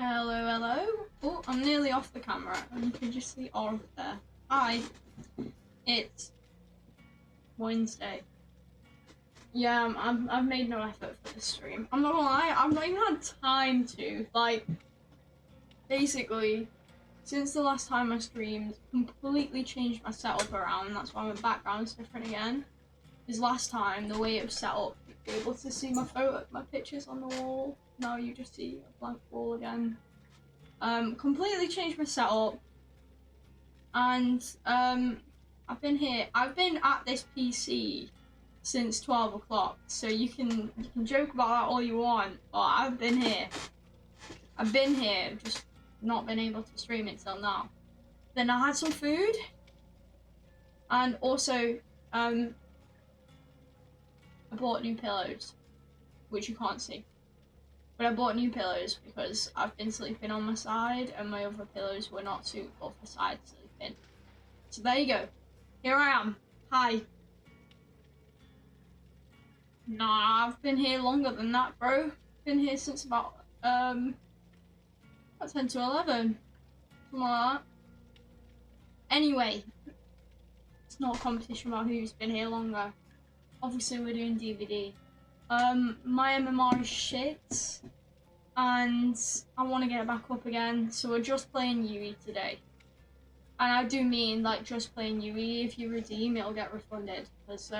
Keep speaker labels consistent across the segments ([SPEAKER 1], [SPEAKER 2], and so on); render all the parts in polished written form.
[SPEAKER 1] Hello, hello. Oh, I'm nearly off the camera, and you can just see Orv there. Hi. It's Wednesday. Yeah, I've made no effort for this stream. I'm not gonna lie, I've not even had time to. Like, basically, since the last time I streamed, completely changed my setup around. That's why my background's different again. Because last time, the way it was set up, you'd be able to see my pictures on the wall. Now you just see a blank wall again. Completely changed my setup, and I've been at this PC since 12 o'clock, so you can joke about that all you want, but I've been here, just not been able to stream it till now. Then I had some food, and also I bought new pillows, which you can't see. But I bought new pillows because I've been sleeping on my side and my other pillows were not suitable for side sleeping. So there you go. Here I am. Hi. Nah, I've been here longer than that, bro. Been here since about 10 to 11. Something like that. Anyway, it's not a competition about who's been here longer. Obviously we're doing DVD. My MMR is shit, and I want to get it back up again, so we're just playing UE today. And I do mean, like, just playing UE. If you redeem, it'll get refunded, because,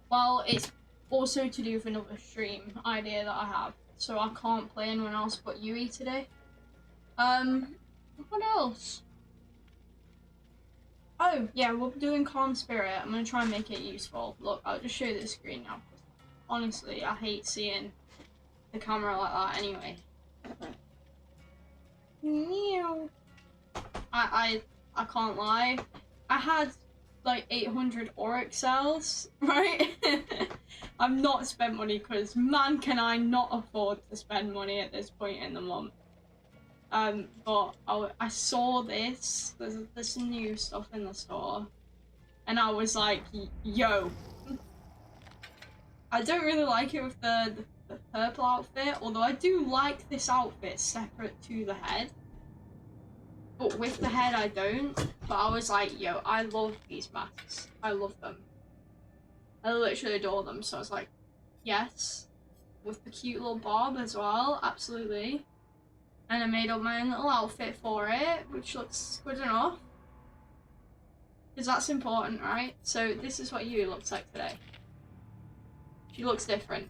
[SPEAKER 1] well, it's also to do with another stream idea that I have, so I can't play anyone else but UE today. What else? Oh, yeah, we're doing Calm Spirit. I'm gonna try and make it useful. Look, I'll just show you the screen now. Honestly, I hate seeing the camera like that anyway. Meow. I can't lie. I had like 800 Auric cells, right? I've not spent money because man can I not afford to spend money at this point in the month. But I saw this, there's some new stuff in the store, and I was like, yo. I don't really like it with the purple outfit, although I do like this outfit separate to the head. But with the head I don't. But I was like, yo, I love these masks. I love them. I literally adore them, so I was like, yes. With the cute little bob as well, absolutely. And I made up my own little outfit for it, which looks good enough. Because that's important, right? So this is what Yui looks like today. She looks different.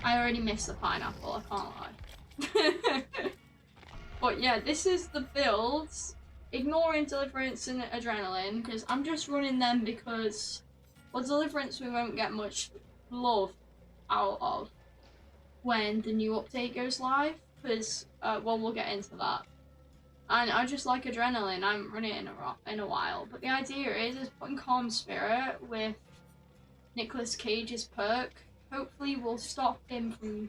[SPEAKER 1] I already missed the pineapple, I can't lie. But yeah, this is the builds. Ignoring Deliverance and Adrenaline, because I'm just running them because, well, Deliverance we won't get much love out of when the new update goes live, because, well, we'll get into that. And I just like Adrenaline, I haven't run it in a while. But the idea is putting Calm Spirit with Nicolas Cage's perk. Hopefully we'll stop Yui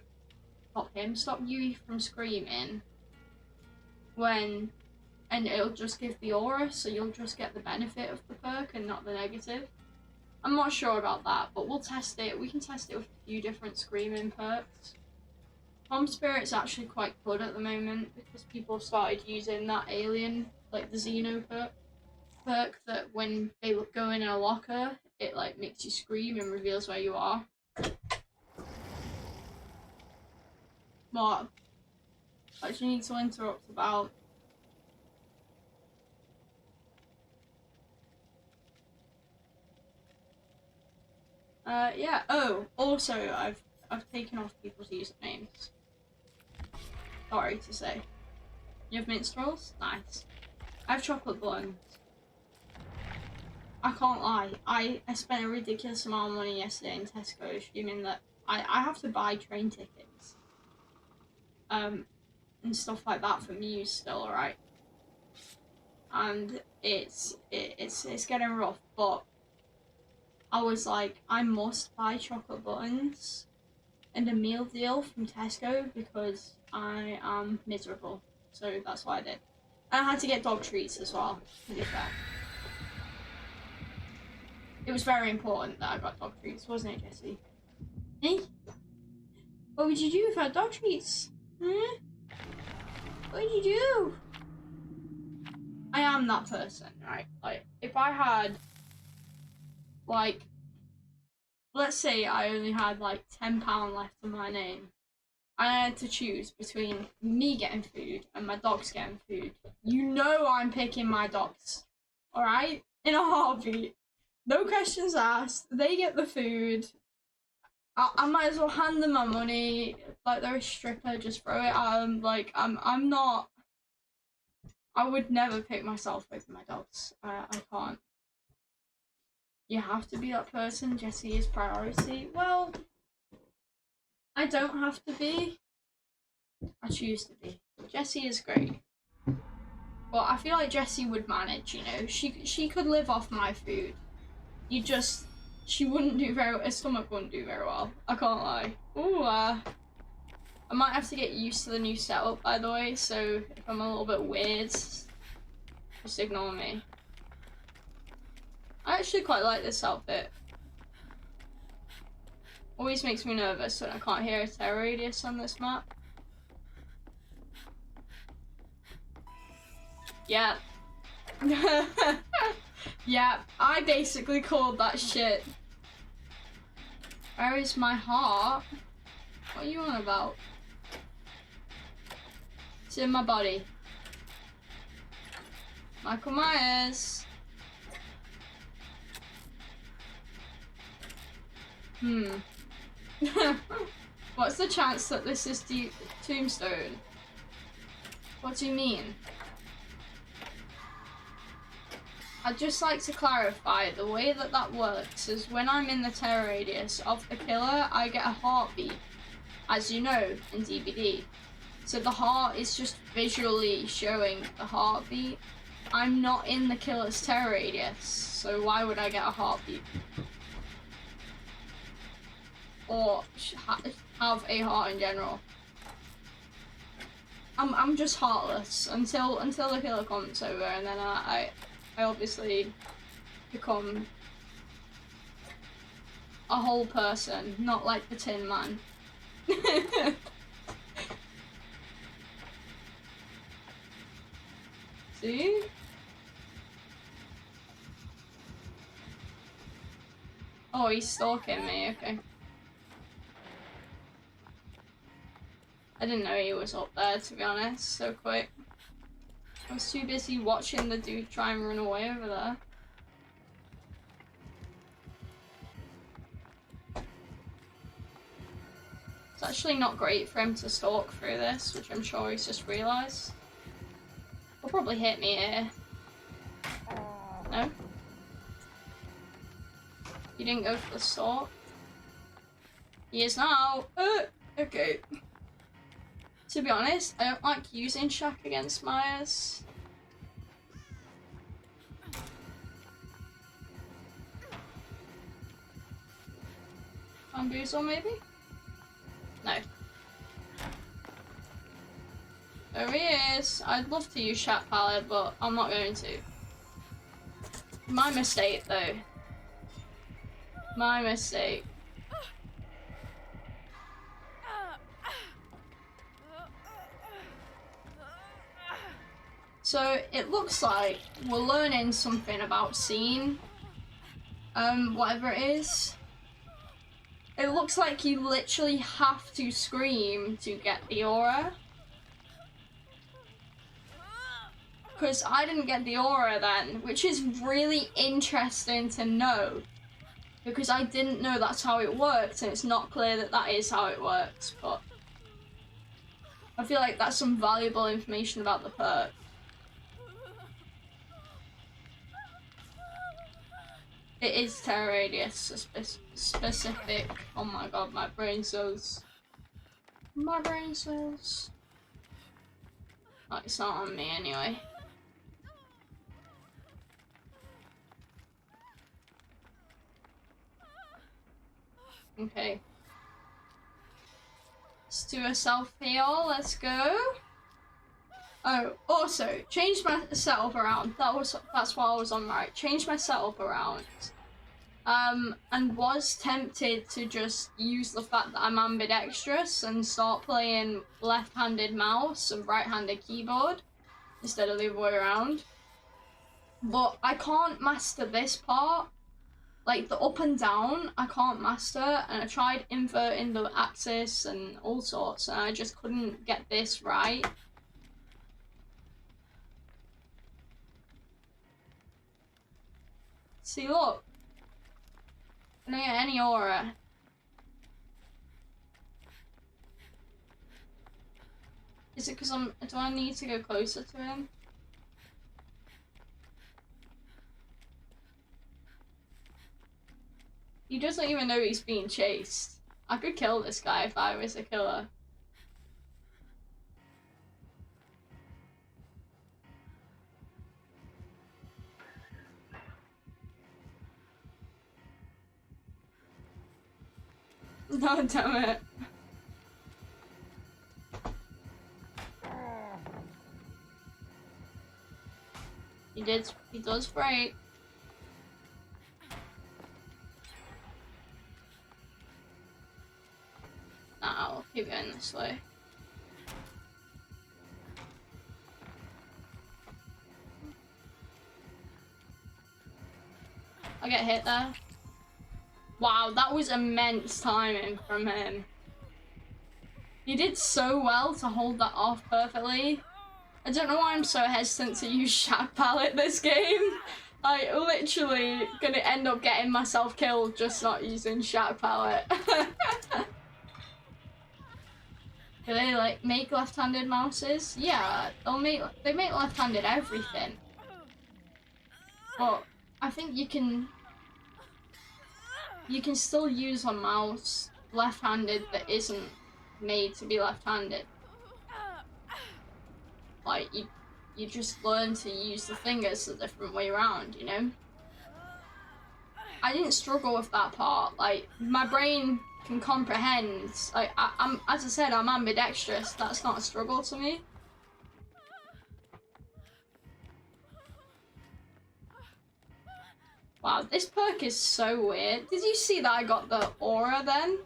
[SPEAKER 1] from screaming and it'll just give the aura, so you'll just get the benefit of the perk and not the negative. I'm not sure about that, but we'll test it. We can test it with a few different screaming perks. Calm Spirit's actually quite good at the moment because people have started using that alien, like the Xeno perk that when they go in a locker, it like makes you scream and reveals where you are. What? I actually need to interrupt about. Yeah. Oh, also, I've taken off people's usernames. Sorry to say. You have minstrels? Nice. I have chocolate buns. I can't lie. I spent a ridiculous amount of money yesterday in Tesco, assuming that I have to buy train tickets. And stuff like that for Muse still, right? And it's getting rough, but I was like, I must buy chocolate buttons and a meal deal from Tesco because I am miserable. So that's what I did. And I had to get dog treats as well, to be fair. It was very important that I got dog treats, wasn't it, Jesse? Hey? What would you do if I had dog treats? Hmm? What did you do? I am that person, right? Like, if I had, like, let's say I only had like £10 left in my name, and I had to choose between me getting food and my dogs getting food. You know I'm picking my dogs, alright? In a heartbeat. No questions asked. They get the food. I might as well hand them my money like they're a stripper, just throw it at them. Like, I'm not. I would never pick myself over my dogs. I can't. You have to be that person. Jessie is priority. Well, I don't have to be. I choose to be. Jessie is great. But I feel like Jessie would manage, you know. She could live off my food. She wouldn't do her stomach wouldn't do very well. I can't lie. Ooh, I might have to get used to the new setup, by the way, so if I'm a little bit weird, just ignore me. I actually quite like this outfit. Always makes me nervous when I can't hear a terror radius on this map. Yeah. Yeah, I basically called that shit. Where is my heart? What are you on about? It's in my body. Michael Myers. What's the chance that this is the Tombstone? What do you mean? I'd just like to clarify, the way that that works is when I'm in the terror radius of the killer, I get a heartbeat, as you know, in DBD. So the heart is just visually showing the heartbeat. I'm not in the killer's terror radius, so why would I get a heartbeat? Or have a heart in general. I'm just heartless until the killer comes over, and then I obviously become a whole person, not like the Tin Man. See? Oh, he's stalking me, okay. I didn't know he was up there, to be honest, so quick. I was too busy watching the dude try and run away over there. It's actually not great for him to stalk through this, which I'm sure he's just realised. He'll probably hit me here. No? You didn't go for the stalk? He is now. Okay. To be honest, I don't like using Shack against Myers. Bamboozle, maybe? No. There he is. I'd love to use Shack Palette, but I'm not going to. My mistake, though. My mistake. So it looks like we're learning something about Scene. Whatever it is. It looks like you literally have to scream to get the aura. Because I didn't get the aura then, which is really interesting to know. Because I didn't know that's how it worked, and it's not clear that that is how it works, but I feel like that's some valuable information about the perk. It is terror radius specific. Oh my god, my brain cells. My brain cells. Oh, it's not on me anyway. Okay. Let's do a self-heal, let's go. Oh, also, change my setup around. That's what I was on right. Change my setup around. And was tempted to just use the fact that I'm ambidextrous and start playing left-handed mouse and right-handed keyboard instead of the other way around. But I can't master this part. Like the up and down, I can't master, and I tried inverting the axis and all sorts, and I just couldn't get this right. See, look. I don't get any aura. Is it because do I need to go closer to him? He doesn't even know he's being chased. I could kill this guy if I was a killer. No, damn it. He does break. Nah, I'll keep going this way. I get hit there. Wow, that was immense timing from him. He did so well to hold that off perfectly. I don't know why I'm so hesitant to use Shack Pallet this game. I literally gonna end up getting myself killed just not using Shack Pallet. Do they like make left-handed mouses? Yeah, they make left-handed everything. But I think you can still use a mouse left-handed that isn't made to be left-handed. Like you just learn to use the fingers a different way around, you know? I didn't struggle with that part. Like my brain can comprehend. Like I'm, as I said, I'm ambidextrous. That's not a struggle to me. Wow, this perk is so weird. Did you see that I got the aura then?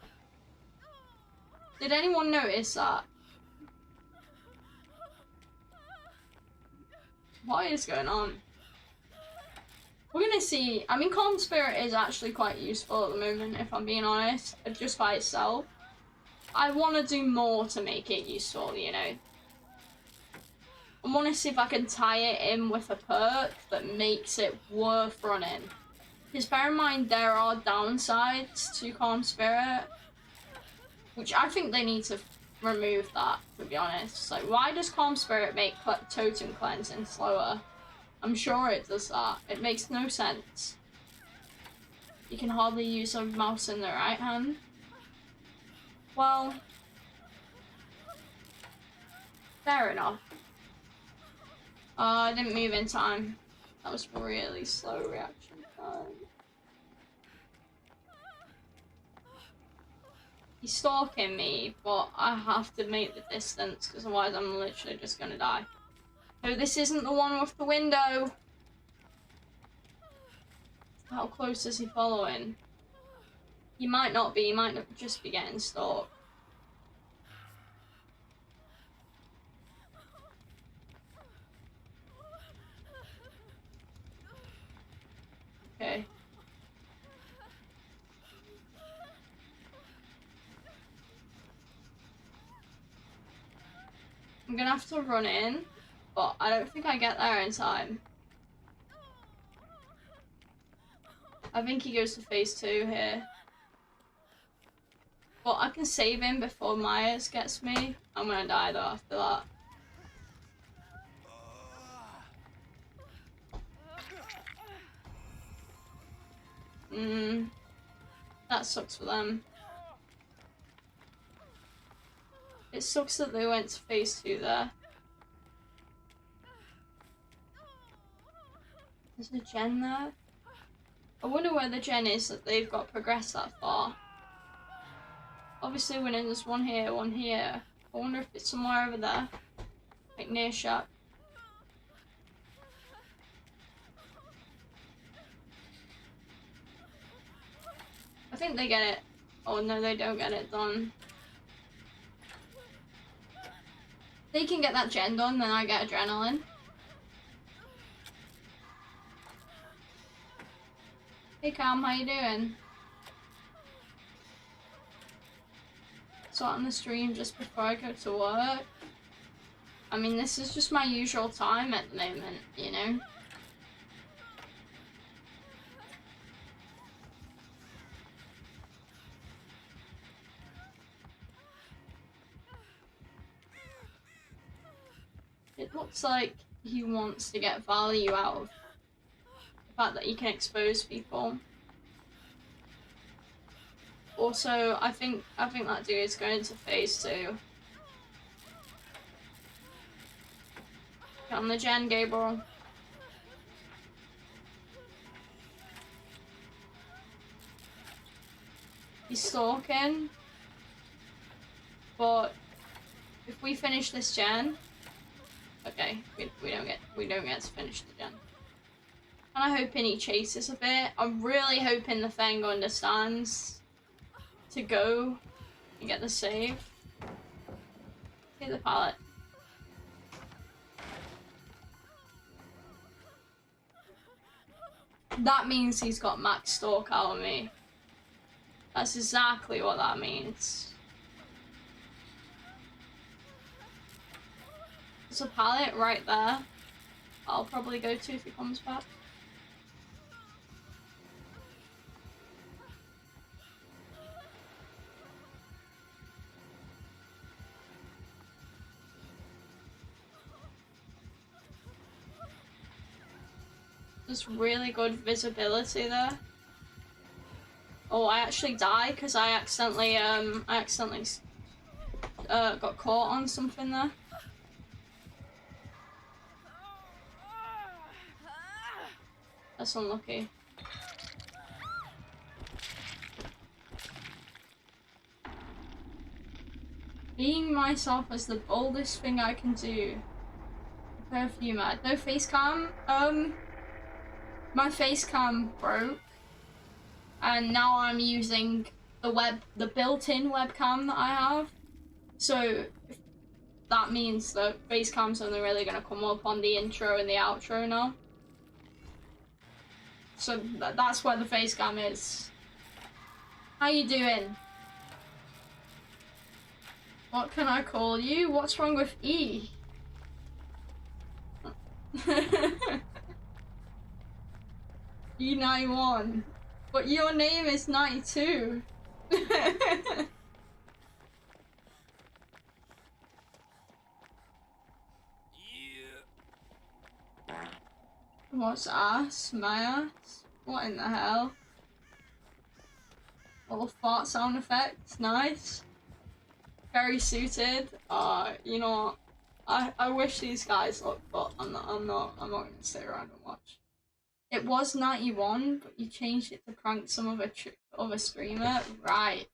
[SPEAKER 1] Did anyone notice that? What is going on? We're gonna see. I mean, Calm Spirit is actually quite useful at the moment, if I'm being honest, just by itself. I want to do more to make it useful, you know. I want to see if I can tie it in with a perk that makes it worth running. Because bear in mind, there are downsides to Calm Spirit, which I think they need to remove that, to be honest. Like, why does Calm Spirit make totem cleansing slower? I'm sure it does that. It makes no sense. You can hardly use a mouse in the right hand. Well, fair enough. I didn't move in time. That was really slow reaction time. He's stalking me, but I have to make the distance because otherwise I'm literally just gonna die. No, this isn't the one with the window. How close is he following? He might not be, he might not just be getting stalked. Okay. I'm gonna have to run in, but I don't think I get there in time. I think he goes to phase 2 here. But I can save him before Myers gets me. I'm gonna die though after that. That sucks for them. It sucks that they went to phase 2 there. There's a gen there. I wonder where the gen is that they've got progressed that far. Obviously when there's one here, one here. I wonder if it's somewhere over there. Like near Shack. I think they get it. Oh no, they don't get it done. They can get that gen done, then I get adrenaline. Hey Cam, how you doing? Starting the stream just before I go to work. I mean, this is just my usual time at the moment, you know? It looks like he wants to get value out of the fact that he can expose people. Also, I think that dude is going to phase 2. Get on the gen, Gabriel. He's stalking. But if we finish this gen, okay, we don't get to finish the gen. I'm hoping he chases a bit. I'm really hoping the Feng understands to go and get the save. Hit the pallet. That means he's got max stalk out of me. That's exactly what that means. There's a pallet right there. I'll probably go to if he comes back. There's really good visibility there. Oh, I actually died because I accidentally got caught on something there. That's unlucky. Being myself is the boldest thing I can do. Perfume ad. No face cam. My face cam broke, and now I'm using the built-in webcam that I have. So that means that face cam's only really gonna come up on the intro and the outro now. So that's where the face cam is. How you doing? What can I call you? What's wrong with E? E91. But your name is 92. What's ass? My ass? What in the hell? Little fart sound effects, nice. Very suited. You know what? I wish these guys looked, but I'm not gonna stay around and watch. It was 91, but you changed it to prank some other streamer, right?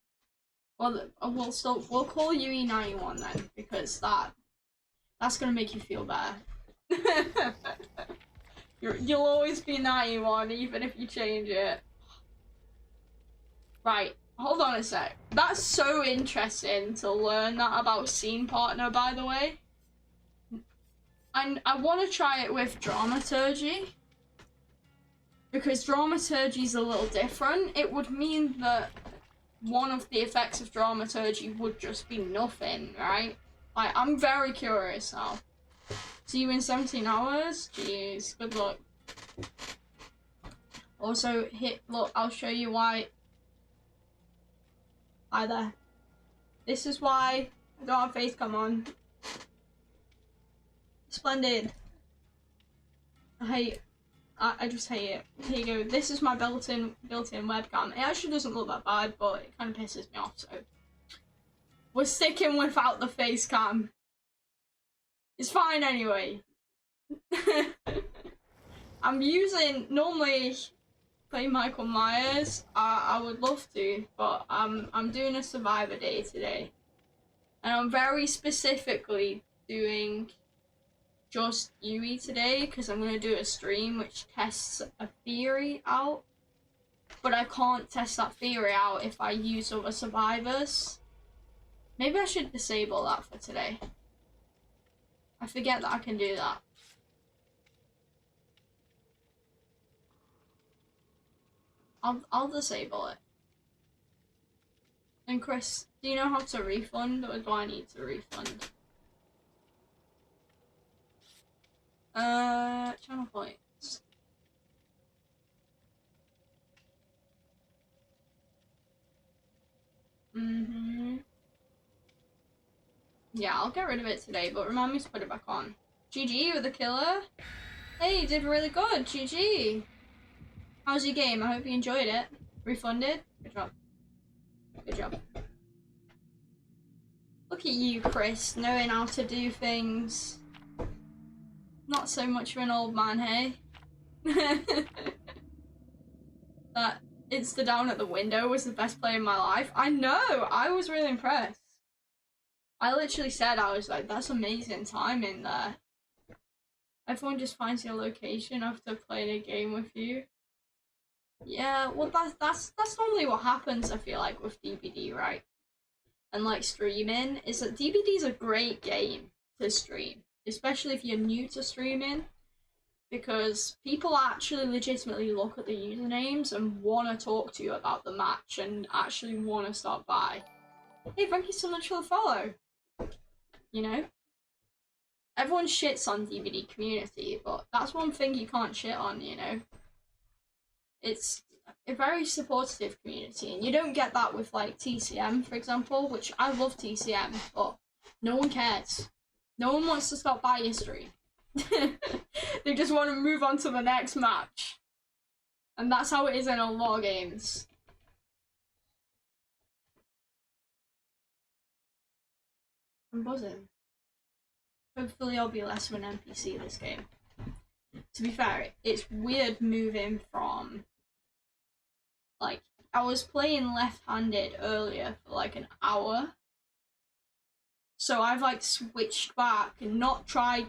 [SPEAKER 1] Well, we'll call you E91 then, because that's gonna make you feel better. You'll always be 91, even if you change it. Right, hold on a sec. That's so interesting to learn that about Scene Partner, by the way. I want to try it with Dramaturgy, because Dramaturgy is a little different. It would mean that one of the effects of Dramaturgy would just be nothing, right? Like, I'm very curious now. See you in 17 hours? Jeez, good luck. Also, look, I'll show you why. Hi there. This is why I don't have face cam on. Splendid. I just hate it. Here you go. This is my built-in webcam. It actually doesn't look that bad, but it kind of pisses me off, so we're sticking without the face cam. It's fine anyway. I'm using normally play Michael Myers. I would love to, but I'm doing a Survivor Day today, and I'm very specifically doing just Yui today because I'm gonna do a stream which tests a theory out. but I can't test that theory out if I use other survivors. Maybe I should disable that for today. I forget that I can do that. I'll disable it. And Chris, do you know how to refund, or do I need to refund? Channel points. Yeah, I'll get rid of it today, but remind me to put it back on. GG with the killer. Hey, you did really good. GG. How's your game? I hope you enjoyed it. Refunded? Good job. Good job. Look at you, Chris, knowing how to do things. Not so much of an old man, hey? That Insta down at the window was the best play in my life. I know! I was really impressed. I literally said, I was like, that's amazing timing there. Everyone just finds your location after playing a game with you. Yeah, well that's normally what happens, I feel like, with DBD, right? And like streaming, is that DBD is a great game to stream, especially if you're new to streaming, because people actually legitimately look at the usernames and want to talk to you about the match and actually want to stop by. Hey, thank you so much for the follow. You know? Everyone shits on DBD community, but that's one thing you can't shit on, you know? It's a very supportive community, and you don't get that with, like, TCM, for example, which I love TCM, but no one cares. No one wants to stop by your stream. They just want to move on to the next match. And that's how it is in a lot of games. I'm buzzing. Hopefully I'll be less of an NPC this game. To be fair, it's weird moving from, like, I was playing left-handed earlier for like an hour. So I've like switched back and not tried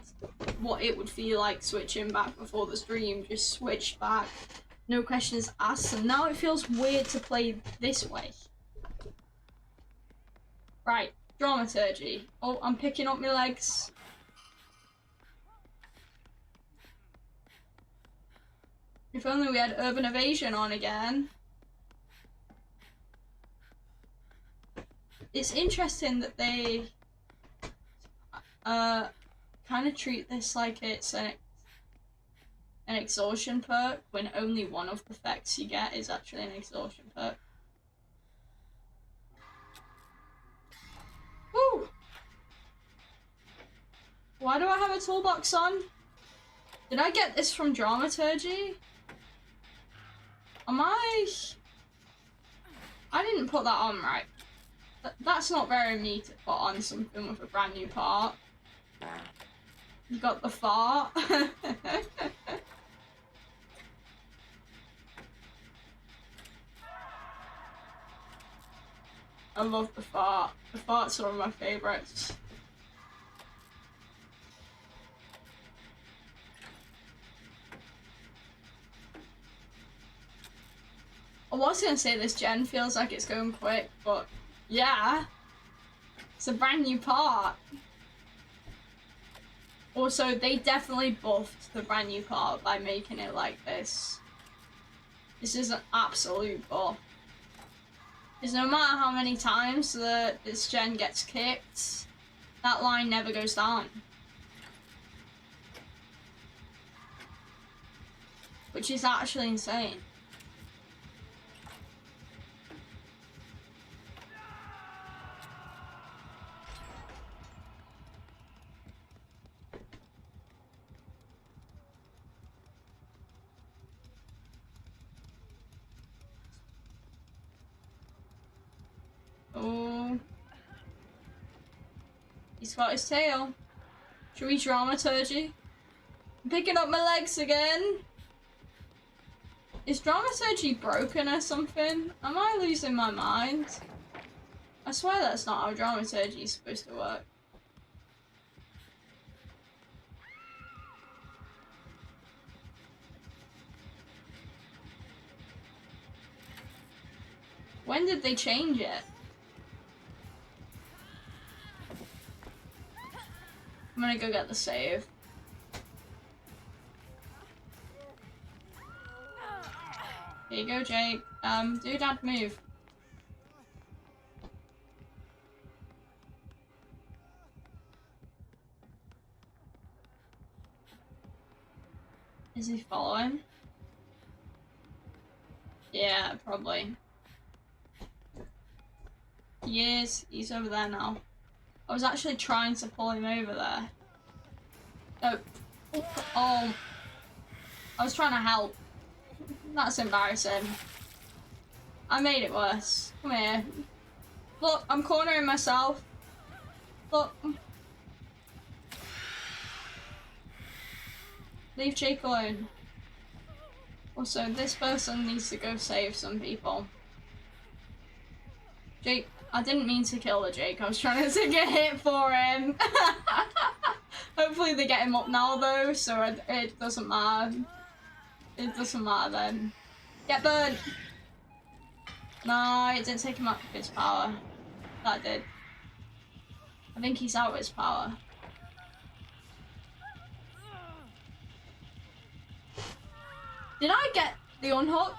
[SPEAKER 1] what it would feel like switching back before the stream, just switched back, no questions asked, and now it feels weird to play this way. Right, dramaturgy. Oh, I'm picking up my legs. If only we had Urban Evasion on again. It's interesting that they kind of treat this like it's an exhaustion perk, when only one of the effects you get is actually an exhaustion perk. Woo! Why do I have a toolbox on? Did I get this from dramaturgy? Am I didn't put that on right. That's not very me to put on something with a brand new part. You got the fart. I love the fart. The farts are one of my favourites. I was gonna say this gen feels like it's going quick, but yeah. It's a brand new part. Also, they definitely buffed the brand new part by making it like this. This is an absolute buff. Because no matter how many times this gen gets kicked, that line never goes down. Which is actually insane. Oh. He's got his tail. Should we dramaturgy? I'm picking up my legs again. Is dramaturgy broken or something? Am I losing my mind? I swear that's not how dramaturgy is supposed to work. When did they change it? I'm gonna go get the save. Here you go, Jake. Do dad move. Is he following? Yeah, probably. He is. He's over there now. I was actually trying to pull him over there. Oh. I was trying to help. That's embarrassing. I made it worse. Come here. Look, I'm cornering myself. Look. Leave Jake alone. Also, this person needs to go save some people. Jake, I didn't mean to kill the Jake. I was trying to take a hit for him. Hopefully they get him up now though, so it doesn't matter. It doesn't matter then. Get burned! No, it didn't take him out of his power. That did. I think he's out of his power. Did I get the unhook?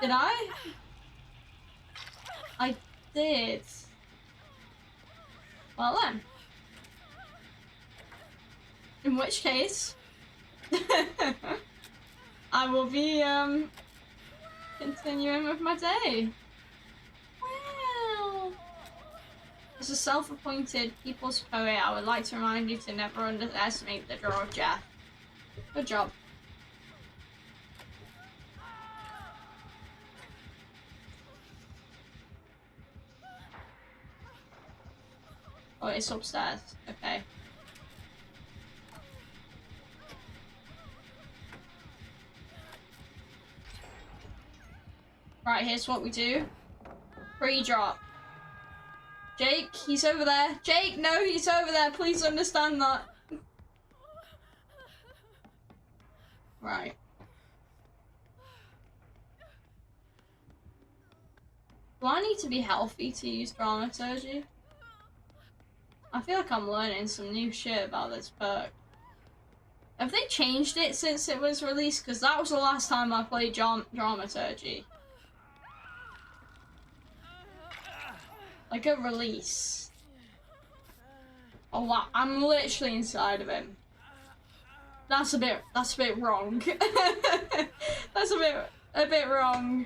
[SPEAKER 1] Did I? I did. Well then. In which case, I will be continuing with my day. Well, as a self-appointed people's poet, I would like to remind you to never underestimate the draw of Jeff. Good job. Oh, it's upstairs. Okay. Right, here's what we do. Pre-drop. Jake, he's over there. Jake, no, he's over there. Please understand that. Right. Do I need to be healthy to use dramaturgy? I feel like I'm learning some new shit about this perk. Have they changed it since it was released? Because that was the last time I played dramaturgy. Like a release. Oh wow, I'm literally inside of him. That's a bit wrong. That's a bit wrong.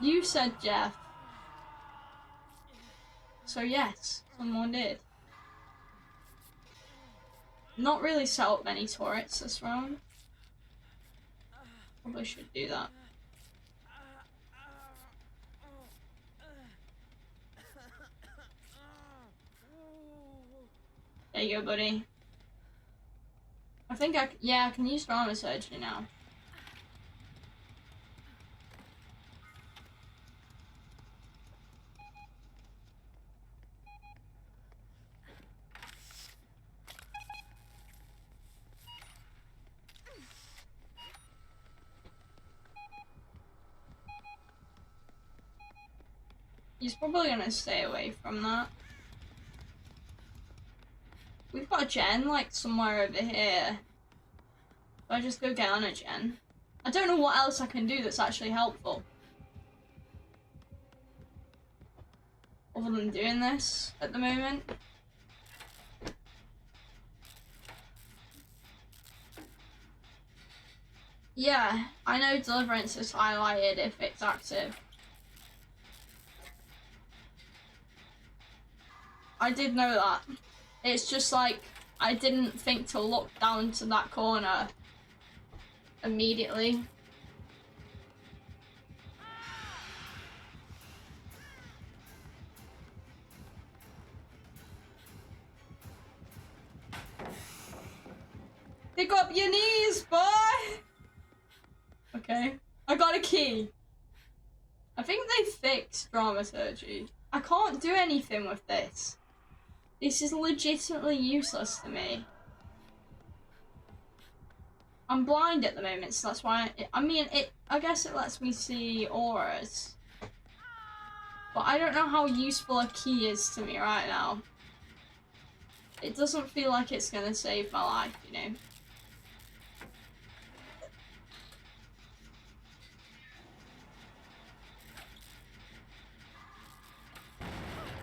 [SPEAKER 1] You said Jeff. So yes, someone did. Not really set up many turrets this round. Probably should do that. There you go, buddy. I think I can use dramaturgy now. He's probably gonna stay away from that. We've got a gen, like, somewhere over here. If I just go get on a gen. I don't know what else I can do that's actually helpful. Other than doing this at the moment. Yeah, I know Deliverance is highlighted if it's active. I did know that. It's just like, I didn't think to look down to that corner immediately. Pick up your knees, boy! Okay, I got a key. I think they fixed dramaturgy. I can't do anything with this. This is legitimately useless to me. I'm blind at the moment, so that's why. I guess it lets me see auras, but I don't know how useful a key is to me right now. It doesn't feel like it's gonna save my life, you know.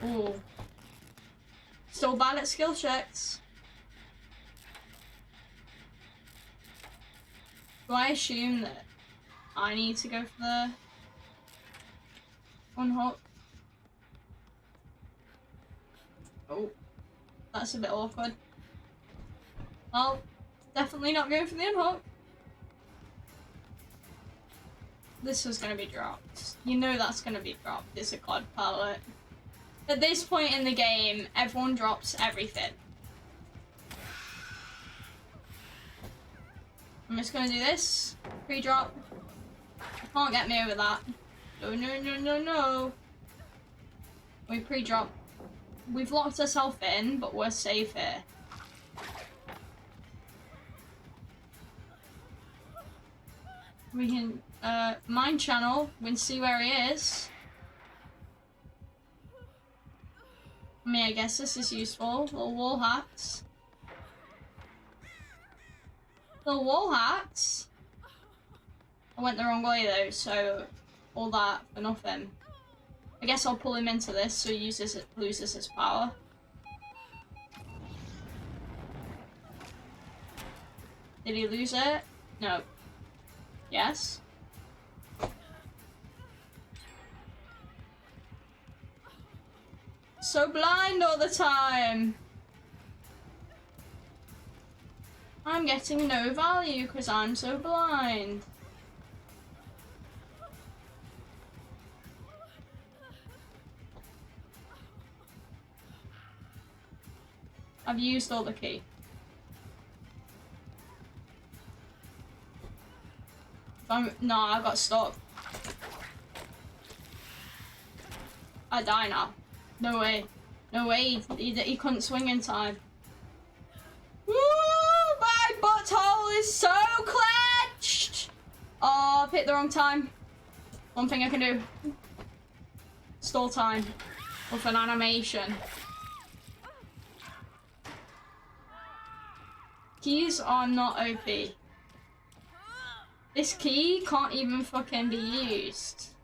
[SPEAKER 1] Ooh. Still bad at skill checks. Do I assume that I need to go for the unhook? Oh, that's a bit awkward. Well, definitely not going for the unhook. This was gonna be dropped. You know that's gonna be dropped. It's a Clod palette. At this point in the game, everyone drops everything. I'm just gonna do this. Pre-drop. You can't get me over that. No, no, no, no, no. We pre-drop. We've locked ourselves in, but we're safe here. We can mine channel. We can see where he is. I mean, I guess this is useful. Little wall hacks. Little wall hacks. I went the wrong way though, so all that for nothing. I guess I'll pull him into this so he loses his power. Did he lose it? No. Yes. So blind all the time. I'm getting no value because I'm so blind. I've used all the key. No, I got stuck. I die now. No way. No way. He couldn't swing in time. Woo! My butthole is so clenched! Oh, I picked the wrong time. One thing I can do. Stall time. With an animation. Keys are not OP. This key can't even fucking be used.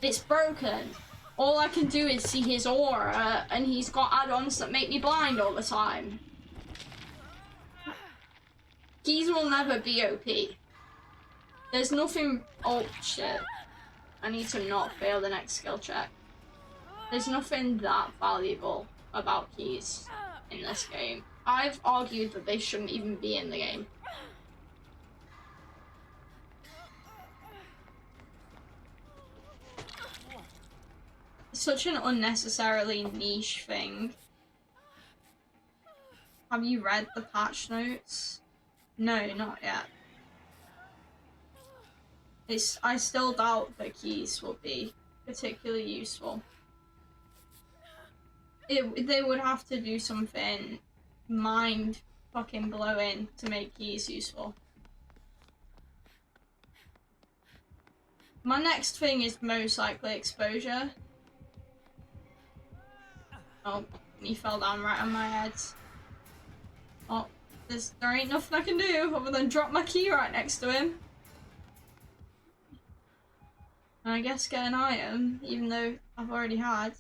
[SPEAKER 1] It's broken. All I can do is see his aura, and he's got add-ons that make me blind all the time. Keys will never be OP. There's nothing... Oh, shit. I need to not fail the next skill check. There's nothing that valuable about keys in this game. I've argued that they shouldn't even be in the game. Such an unnecessarily niche thing. Have you read the patch notes? No, not yet. I still doubt that keys will be particularly useful. They would have to do something mind fucking blowing to make keys useful. My next thing is most likely exposure. Oh, he fell down right on my head. Oh, there ain't nothing I can do other than drop my key right next to him. And I guess get an item, even though I've already had.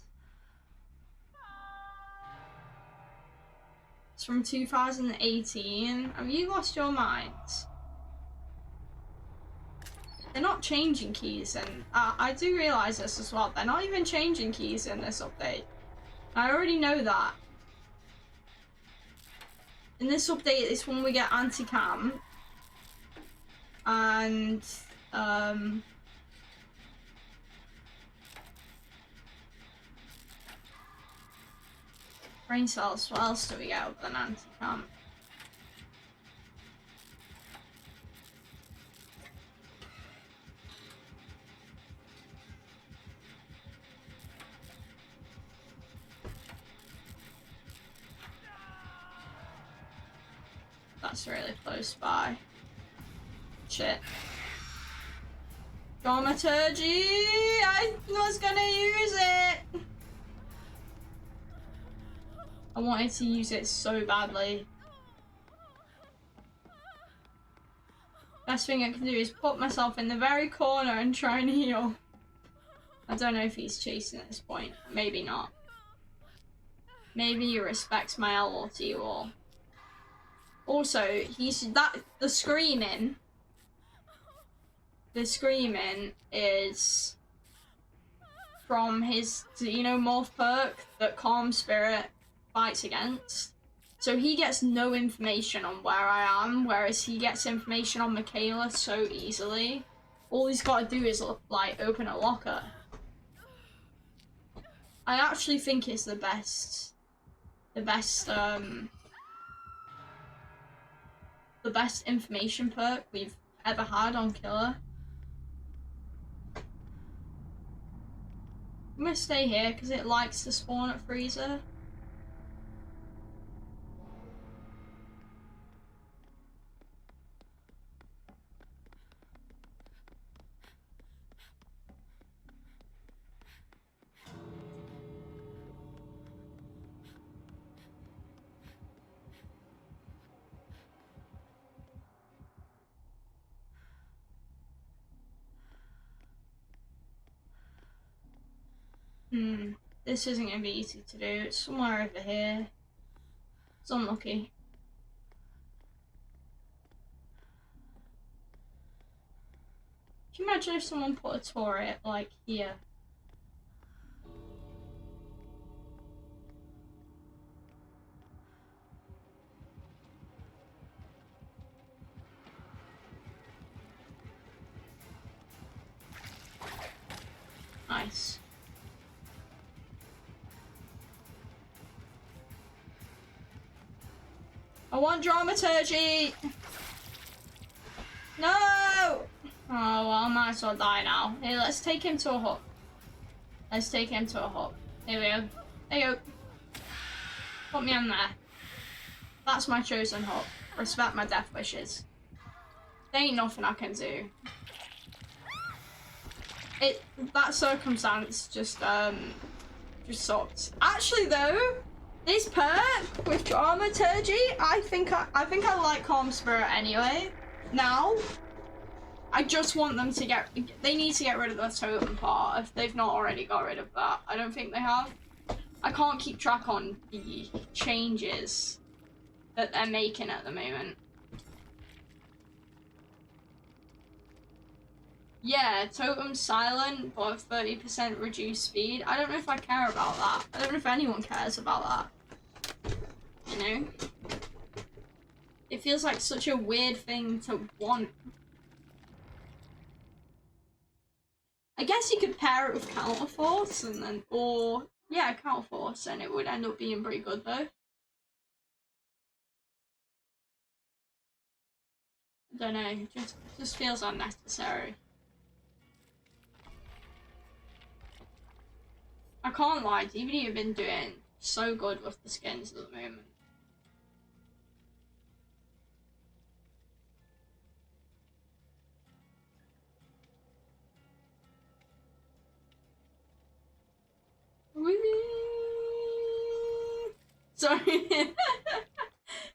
[SPEAKER 1] It's from 2018. Have you lost your minds? They're not changing keys, and I do realise this as well. They're not even changing keys in this update. I already know that. In this update, it's when we get anti-cam. And, brain cells, what else do we get other than anti-cam? that's really close by. Shit. Dramaturgy! I was gonna use it! I wanted to use it so badly. Best thing I can do is put myself in the very corner and try and heal. I don't know if he's chasing at this point. Maybe not. Maybe he respects my LRT wall. Also, the screaming is from his, morph perk that Calm Spirit fights against. So he gets no information on where I am, whereas he gets information on Michaela so easily. All he's got to do is, like, open a locker. I actually think it's the best information perk we've ever had on Killer. I'm gonna stay here because it likes to spawn at Freezer. This isn't gonna be easy to do. It's somewhere over here. It's unlucky. Can you imagine if someone put a turret, like, here? Nice. I want dramaturgy! No! Oh, well, I might as well die now. Hey, let's take him to a hut. Let's take him to a hut. Here we go. There you go. Put me on there. That's my chosen hut. Respect my death wishes. There ain't nothing I can do. That circumstance just sucked. Actually though, this perk with dramaturgy, I think I like Calm Spirit anyway. Now, I just want them to they need to get rid of the totem part if they've not already got rid of that. I don't think they have. I can't keep track on the changes that they're making at the moment. Yeah, totem's silent, but 30% reduced speed. I don't know if I care about that. I don't know if anyone cares about that. You know? It feels like such a weird thing to want. I guess you could pair it with Counterforce and then, yeah, Counterforce, and it would end up being pretty good though. I don't know, it just feels unnecessary. I can't lie, DVD have been doing so good with the skins at the moment. Whee! Sorry. It's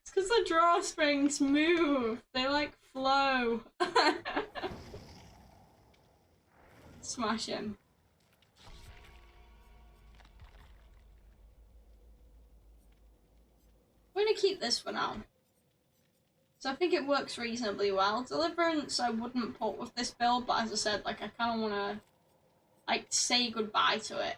[SPEAKER 1] because the drawstrings move. They like flow. Smash him. I'm gonna keep this for now. So I think it works reasonably well. Deliverance I wouldn't put with this build, but as I said, like, I kind of want to, like, say goodbye to it.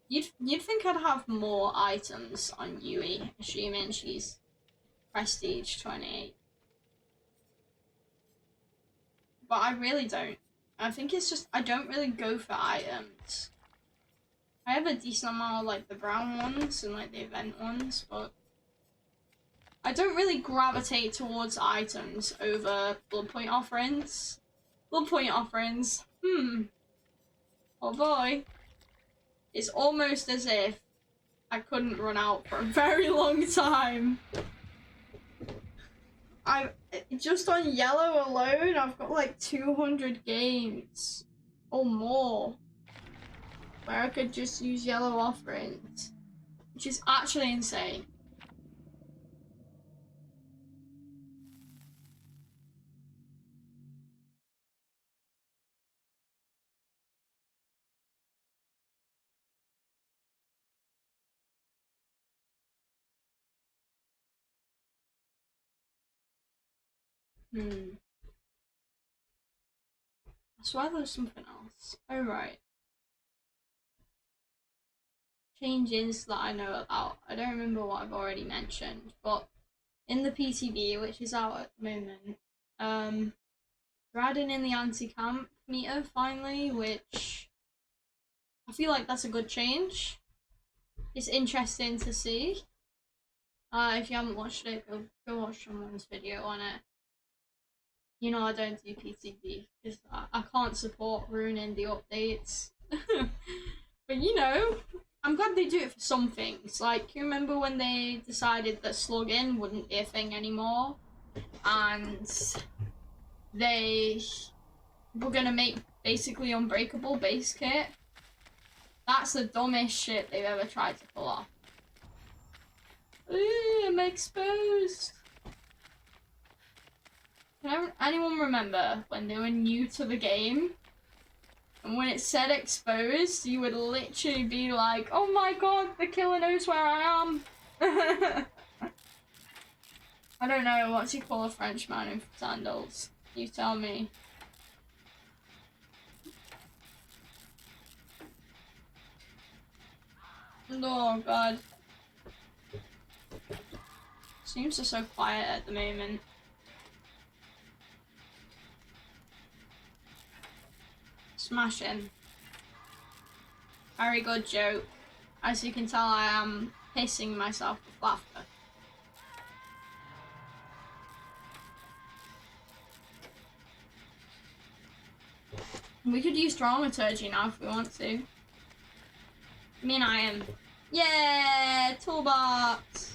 [SPEAKER 1] You'd think I'd have more items on Yui, assuming she's Prestige 28. But I really don't. I think it's just, I don't really go for items. I have a decent amount of, like, the brown ones and, like, the event ones, but I don't really gravitate towards items over blood point offerings. Blood point offerings, oh boy. It's almost as if I couldn't run out for a very long time. Just on yellow alone, I've got like 200 games or more where I could just use yellow offerings, which is actually insane. I swear there's something else. Oh right. Changes that I know about. I don't remember what I've already mentioned, but in the PTB, which is out at the moment, they're adding in the anti-camp meter finally, which I feel like that's a good change. It's interesting to see. If you haven't watched it, go watch someone's video on it. You know I don't do PTB because I can't support ruining the updates. But you know, I'm glad they do it for some things. Like, you remember when they decided that slugging wouldn't be a thing anymore? And they were gonna make basically unbreakable base kit? That's the dumbest shit they've ever tried to pull off. Ooh, I'm exposed. Can anyone remember when they were new to the game? And when it said exposed, you would literally be like, oh my god, the killer knows where I am. I don't know, what's he call a French man in sandals? You tell me. Oh god. Seems so quiet at the moment. Smash him. Very good joke. As you can tell, I am pissing myself with laughter. We could use dramaturgy now if we want to. Me and I am. Yeah, toolbox.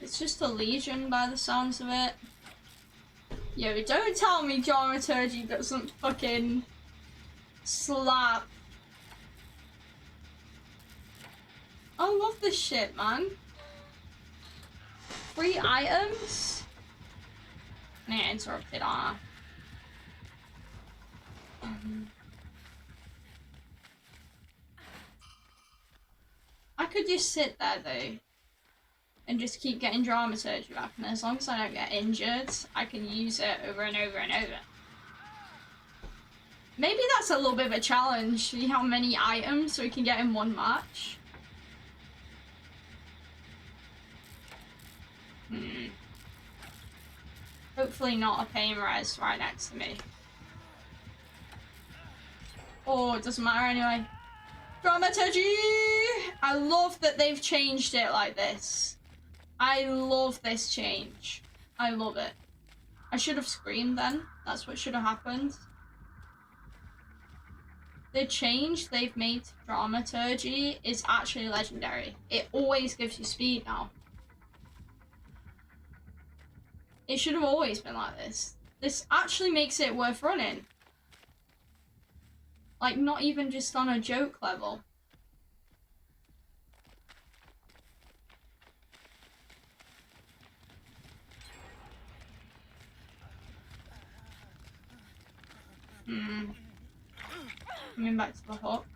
[SPEAKER 1] It's just a legion by the sounds of it. Yo, don't tell me dramaturgy doesn't fucking slap. I love this shit, man. Free items? I get interrupted, aren't I? I could just sit there though and just keep getting dramaturgy back, and as long as I don't get injured, I can use it over and over and over. Maybe that's a little bit of a challenge, see how many items we can get in one match. Hopefully not a pain res right next to me. Oh, it doesn't matter anyway. Dramaturgy! I love that they've changed it like this. I love this change. I love it. I should have screamed then. That's what should have happened. The change they've made to dramaturgy is actually legendary. It always gives you speed now. It should have always been like this. This actually makes it worth running. Like, not even just on a joke level. Coming back to the hook.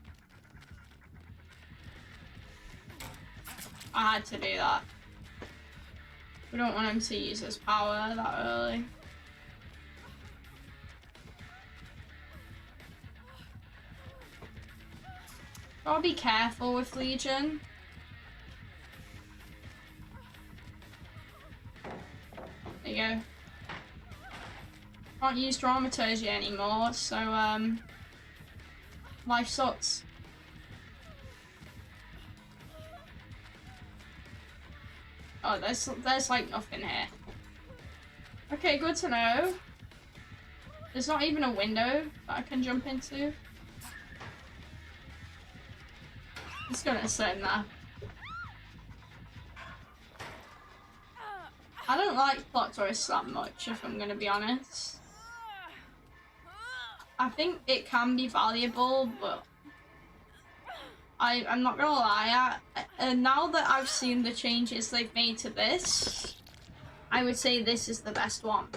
[SPEAKER 1] I had to do that. We don't want him to use his power that early. Gotta be careful with Legion. There you go. Can't use dramaturgy anymore, so life sucks. Oh, there's like nothing here. Okay, good to know. There's not even a window that I can jump into. It's gonna sit in there. I don't like plot twists that much, if I'm gonna be honest. I think it can be valuable, but I'm not gonna lie. Now that I've seen the changes they've made to this, I would say this is the best one.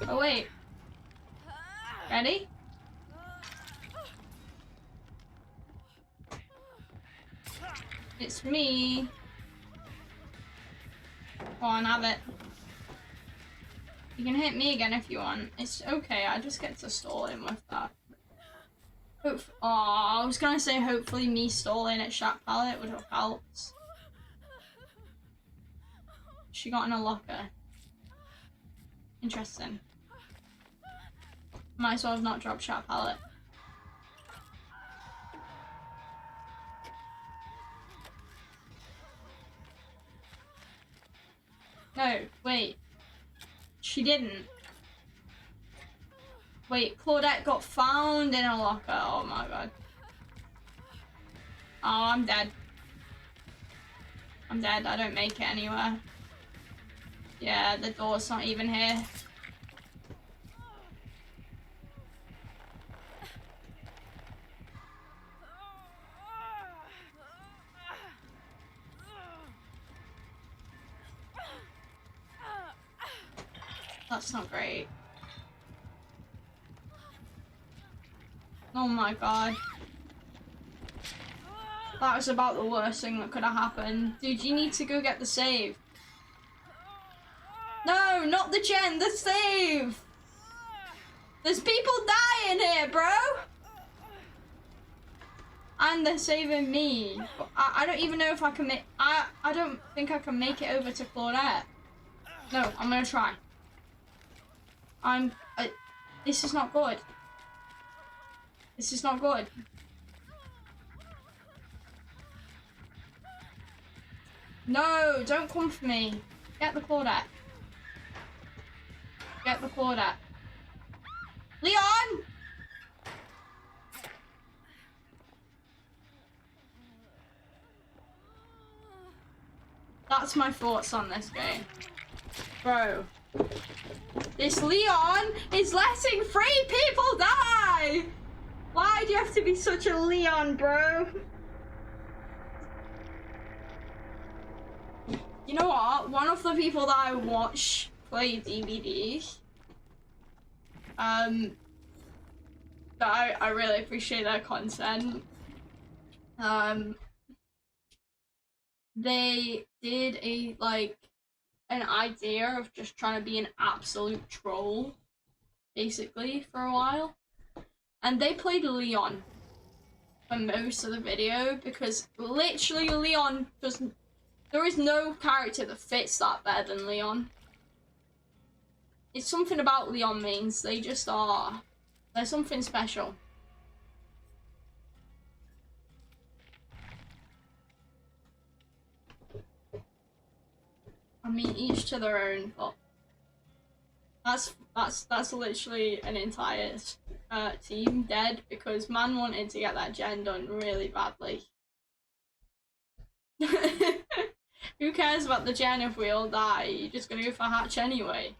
[SPEAKER 1] Oh wait. Ready? It's me. Go on, have it. You can hit me again if you want. It's okay, I just get to stall him with that. Oh, I was gonna say hopefully me stalling at Shat Palette would have helped. She got in a locker. Interesting. Might as well have not dropped Shat Palette. No, wait. She didn't. Wait, Claudette got found in a locker. Oh my god. Oh, I'm dead. I'm dead. I don't make it anywhere. Yeah, the door's not even here. That's not great. Oh my god. That was about the worst thing that could have happened. Dude, you need to go get the save. No, not the gen, the save! There's people dying here, bro! And they're saving me. I don't even know if I can make... I don't think I can make it over to Claudette. No, I'm gonna try. This is not good. This is not good. No, don't come for me. Get the Claudette. Get the Claudette. Leon! That's my thoughts on this game. Bro. This Leon is letting 3 people die! Why do you have to be such a Leon, bro? You know what? One of the people that I watch play DVDs, that I really appreciate their content. They did an idea of just trying to be an absolute troll, basically, for a while. And they played Leon for most of the video because literally Leon doesn't... There is no character that fits that better than Leon. It's something about Leon mains. They just are. There's something special. I mean, each to their own, but that's literally an entire team dead because man wanted to get that gen done really badly. Who cares about the gen if we all die? You're just gonna go for hatch anyway.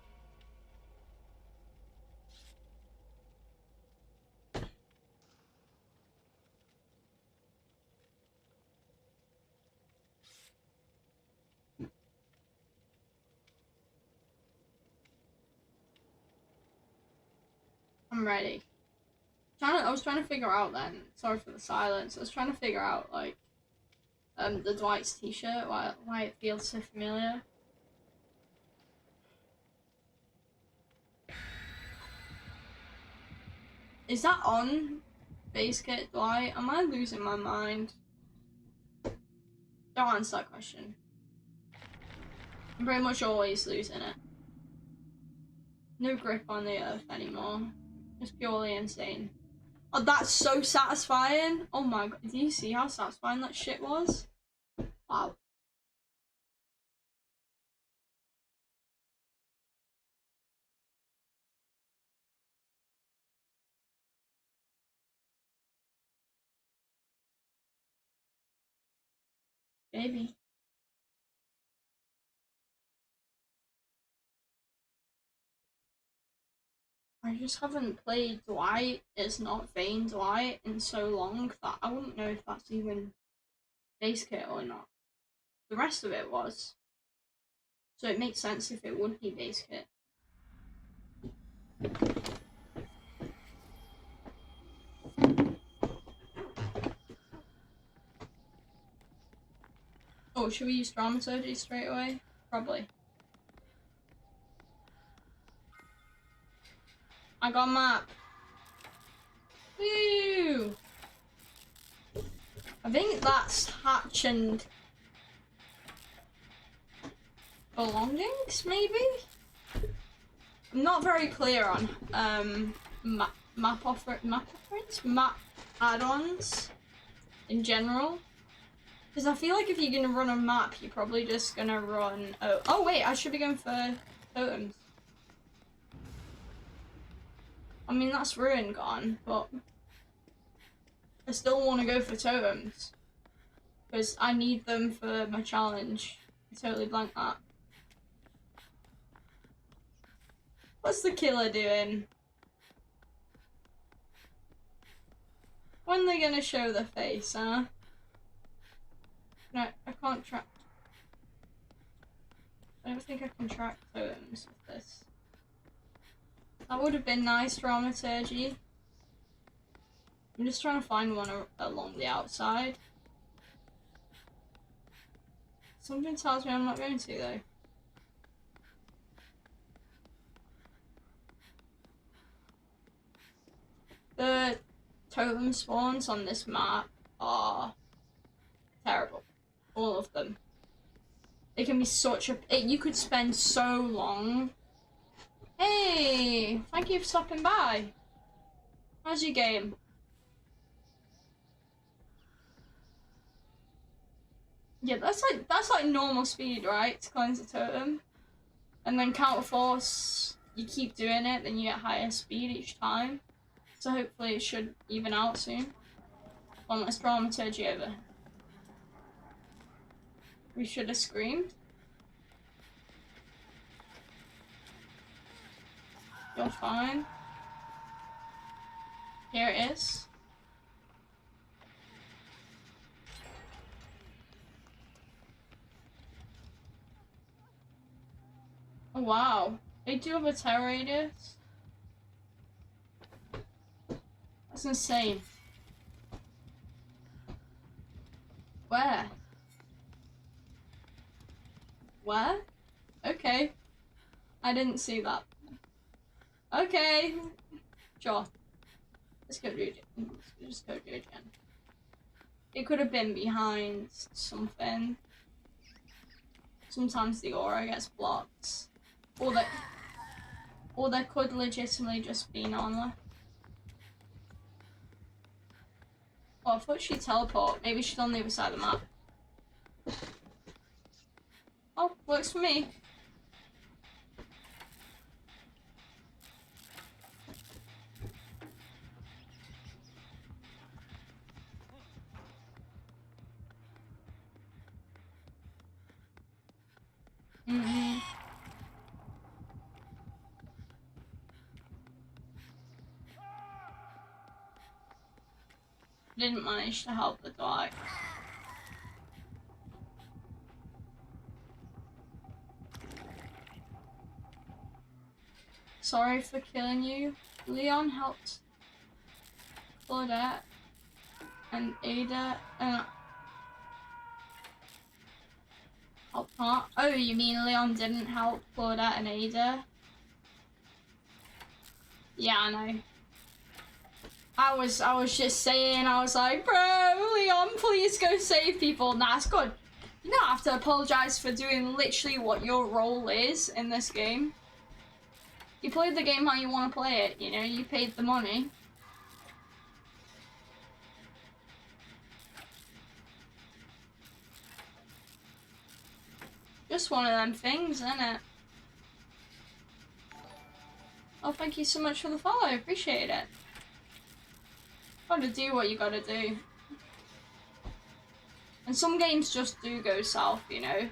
[SPEAKER 1] I'm ready. I was trying to figure out then. Sorry for the silence. I was trying to figure out like the Dwight's t-shirt, why it feels so familiar. Is that on base kit Dwight? Am I losing my mind? Don't answer that question. I'm pretty much always losing it. No grip on the earth anymore. It's purely insane. Oh, that's so satisfying. Oh my god, do you see how satisfying that shit was? Wow. Maybe. I just haven't played Dwight, it's not Vayne Dwight, in so long that I wouldn't know if that's even base kit or not. The rest of it was. So it makes sense if it would be base kit. Oh, should we use Dramaturgy straight away? Probably. I got a map. Woo! I think that's Hatch and belongings, maybe? I'm not very clear on map offerings, map add-ons in general. Because I feel like if you're gonna run a map, you're probably just gonna run. Oh wait, I should be going for totems. I mean, that's Ruin gone, but I still want to go for totems because I need them for my challenge. I totally blanked that. What's the killer doing? When are they gonna show the face, huh? No, I can't track. I don't think I can track totems with this. That would have been nice, Dramaturgy. I'm just trying to find one along the outside. Something tells me I'm not going to, though. The totem spawns on this map are terrible. All of them. It can be such a... you could spend so long. Hey! Thank you for stopping by. How's your game? Yeah, that's like normal speed, right? To cleanse a totem. And then counter force, you keep doing it, then you get higher speed each time. So hopefully it should even out soon. One less Dramaturgy over. We should have screamed. You're fine. Here it is. Oh wow. They do have a terror radius. That's insane. Where? Where? Okay. I didn't see that. Okay. Sure. Let's go do it. Let's just go do it again. It could have been behind something. Sometimes the aura gets blocked. Or there could legitimately just be Nala. Oh, I thought she'd teleport. Maybe she's on the other side of the map. Oh, works for me. Didn't manage to help the dog. Sorry for killing you. Leon helped Claudette and Ada and helped not. Oh, you mean Leon didn't help Claudette and Ada? Yeah, I know. I was just saying, I was like, bro, Leon, please go save people. Nah, it's good. You don't have to apologize for doing literally what your role is in this game. You played the game how you want to play it, you know, you paid the money. Just one of them things, isn't it? Oh, thank you so much for the follow, I appreciate it. Gotta do what you gotta do. And some games just do go south, you know.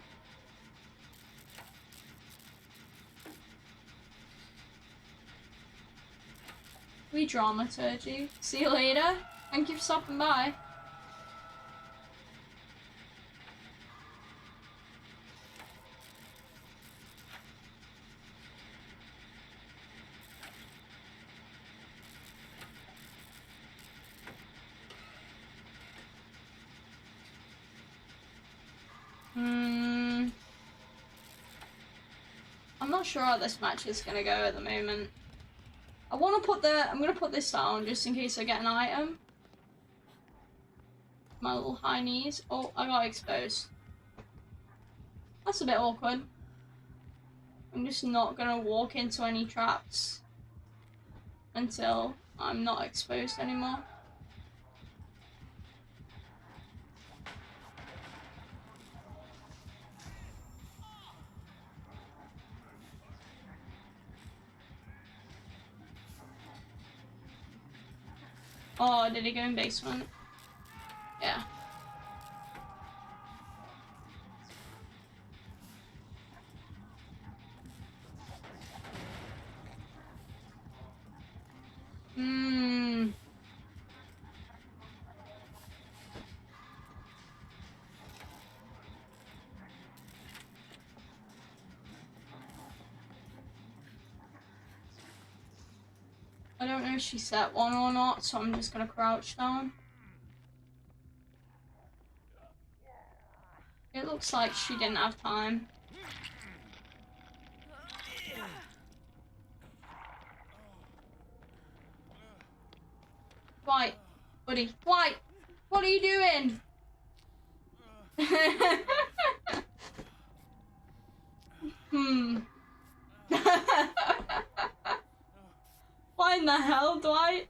[SPEAKER 1] We dramaturgy. See you later. Thank you for stopping by. I'm not sure how this match is gonna go at the moment. I'm gonna put this down just in case I get an item. My little high knees. Oh, I got exposed. That's a bit awkward. I'm just not gonna walk into any traps until I'm not exposed anymore. Oh, did he go in basement? Yeah. I don't know if she set one or not, so I'm just gonna crouch down. It looks like she didn't have time. Dwight, buddy, Dwight, what are you doing? Why in the hell, Dwight?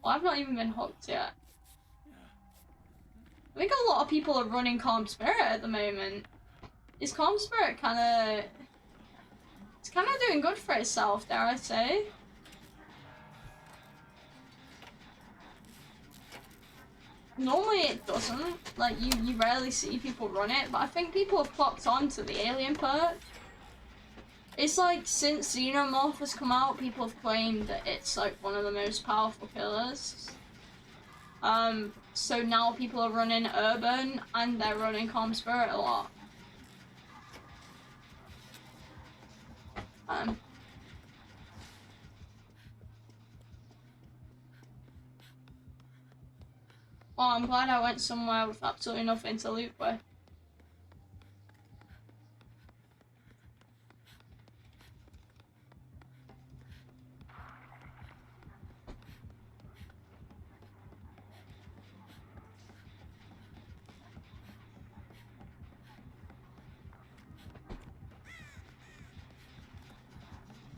[SPEAKER 1] Well, I've not even been hooked yet. I think a lot of people are running Calm Spirit at the moment. Is Calm Spirit kinda... It's kinda doing good for itself, dare I say. Normally it doesn't. Like, you rarely see people run it, but I think people have clocked on to the alien perk. It's like, since Xenomorph has come out, people have claimed that it's like one of the most powerful killers. So now people are running Urban, and they're running Calm Spirit a lot. Well, I'm glad I went somewhere with absolutely nothing to loot with.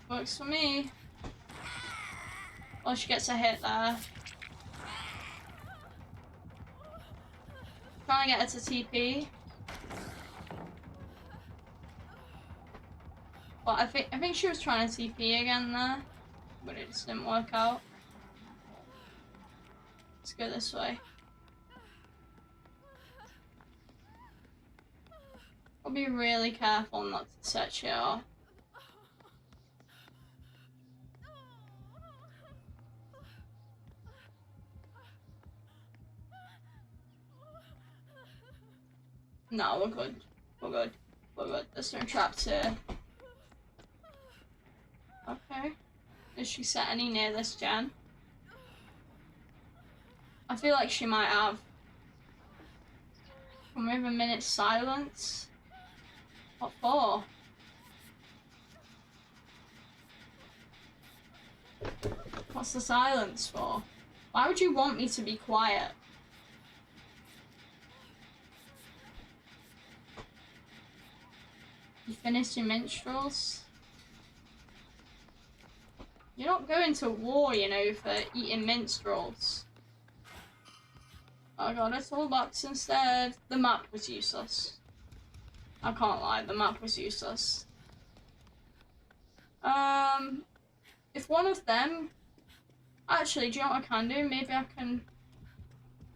[SPEAKER 1] Works for me. Well, she gets a hit there. Trying to get her to TP. But I think she was trying to TP again there, but it just didn't work out. Let's go this way. I'll be really careful not to set shit off. No, we're good. We're good. We're good. There's no traps here. Okay. Is she set any near this gen? I feel like she might have. Remove a minute's silence. What for? What's the silence for? Why would you want me to be quiet? You finished your minstrels? You're not going to war, you know, for eating minstrels. I got a toolbox instead. The map was useless. I can't lie, the map was useless. If one of them... Actually, do you know what I can do? Maybe I can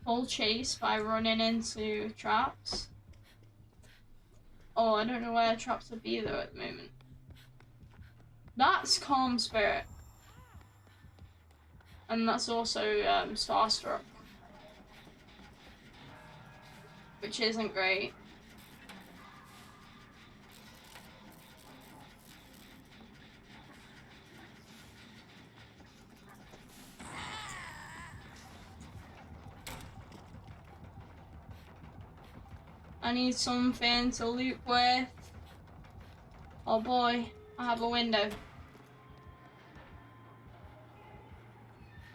[SPEAKER 1] full chase by running into traps. Oh, I don't know where traps would be though at the moment. That's Calm Spirit. And that's also Starstruck. Which isn't great. I need something to loot with. Oh boy, I have a window.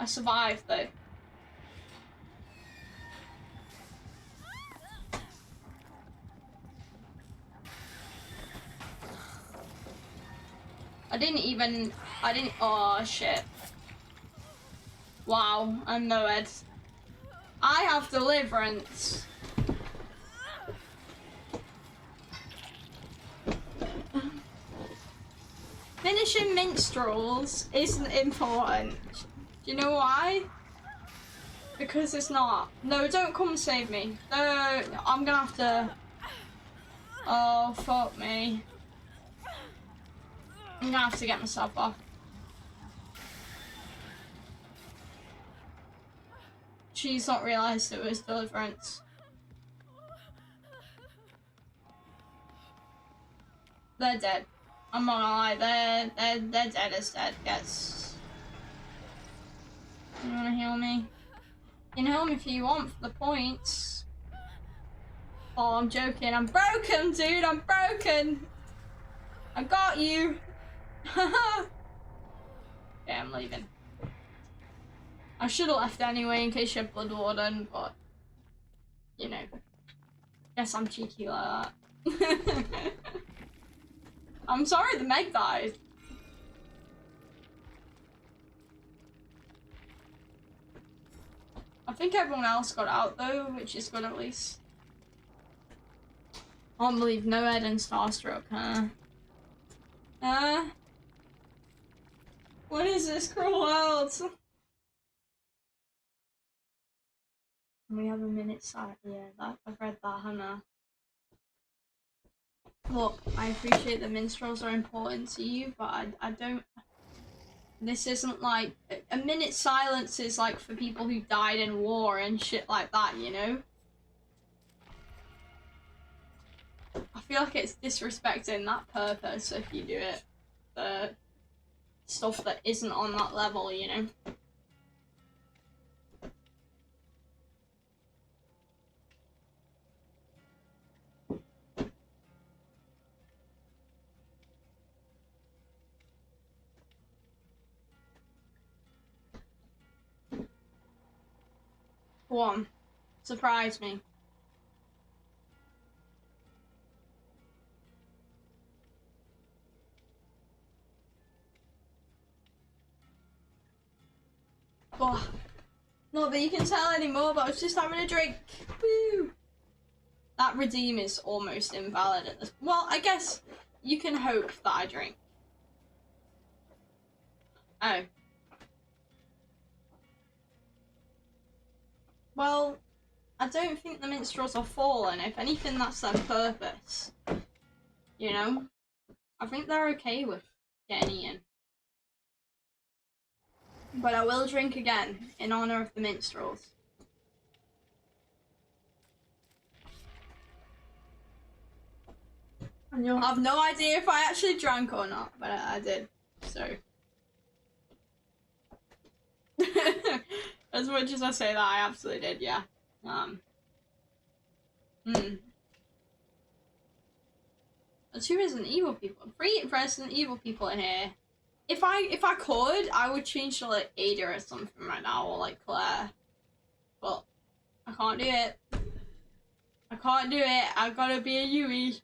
[SPEAKER 1] I survived though. Oh shit. Wow, I'm no Ed. I have deliverance. Finishing minstrels isn't important. Do you know why? Because it's not. No, don't come save me. No, I'm gonna have to... Oh, fuck me. I'm gonna have to get myself off. She's not realised it was deliverance. They're dead. I'm not gonna lie, they're dead as dead gets. You wanna heal me? You can heal me if you want for the points. Oh, I'm joking. I'm broken, dude. I'm broken. I got you. Yeah, I'm leaving. I should have left anyway in case you had Blood Warden, but you know, guess I'm cheeky like that. I'm sorry the Meg died. I think everyone else got out though, which is good at least. I can't believe no Ed and Starstruck, huh? What is this cruel world? We have a minute sight. Yeah, I've read that, Hannah. Look, I appreciate that minstrels are important to you, but I don't. This isn't like a minute silence is like for people who died in war and shit like that, you know? I feel like it's disrespecting that purpose if you do it for stuff that isn't on that level, you know? Go on, surprise me. Oh, not that you can tell anymore, but I was just having a drink. Woo! That redeem is almost invalid at this. Well, I guess you can hope that I drink. Oh. Well, I don't think the minstrels are fallen. If anything, that's their purpose. You know? I think they're okay with getting eaten. But I will drink again in honor of the minstrels. And you'll have no idea if I actually drank or not, but I did. So. As much as I say that, I absolutely did, yeah. There's 2 Resident Evil people. 3 Resident Evil people in here. If I could, I would change to like Ada or something right now, or like Claire. But I can't do it. I can't do it. I gotta be a Yui.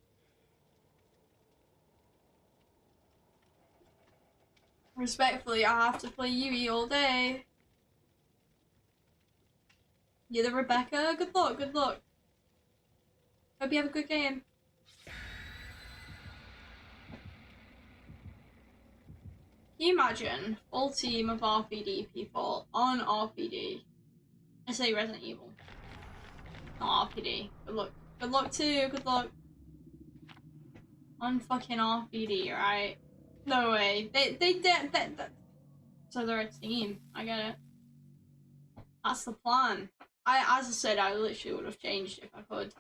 [SPEAKER 1] Respectfully, I have to play Yui all day. You're the Rebecca. Good luck. Good luck. Hope you have a good game. Can you imagine full team of RPD people on RPD? I say Resident Evil. Not RPD. Good luck. Good luck too. Good luck. On fucking RPD, right? No way. They did that. So they're a team. I get it. That's the plan. As I said, I literally would have changed if I could.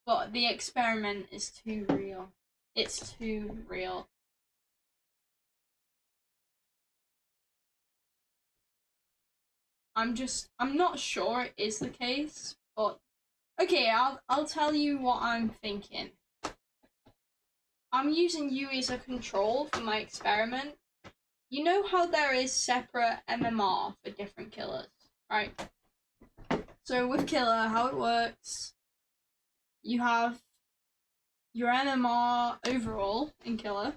[SPEAKER 1] But the experiment is too real. It's too real. I'm not sure it is the case, but okay, I'll tell you what I'm thinking. I'm using Yui as a control for my experiment. You know how there is separate MMR for different killers, right? So with killer, how it works, you have your MMR overall in killer,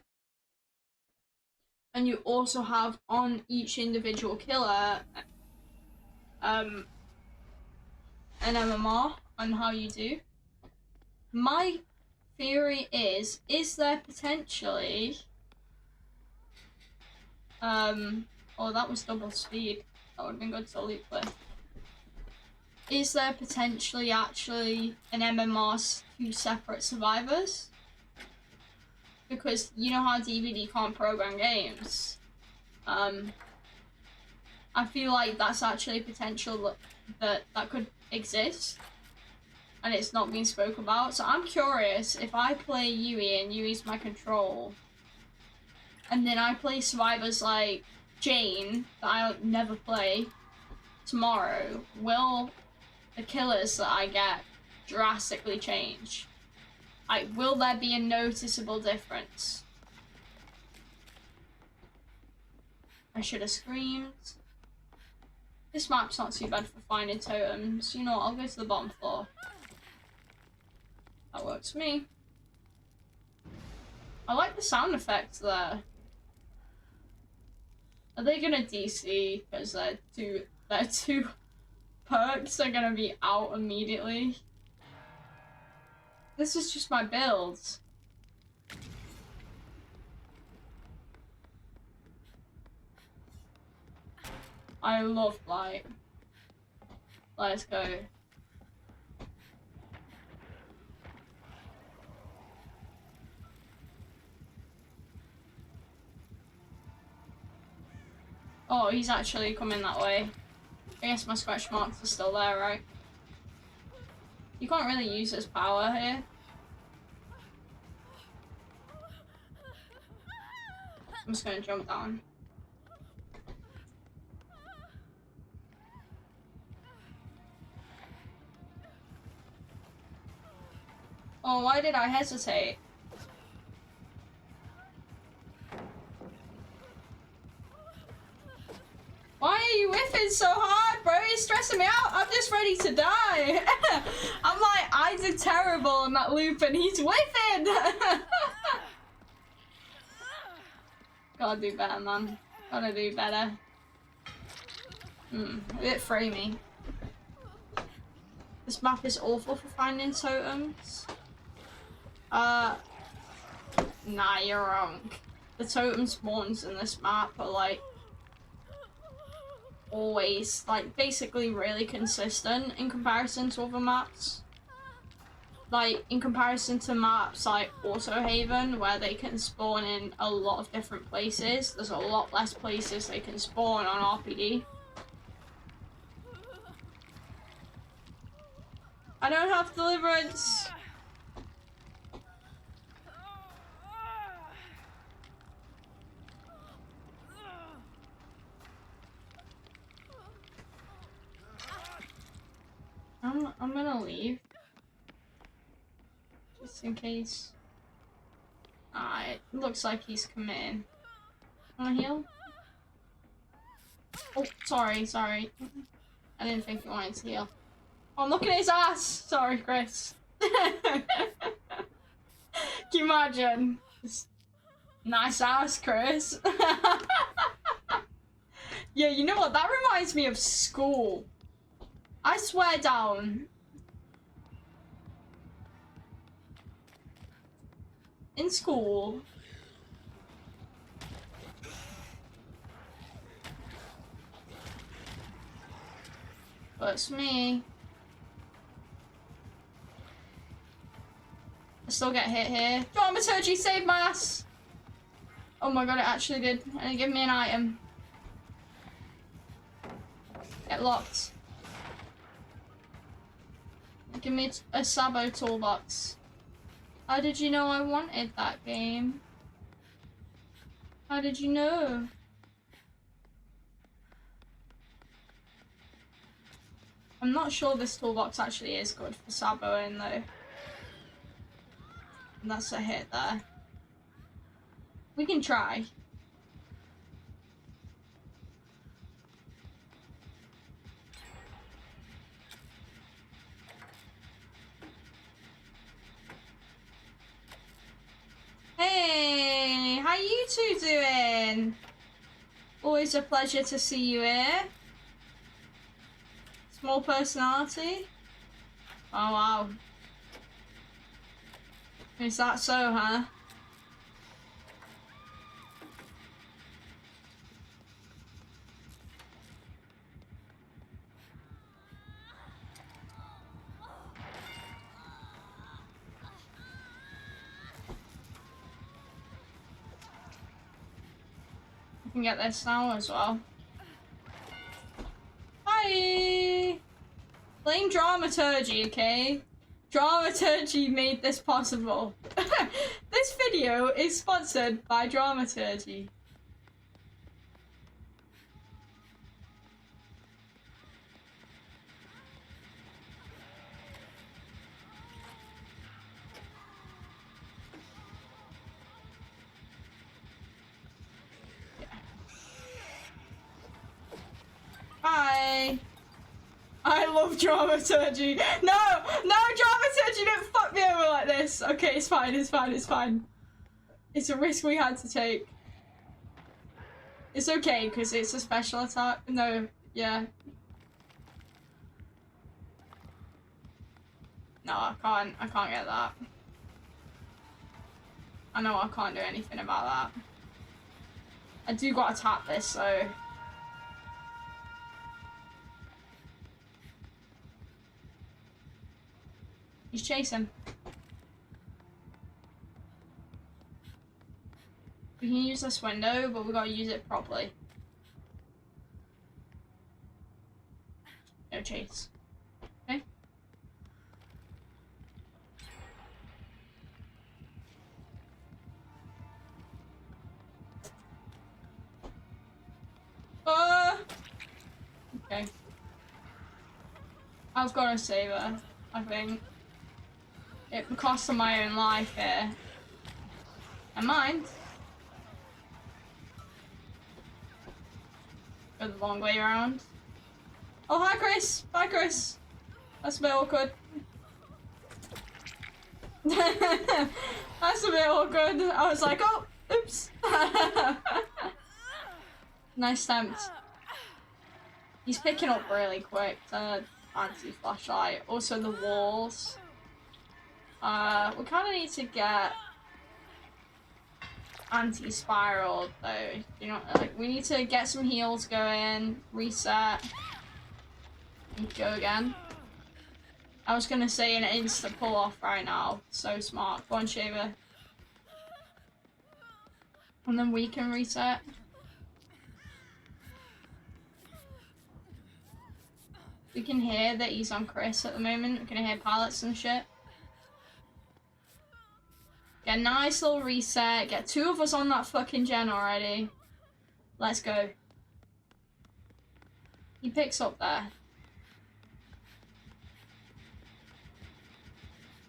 [SPEAKER 1] and you also have on each individual killer an MMR on how you do. My theory is there potentially oh, that was double speed. That would have been good to loop with. Is there potentially actually an MMR to separate survivors? Because you know how DVD can't program games. I feel like that's actually potential that could exist, and it's not being spoken about. So I'm curious if I play Yui and Yui's my control, and then I play survivors like Jane that I'll never play tomorrow, will the killers that I get drastically change? Like, will there be a noticeable difference? I should have screamed. This map's not too bad for finding totems. You know what, I'll go to the bottom floor. That works for me. I like the sound effects there. Are they gonna DC? Because their two perks are gonna be out immediately. This is just my build. I love Blight. Let's go. Oh, he's actually coming that way. I guess my scratch marks are still there, right? You can't really use his power here. I'm just gonna jump down. Oh, why did I hesitate? Why are you whiffing so hard, bro? You're stressing me out. I'm just ready to die. I'm like, I did terrible in that loop and he's whiffing. Gotta do better, man. Gotta do better. A bit framey. This map is awful for finding totems. Nah, you're wrong. The totem spawns in this map are like always, like, basically really consistent in comparison to other maps. Like, in comparison to maps like Auto Haven, where they can spawn in a lot of different places, there's a lot less places they can spawn on RPD. I don't have deliverance! I'm gonna leave. Just in case. It looks like he's coming. Wanna heal? Oh, sorry. I didn't think you wanted to heal. Oh, look at his ass! Sorry, Chris. Can you imagine? Just nice ass, Chris. Yeah, you know what? That reminds me of school. I swear down. In school. But it's me. I still get hit here. Dramaturgy saved my ass! Oh my god, it actually did. And it gave me an item. Get locked. Give me a Sabo toolbox. How did you know I wanted that game? How did you know? I'm not sure this toolbox actually is good for Saboing though. And that's a hit there. We can try. Hey, how you two doing? Always a pleasure to see you here. Small personality. Oh wow. Is that so, huh? I can get this now as well. Hi! Blame Dramaturgy, okay? Dramaturgy made this possible. This video is sponsored by Dramaturgy. Hi! I love Dramaturgy. No! No, Dramaturgy, don't fuck me over like this. Okay, it's fine, it's fine, it's fine. It's a risk we had to take. It's okay, because it's a special attack. No, yeah. No, I can't get that. I know I can't do anything about that. I do gotta tap this, so... He's chasing. We can use this window, but we gotta use it properly. No chase. Okay. Okay. I've got to save her, I think. It cost of my own life here. And mine. Go the long way around. Oh, hi, Chris. Bye, Chris. That's a bit awkward. That's a bit awkward. I was like, oh, oops. Nice attempt. He's picking up really quick. Anti-flashlight. Also, the walls. We kind of need to get anti-spiral though. You know, like we need to get some heals going, reset, and go again. I was gonna say an insta pull off right now. So smart. Go on, Shaver. And then we can reset. We can hear that he's on Chris at the moment. We can hear pallets and shit. Get a nice little reset. Get two of us on that fucking gen already. Let's go. He picks up there.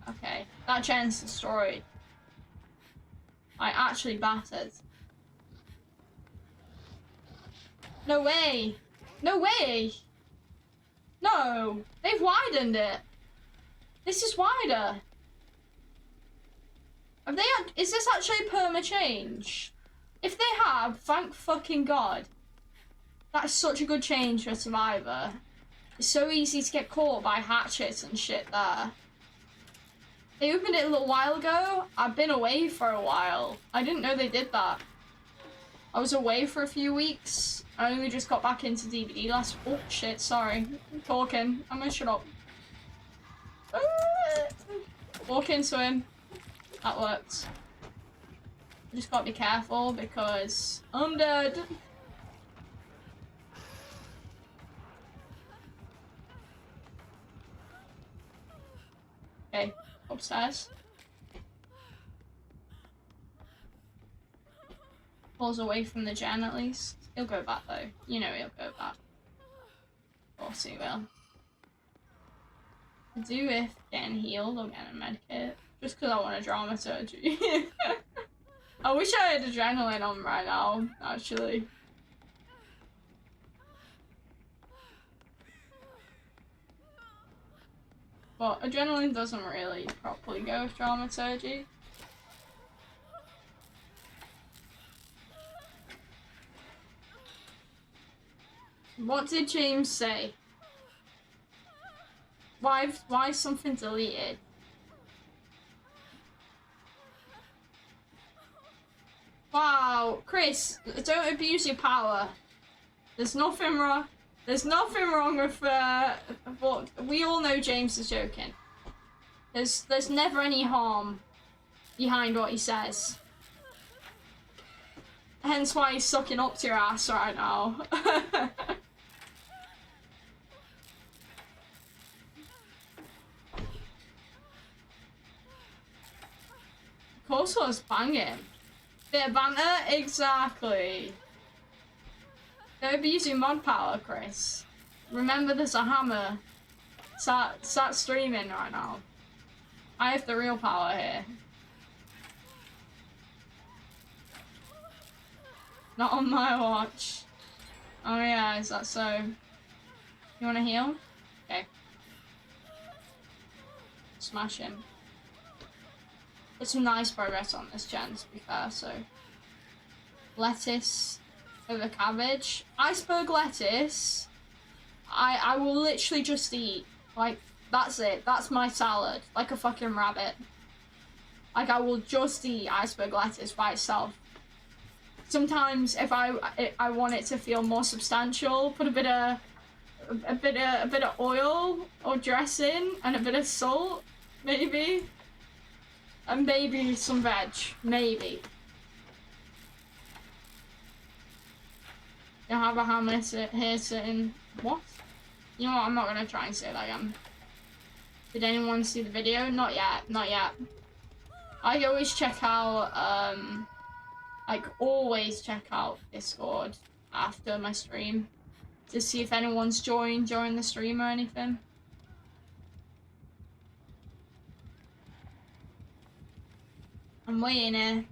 [SPEAKER 1] Okay, that gen's destroyed. I actually battered. No way! No way! No! They've widened it! This is wider! Have they? Is this actually perma change? If they have, thank fucking god. That's such a good change for Survivor. It's so easy to get caught by hatchets and shit there. They opened it a little while ago. I've been away for a while. I didn't know they did that. I was away for a few weeks. I only just got back into DVD last... Oh shit, sorry. I'm talking. I'm gonna shut up. Walk into him. That works. I just gotta be careful because I'm dead. Okay, upstairs. Pulls away from the gen at least. He'll go back though. You know he'll go back. Of course he will. I do if getting healed or getting a med kit. Just because I want a dramaturgy. I wish I had adrenaline on right now, actually. But adrenaline doesn't really properly go with dramaturgy. What did James say? Why is something deleted? Wow, Chris, don't abuse your power. There's nothing wrong. There's nothing wrong with what we all know. James is joking. There's never any harm behind what he says. Hence why he's sucking up to your ass right now. Of course, I was banging. Bit of banter, exactly. Don't be using mod power, Chris. Remember, there's a hammer. Start streaming right now. I have the real power here. Not on my watch. Oh yeah, is that so? You wanna heal? Okay. Smash him. There's some nice progress on this gen, to be fair, so. Lettuce over cabbage. Iceberg lettuce, I will literally just eat. Like, that's it. That's my salad. Like a fucking rabbit. Like, I will just eat iceberg lettuce by itself. Sometimes, if I want it to feel more substantial, put a bit of oil or dressing and a bit of salt, maybe, and maybe some veg, maybe. You have a hammer here sitting. What? You know what? I'm not gonna try and say that again. Did anyone see the video? Not yet. Not yet. I always check out like always check out Discord after my stream to see if anyone's joined during the stream or anything. I'm waiting here.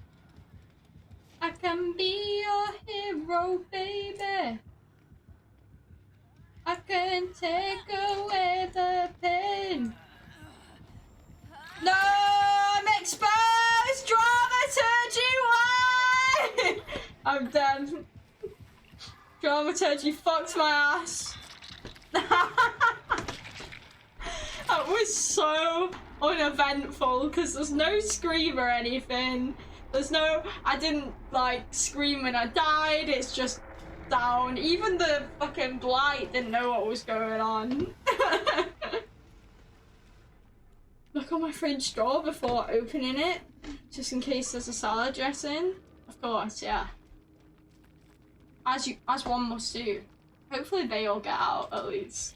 [SPEAKER 1] I can be your hero, baby. I can take away the pain. No, I'm exposed! Dramaturgy, why? I'm dead. Dramaturgy fucked my ass. That was so uneventful because there's no scream or anything. There's no, I didn't like scream when I died, it's just down. Even the fucking blight didn't know what was going on. Look on my fridge door before opening it, just in case there's a salad dressing. Of course, yeah. As one must do. Hopefully they all get out at least.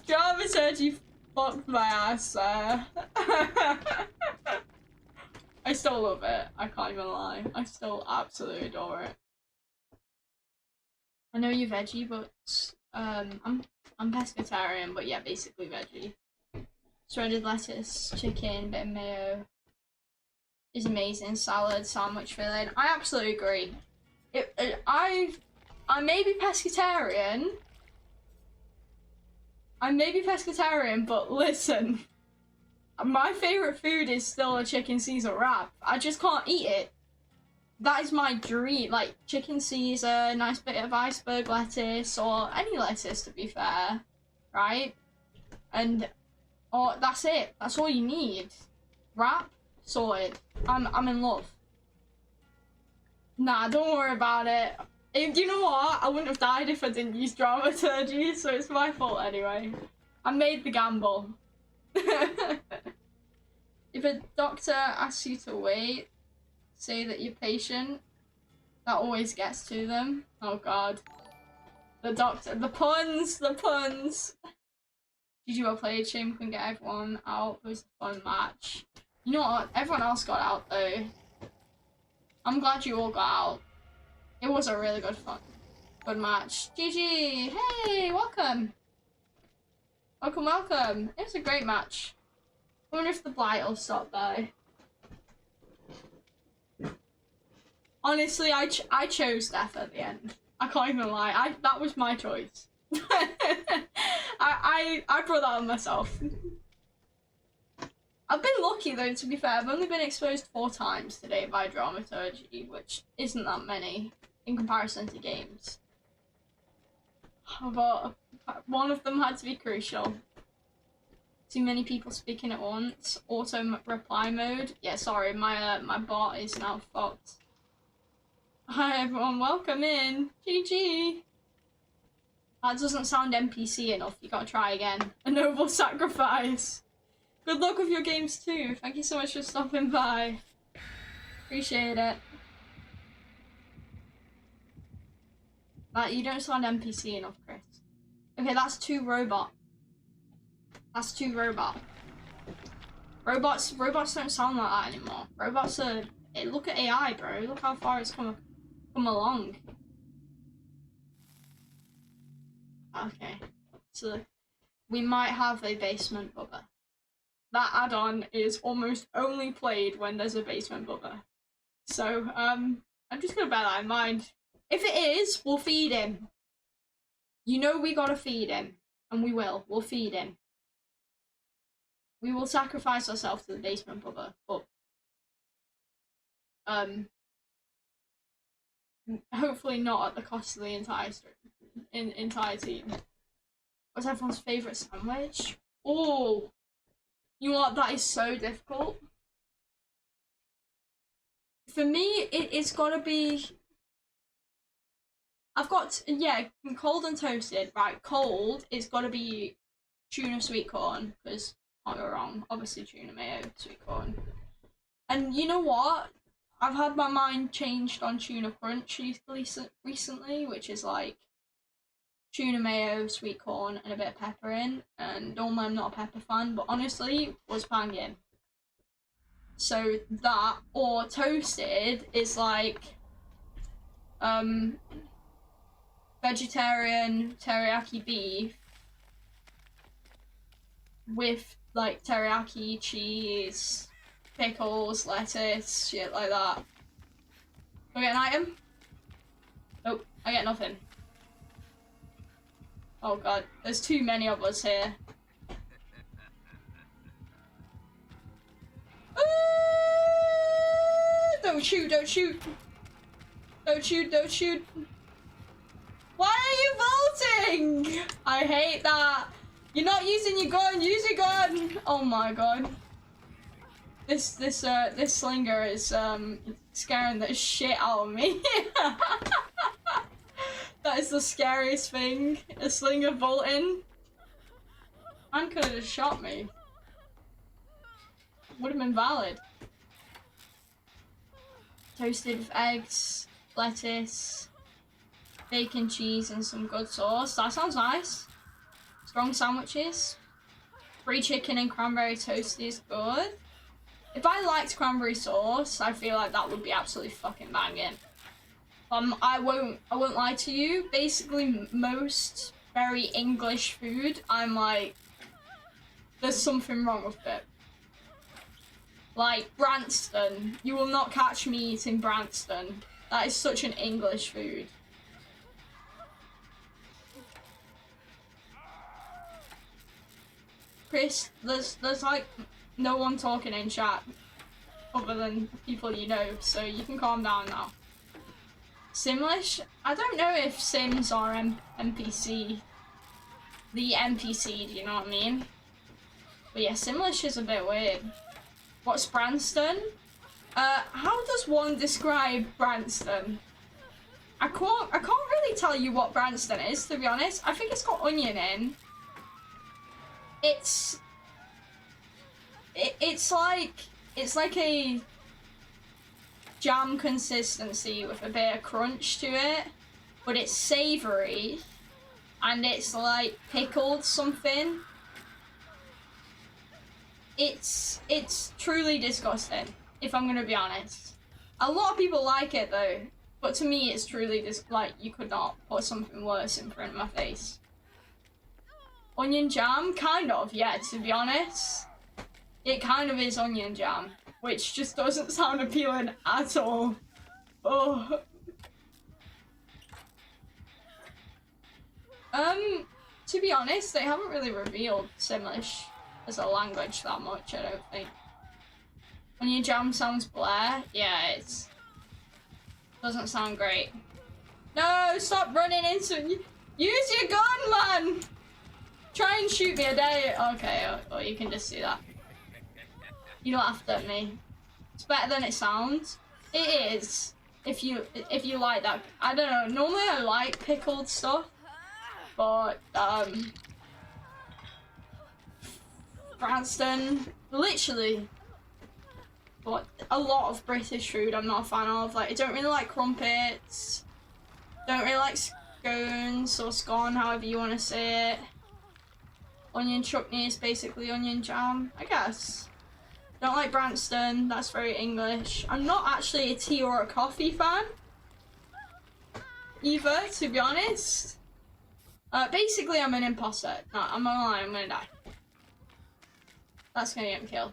[SPEAKER 1] Dramaturgy fucked my ass there. I still love it. I can't even lie. I still absolutely adore it. I know you're veggie, but I'm pescatarian, but yeah, basically veggie. Shredded lettuce, chicken, bit of mayo is amazing. Salad, sandwich filling. I absolutely agree. I may be pescatarian. I may be pescatarian, but listen, my favourite food is still a chicken Caesar wrap. I just can't eat it. That is my dream. Like, chicken Caesar, nice bit of iceberg lettuce, or any lettuce to be fair, right? And, oh, that's it. That's all you need. Wrap, sorted. I'm in love. Nah, don't worry about it. You know what? I wouldn't have died if I didn't use dramaturgy, so it's my fault anyway. I made the gamble. If a doctor asks you to wait, say that you're patient. That always gets to them. Oh god. The doctor, the puns, the puns. GG well played, shame couldn't get everyone out. It was a fun match. You know what, everyone else got out though. I'm glad you all got out. It was a really good match. GG, hey, welcome. Welcome, welcome. It was a great match. I wonder if the blight will stop by. Honestly, I chose death at the end. I can't even lie. That was my choice. I brought that on myself. I've been lucky though, to be fair. I've only been exposed 4 times today by dramaturgy, which isn't that many in comparison to games. But one of them had to be crucial. Too many people speaking at once. Auto reply mode. Yeah, sorry, my bot is now fucked. Hi everyone, welcome in. GG. That doesn't sound NPC enough. You gotta try again. A noble sacrifice. Good luck with your games too. Thank you so much for stopping by. Appreciate it. You don't sound NPC enough, Chris. Okay, that's 2 robot. That's 2 robot. Robots don't sound like that anymore. Robots are. Look at AI, bro. Look how far it's come along. Okay, so we might have a basement bubba. That add-on is almost only played when there's a basement bubba. So I'm just gonna bear that in mind. If it is, we'll feed him. You know we gotta feed him, and we will. We'll feed him. We will sacrifice ourselves to the basement bubba, but hopefully not at the cost of the entire team. What's everyone's favourite sandwich? Oh, you know what? That is so difficult. For me, it's gotta be. I've got, yeah, cold and toasted. Right, cold, it's gotta be tuna sweet corn, because can't go wrong. Obviously, tuna mayo, sweet corn. And you know what? I've had my mind changed on tuna crunch recently, which is like tuna mayo, sweet corn, and a bit of pepper in. And normally I'm not a pepper fan, but honestly, was banging. So that, or toasted, is like vegetarian teriyaki beef with like teriyaki cheese, pickles, lettuce, shit like that. Do I get an item? Nope, I get nothing. Oh god, there's too many of us here. Don't shoot, don't shoot. Don't shoot, don't shoot. Why are you vaulting? I hate that. You're not using your gun, use your gun. Oh my god. This slinger is scaring the shit out of me. That is the scariest thing. A slinger vaulting. Man could have just shot me. Would have been valid. Toasted with eggs, lettuce, bacon, cheese, and some good sauce. That sounds nice. Strong sandwiches. Free chicken and cranberry toast is good. If I liked cranberry sauce, I feel like that would be absolutely fucking banging. I won't lie to you. Basically, most very English food, I'm like, there's something wrong with it. Like Branston, you will not catch me eating Branston. That is such an English food. Chris, there's like no one talking in chat other than people you know, so you can calm down now. Simlish? I don't know if Sims are NPC. The NPC, do you know what I mean? But yeah, Simlish is a bit weird. What's Branston? How does one describe Branston? I can't really tell you what Branston is, to be honest. I think it's got onion in. It's It's like a jam consistency with a bit of crunch to it, but it's savoury and it's like pickled something. It's truly disgusting, if I'm gonna be honest. A lot of people like it though, but to me it's truly like you could not put something worse in front of my face. Onion jam? Kind of, yeah, to be honest. It kind of is onion jam, which just doesn't sound appealing at all. Oh. To be honest, they haven't really revealed Simlish as a language that much, I don't think. Onion jam sounds Blair. Yeah, it's... doesn't sound great. No, stop running into... Use your gun, man! Try and shoot me a day. Okay, or you can just do that. You laughed at me. It's better than it sounds. It is. If you like that. I don't know. Normally I like pickled stuff, but Branston, literally. But a lot of British food I'm not a fan of. Like I don't really like crumpets. Don't really like scones or scone, however you want to say it. Onion chutney is basically onion jam, I guess. Don't like Branston, that's very English. I'm not actually a tea or a coffee fan either, to be honest. Basically I'm an imposter. No, I'm not lying, I'm gonna die. That's gonna get me killed.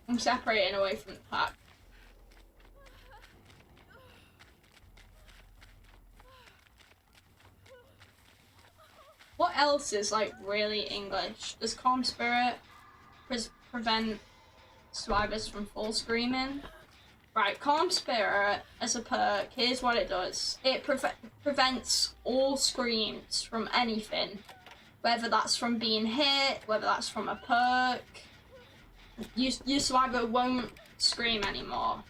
[SPEAKER 1] I'm separating away from the pack. What else is like really English? Does Calm Spirit prevent survivors from full screaming? Right, Calm Spirit as a perk, here's what it does. It prevents all screams from anything. Whether that's from being hit, whether that's from a perk. Your survivor won't scream anymore.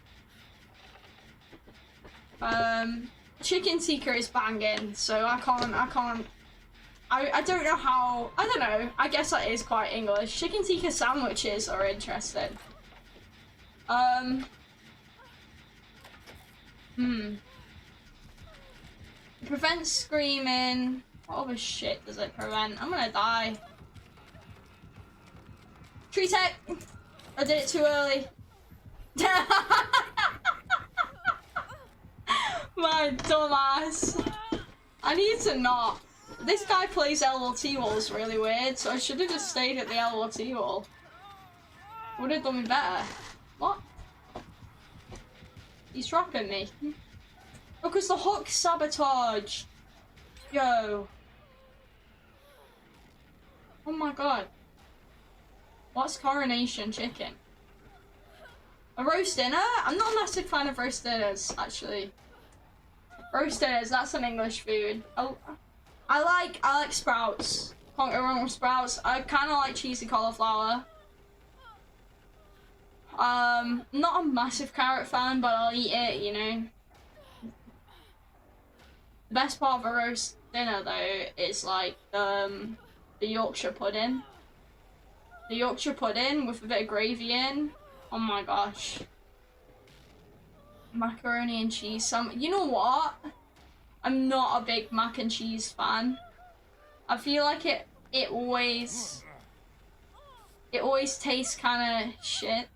[SPEAKER 1] Chicken tikka is banging, so I don't know how, I don't know, I guess that is quite English. Chicken tikka sandwiches are interesting. It prevents screaming. What other shit does it prevent? I'm gonna die. Tree tech! I did it too early. My dumbass. I need to not. This guy plays LLT walls really weird, so I should have just stayed at the LLT wall. Would have done me better. What? He's dropping me. Because the hook sabotage. Yo. Oh my god. What's coronation chicken? A roast dinner? I'm not a massive fan of roast dinners, actually. Roast dinners, that's an English food. Oh, I like sprouts. Can't go wrong with sprouts. I kind of like cheesy cauliflower. Not a massive carrot fan, but I'll eat it, you know. The best part of a roast dinner, though, is like the Yorkshire pudding. The Yorkshire pudding with a bit of gravy in. Oh my gosh. Macaroni and cheese. You know what? I'm not a big mac and cheese fan. I feel like it always tastes kind of shit.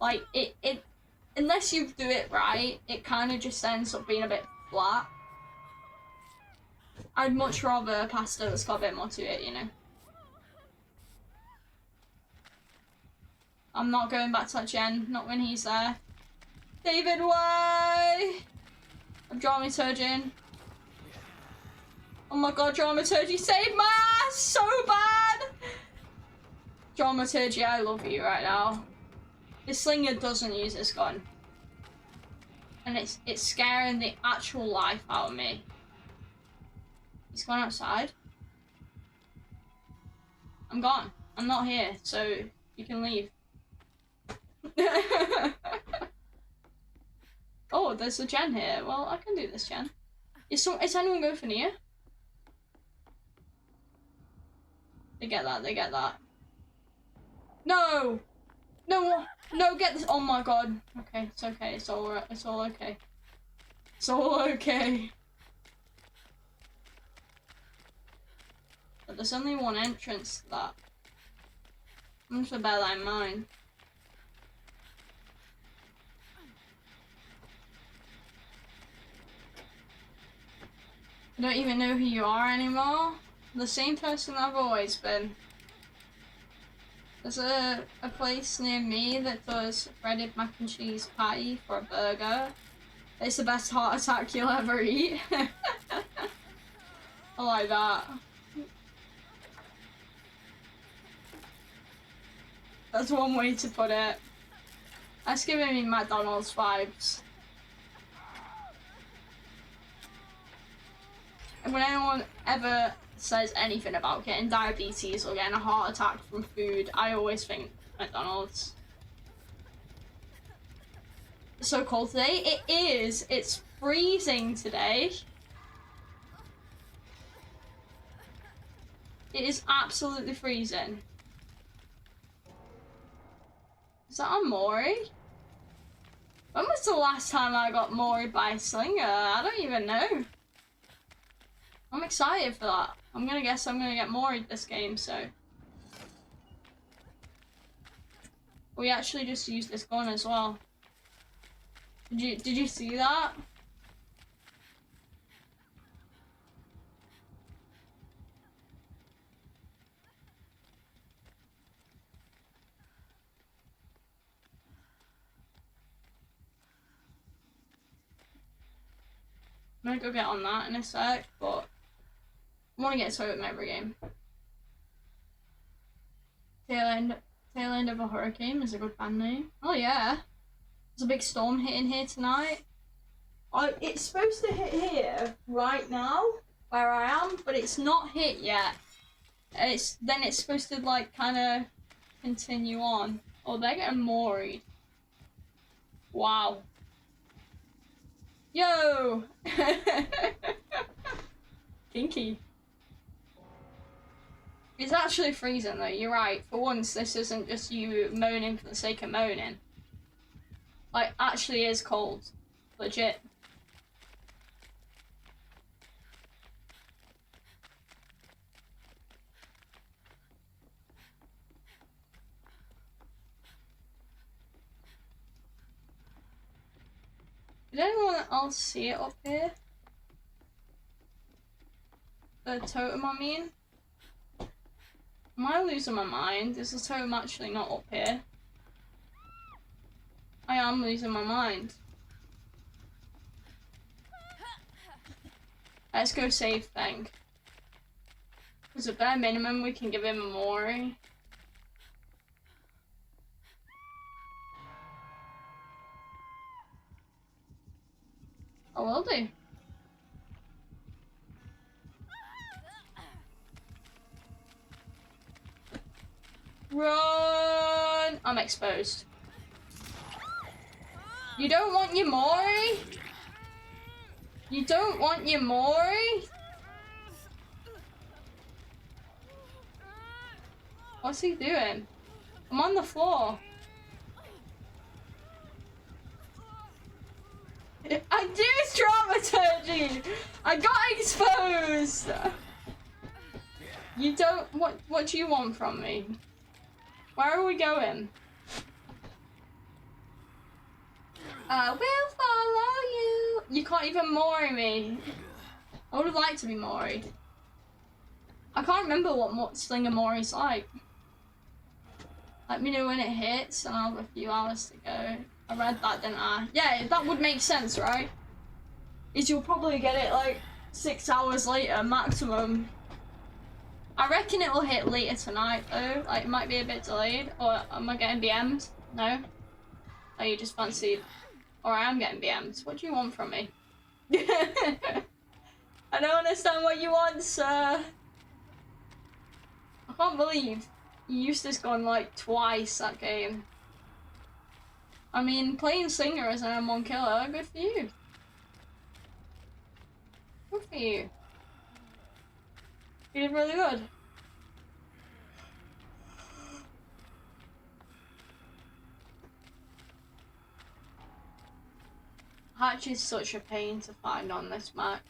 [SPEAKER 1] Like it unless you do it right, it kind of just ends up being a bit flat. I'd much rather pasta that's got a bit more to it, you know. I'm not going back to that gen, not when he's there. David, why? I'm dramaturging. Oh my god, dramaturgy saved my ass so bad! Dramaturgy, I love you right now. This slinger doesn't use this gun. And it's scaring the actual life out of me. He's gone outside. I'm gone. I'm not here, so you can leave. Oh, there's a gen here. Well, I can do this gen. Is anyone going for Nia? They get that, they get that. No! No, no, get this. Oh my god. Okay, it's okay. It's all right. It's all okay. It's all okay. But there's only one entrance to that. I'm just bear that in mind. I don't even know who you are anymore. The same person I've always been. There's a place near me that does breaded mac and cheese patty for a burger. It's the best heart attack you'll ever eat. I like that. That's one way to put it. That's giving me McDonald's vibes. And when anyone ever says anything about getting diabetes or getting a heart attack from food, I always think McDonald's. It's so cold today. It is. It's freezing today. It is absolutely freezing. Is that a Mori? When was the last time I got Mori by Slinger? I don't even know. I'm excited for that. I'm gonna guess I'm gonna get Mori this game, so. We actually just used this gun as well. Did you see that? I'm gonna go get on that in a sec, but I want to get Totem every game. Tail End of a Hurricane is a good band name. Oh yeah. There's a big storm hitting here tonight. It's supposed to hit here right now, where I am, but it's not hit yet. Then it's supposed to like kind of continue on. Oh, they're getting Mori'd. Wow. Yo! Kinky. It's actually freezing though, you're right. For once, this isn't just you moaning for the sake of moaning. Like, actually is cold. Legit. Did anyone else see it up here? The totem, I mean? Am I losing my mind? Is the totem actually not up here? I am losing my mind. Let's go save thing. Because at bare minimum we can give him a Mori. I will do. Run! I'm exposed. You don't want your Mori? You don't want your Mori? What's he doing? I'm on the floor. I do dramaturgy! I got exposed! You don't... What do you want from me? Where are we going? I will follow you. You can't even Mori me. I would have liked to be Mori'd. I can't remember what Slinger Mori's like. Let me know when it hits and I'll have a few hours to go. I read that, didn't I? Yeah, that would make sense, right? Is you'll probably get it like 6 hours later, maximum. I reckon it will hit later tonight though. Like, it might be a bit delayed. Or am I getting BM'd? No? Oh, you just fancied. Or I am getting BM'd. What do you want from me? I don't understand what you want, sir. I can't believe you used this gun like twice that game. I mean, playing Slinger as an M1 killer, good for you. Good for you. You did really good. Hatch is such a pain to find on this match.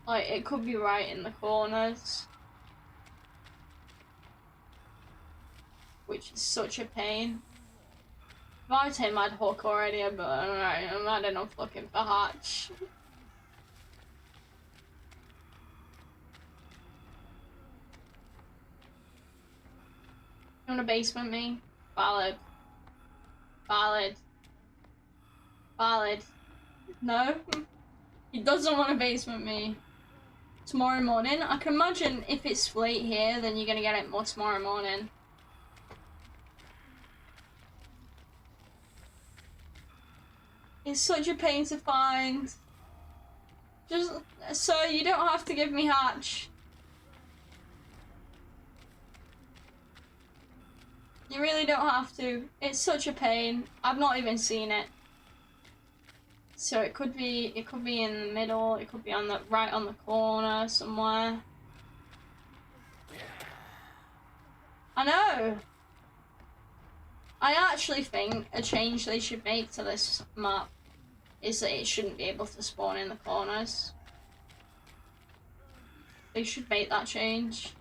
[SPEAKER 1] Like, it could be right in the corners. Which is such a pain. If I was him, I'd hook already, but alright, I'm not enough looking for Hatch. You wanna basement me? Valid. Valid. Valid. No? He doesn't want to basement me. Tomorrow morning? I can imagine if it's late here, then you're gonna get it more tomorrow morning. It's such a pain to find. Just, sir, you don't have to give me Hatch. You really don't have to. It's such a pain. I've not even seen it. So it could be in the middle, it could be on the right on the corner somewhere. I know. I actually think a change they should make to this map is that it shouldn't be able to spawn in the corners. They should make that change.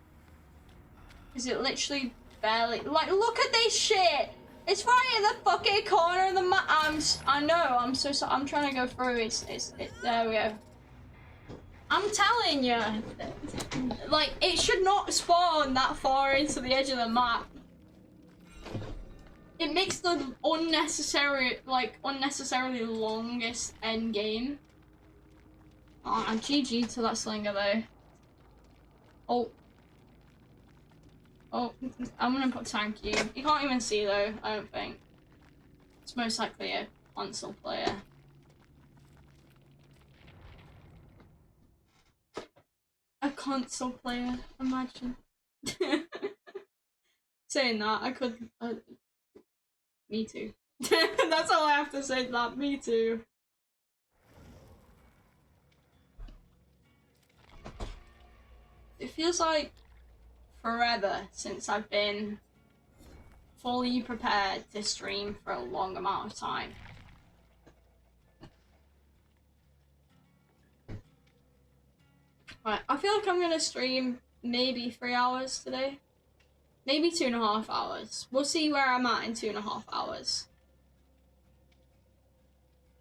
[SPEAKER 1] Is it literally barely, like, look at this shit! It's right in the fucking corner of the map. I know, I'm so sorry. I'm trying to go through. There we go. I'm telling you, like, it should not spawn that far into the edge of the map. It makes the unnecessarily longest end game. Oh, and GG to that slinger though. Oh, I'm gonna put thank you. You can't even see though, I don't think. It's most likely a console player. A console player, imagine. Saying that, I could. Me too. That's all I have to say to that, me too. It feels like forever since I've been fully prepared to stream for a long amount of time. Right, I feel like I'm gonna stream maybe 3 hours today. Maybe 2.5 hours. We'll see where I'm at in 2.5 hours.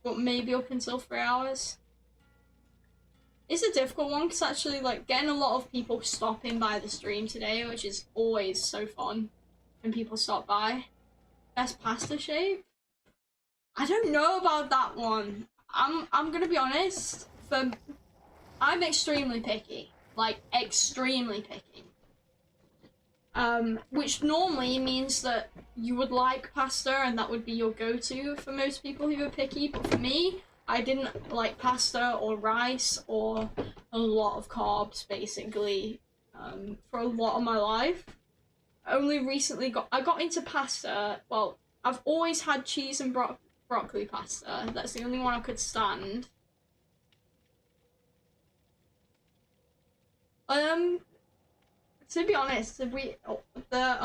[SPEAKER 1] But maybe up until 3 hours. It's a difficult one because actually, like, getting a lot of people stopping by the stream today, which is always so fun when people stop by. Best pasta shape? I don't know about that one. I'm gonna be honest. I'm extremely picky, like extremely picky. Which normally means that you would like pasta and that would be your go-to for most people who are picky. But for me, I didn't like pasta or rice or a lot of carbs basically for a lot of my life. I only recently got into pasta. Well, I've always had cheese and broccoli pasta. That's the only one I could stand. To be honest, a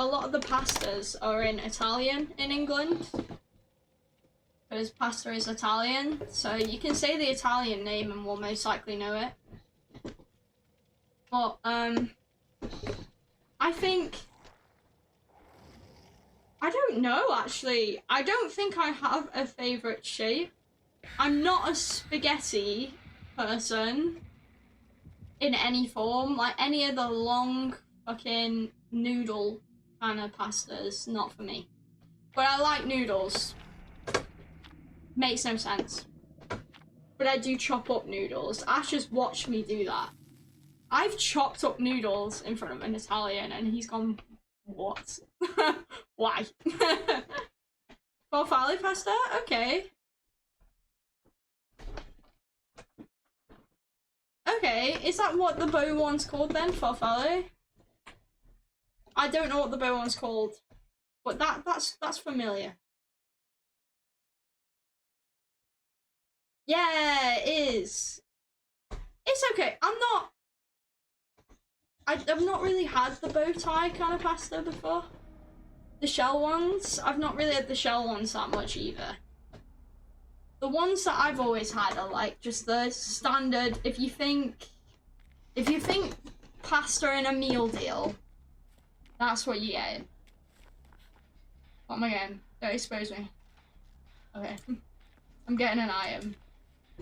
[SPEAKER 1] lot of the pastas are in Italian in England. Because pasta is Italian, so you can say the Italian name and we'll most likely know it. But, I think... I don't know, actually. I don't think I have a favourite shape. I'm not a spaghetti person in any form. Like, any of the long fucking noodle kind of pastas, not for me. But I like noodles. Makes no sense. But I do chop up noodles. Ash just watched me do that. I've chopped up noodles in front of an Italian and he's gone, what? Why? Farfalle pasta? Okay. Okay, is that what the bow one's called then? Farfalle? I don't know what the bow one's called. But that's familiar. Yeah, it is. It's okay. I've not really had the bow tie kind of pasta before. The shell ones, I've not really had the shell ones that much either. The ones that I've always had are like just the standard. If you think pasta in a meal deal, that's what you get. What am I getting? Don't expose me. Okay. I'm getting an iron.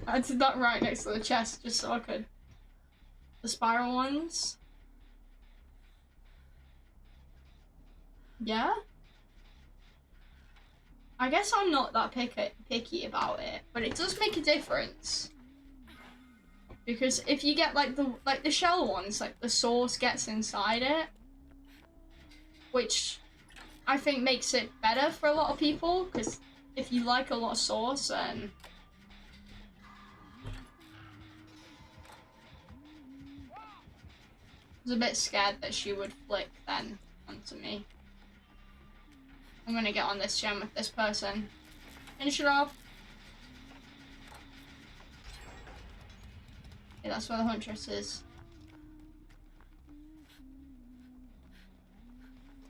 [SPEAKER 1] I did that right next to the chest just so I could. The spiral ones. Yeah? I guess I'm not that picky about it, but it does make a difference. Because if you get like the shell ones, like the sauce gets inside it, which I think makes it better for a lot of people, because if you like a lot of sauce, then I was a bit scared that she would flick then onto me. I'm gonna get on this gem with this person. Finish it off. Yeah, that's where the huntress is.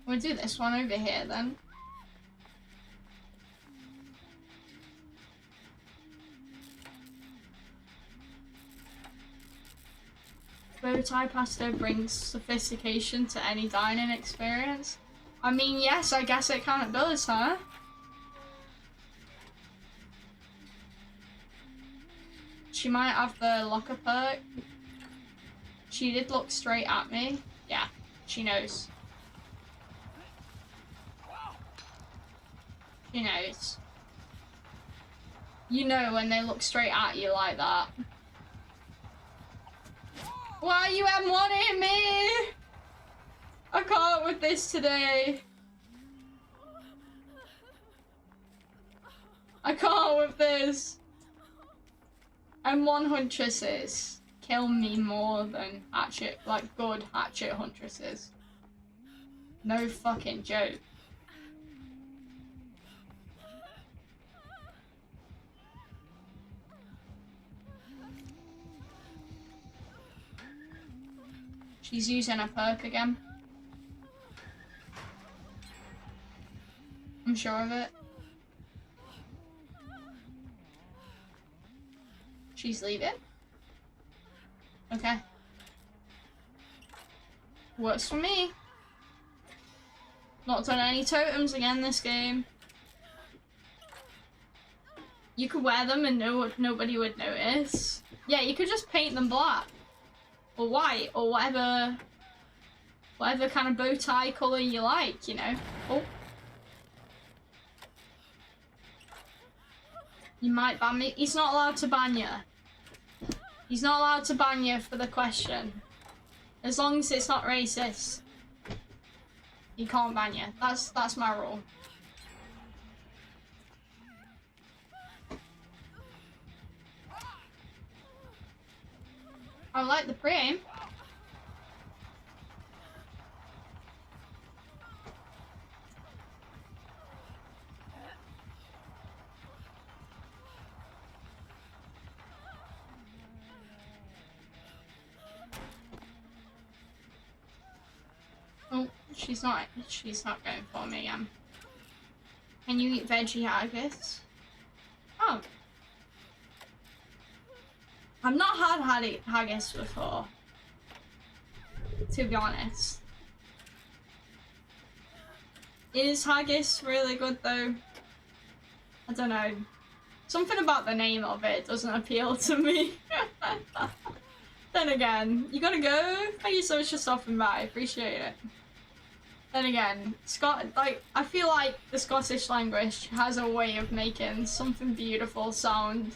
[SPEAKER 1] We'll do this one over here then. Bowtie pasta brings sophistication to any dining experience. I mean, yes, I guess it kind of does, huh? She might have the locker perk. She did look straight at me. Yeah, she knows. She knows. You know when they look straight at you like that. Why are you M1ing me? I can't with this today. I can't with this. M1 huntresses kill me more than hatchet, like good hatchet huntresses. No fucking joke. She's using a perk again. I'm sure of it. She's leaving? Okay. Works for me. Not done any totems again this game. You could wear them and nobody would notice. Yeah, you could just paint them black. Or white, or whatever kind of bow tie colour you like, you know. Oh. You might ban me. He's not allowed to ban you. He's not allowed to ban you for the question. As long as it's not racist. He can't ban you. That's my rule. I like the pre-aim. Oh, she's not going for me again. Can you eat veggie haggis? Oh. I've not had haggis before, to be honest. Is haggis really good though? I don't know. Something about the name of it doesn't appeal to me. Then again, you gotta go. Thank you so much for stopping by. Appreciate it. Then again, I feel like the Scottish language has a way of making something beautiful sound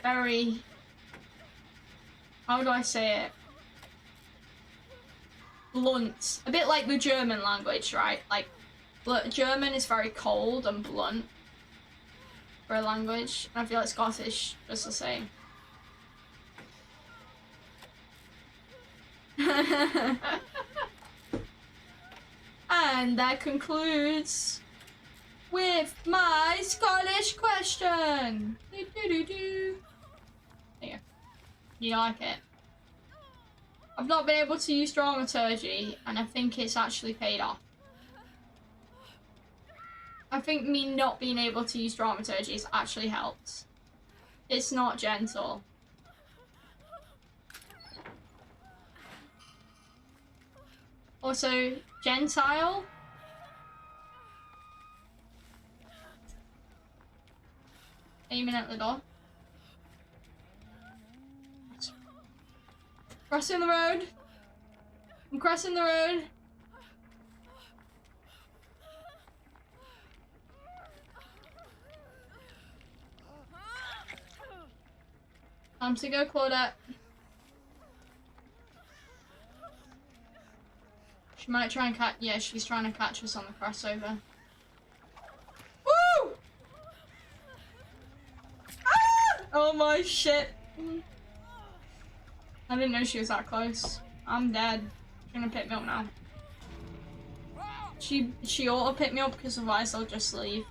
[SPEAKER 1] very, how do I say it? Blunt. A bit like the German language, right? Like, German is very cold and blunt for a language. And I feel like Scottish is the same. And that concludes with my Scottish question. There. You like it? I've not been able to use dramaturgy, and I think it's actually paid off. I think me not being able to use dramaturgy has actually helped. It's not gentle. Also, Gentile. Aiming at the door. Crossing the road. I'm crossing the road. Time to go, Claudette. She might try and catch. Yeah, she's trying to catch us on the crossover. Woo! Ah! Oh my shit. I didn't know she was that close. I'm dead. She's gonna pick me up now. She ought to pick me up because otherwise I'll just leave.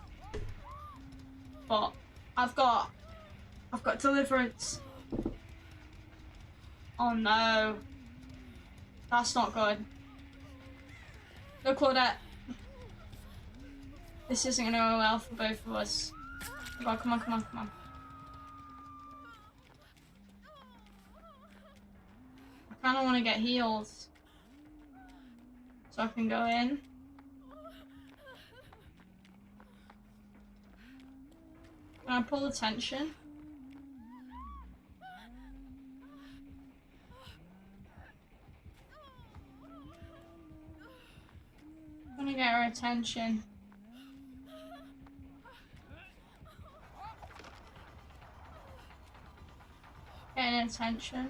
[SPEAKER 1] But I've got deliverance. Oh no. That's not good. Go, Claudette. This isn't gonna go well for both of us. Come on, come on, come on, come on. I kinda wanna get healed. So I can go in. Can I pull attention? I'm gonna get her attention. Getting attention.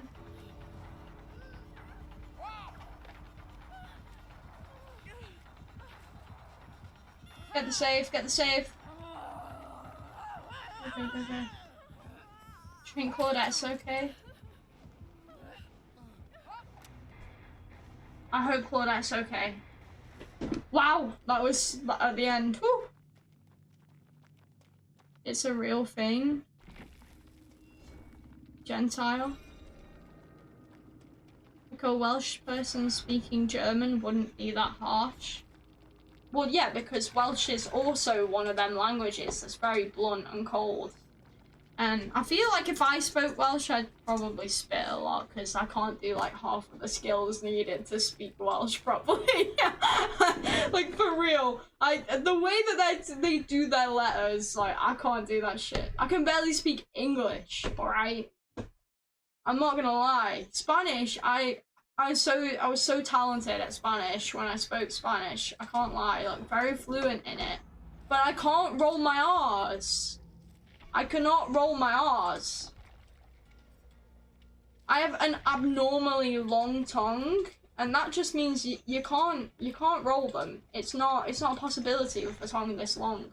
[SPEAKER 1] Get the save, get the save. Go, go, go, go. Do you think Claudette's okay? I hope Claudette's okay. Wow, that was at the end. Woo. It's a real thing. Gentile. Like a Welsh person speaking German wouldn't be that harsh. Well, yeah, because Welsh is also one of them languages that's very blunt and cold. And I feel like if I spoke Welsh, I'd probably spit a lot because I can't do like half of the skills needed to speak Welsh properly. Like for real, the way that they do their letters, like I can't do that shit. I can barely speak English. All right, I'm not gonna lie. Spanish, I was so talented at Spanish when I spoke Spanish. I can't lie, like very fluent in it, but I can't roll my R's. I cannot roll my R's. I have an abnormally long tongue, and that just means you can't roll them. It's not a possibility with a tongue this long.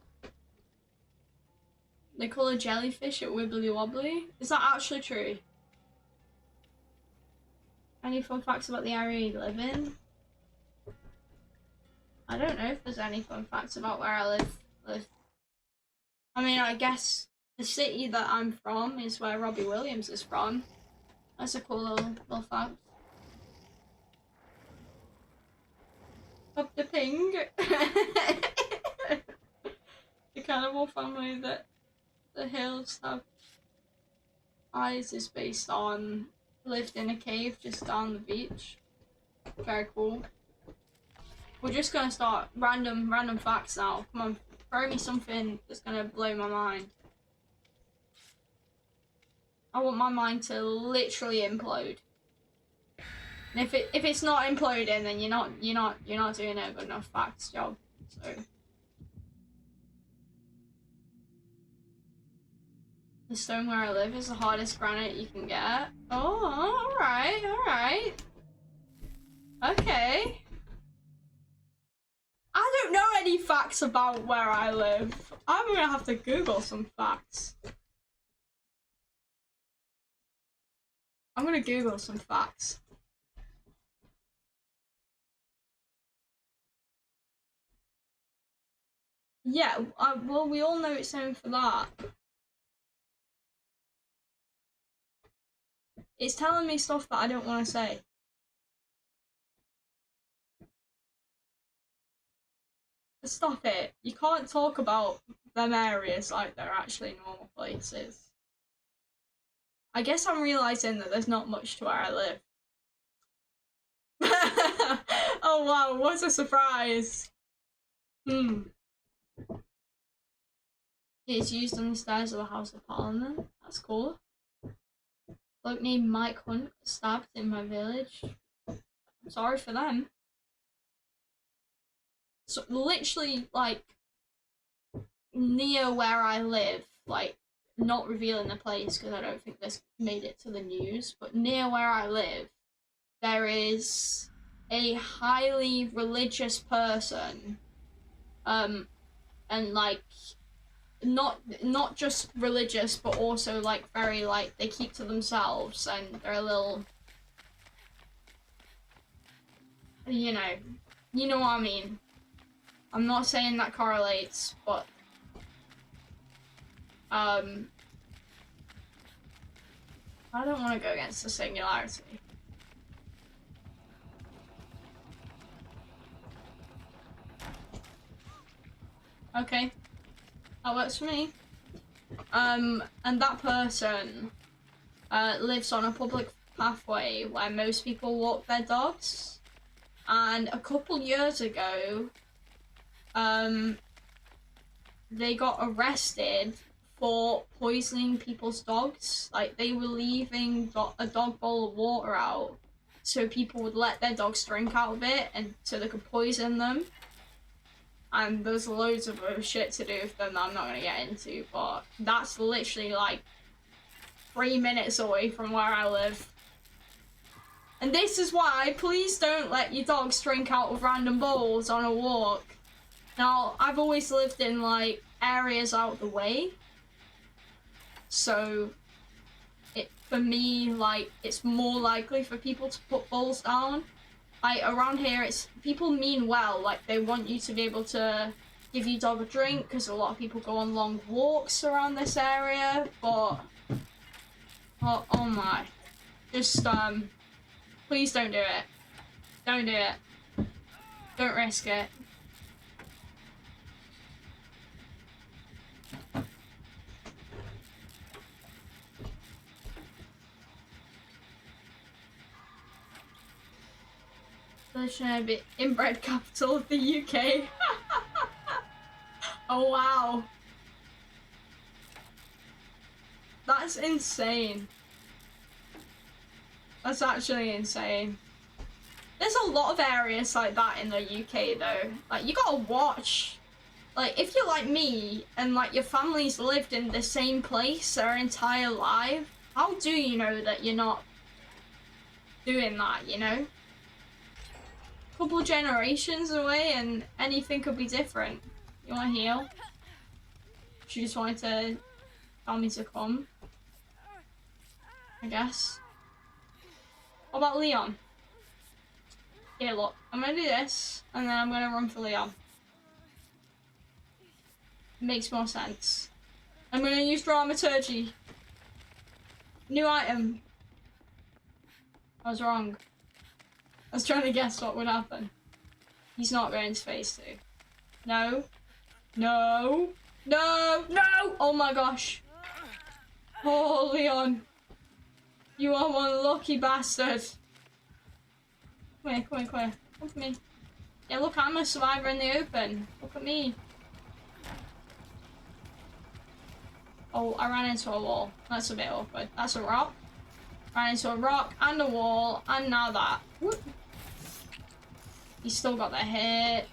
[SPEAKER 1] They call a jellyfish a wibbly wobbly. Is that actually true? Any fun facts about the area you live in? I don't know if there's any fun facts about where I live. I mean, I guess the city that I'm from is where Robbie Williams is from. That's a cool little fact. Up the ping. The cannibal family that the hills have eyes is based on lived in a cave just down the beach. Very cool. We're just gonna start random facts now. Come on, throw me something that's gonna blow my mind. I want my mind to literally implode. And if it's not imploding, then you're not doing a good enough facts job. So the stone where I live is the hardest granite you can get. Oh, alright. Okay. I don't know any facts about where I live. I'm gonna have to Google some facts. I'm gonna Google some facts. Yeah, well, we all know it's known for that. It's telling me stuff that I don't want to say. Stop it. You can't talk about them areas like they're actually normal places. I guess I'm realizing that there's not much to where I live. Oh wow, what a surprise. It's used on the stairs of the House of Parliament. That's cool. Bloke named Mike Hunt got stabbed in my village. I'm sorry for them. So literally, like, near where I live, like, not revealing the place because I don't think this made it to the news, but near where I live, there is a highly religious person, and like not just religious, but also like very like they keep to themselves and they're a little, you know what I mean. I'm not saying that correlates, but I don't want to go against the singularity. Okay, that works for me. And that person lives on a public pathway where most people walk their dogs. And a couple years ago, they got arrested for poisoning people's dogs. Like, they were leaving a dog bowl of water out so people would let their dogs drink out of it and so they could poison them. And there's loads of other shit to do with them that I'm not going to get into, but that's literally like 3 minutes away from where I live. And this is why, please don't let your dogs drink out of random bowls on a walk. Now, I've always lived in like areas out the way, so for me, like, it's more likely for people to put bowls down. Like, around here, it's people mean well. Like, they want you to be able to give your dog a drink because a lot of people go on long walks around this area. But oh my, just please don't do it. Don't do it. Don't risk it. The inbred capital of the UK. Oh wow. That's insane. That's actually insane. There's a lot of areas like that in the UK though. Like, you gotta watch. Like, if you're like me and like your family's lived in the same place their entire life, how do you know that you're not doing that, you know? Couple generations away and anything could be different. You wanna heal? She just wanted to tell me to come, I guess. What about Leon? Here, look, I'm gonna do this, and then I'm gonna run for Leon. It makes more sense. I'm gonna use Dramaturgy. New item. I was wrong. I was trying to guess what would happen. He's not going to phase 2. No. No. No. No! Oh my gosh. Oh, Leon. You are one lucky bastard. Come here, come here, come here. Come for me. Yeah, look, I'm a survivor in the open. Look at me. Oh, I ran into a wall. That's a bit awkward. That's a rock. Ran into a rock and a wall, and now that. Whoop. He's still got the hit.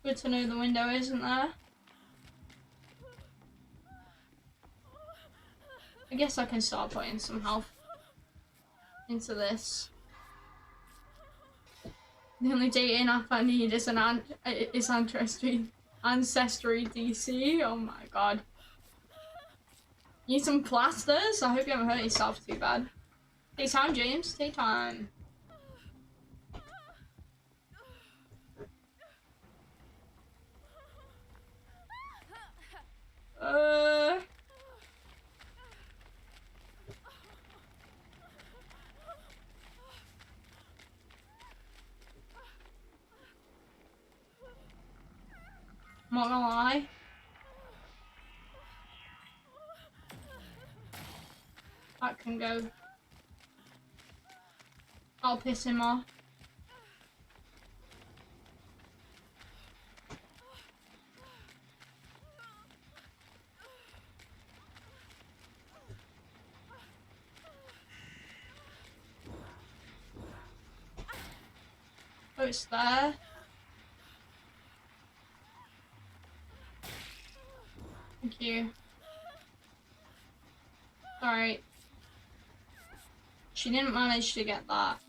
[SPEAKER 1] Good to know the window isn't there. I guess I can start putting some health into this. The only dating app I need is Ancestry DC. Oh my god. Need some plasters? I hope you haven't hurt yourself too bad. Take time, James. Take time. I'm not gonna lie. That can go. I'll piss him off. Oh, it's there. Thank you. Alright. She didn't manage to get that.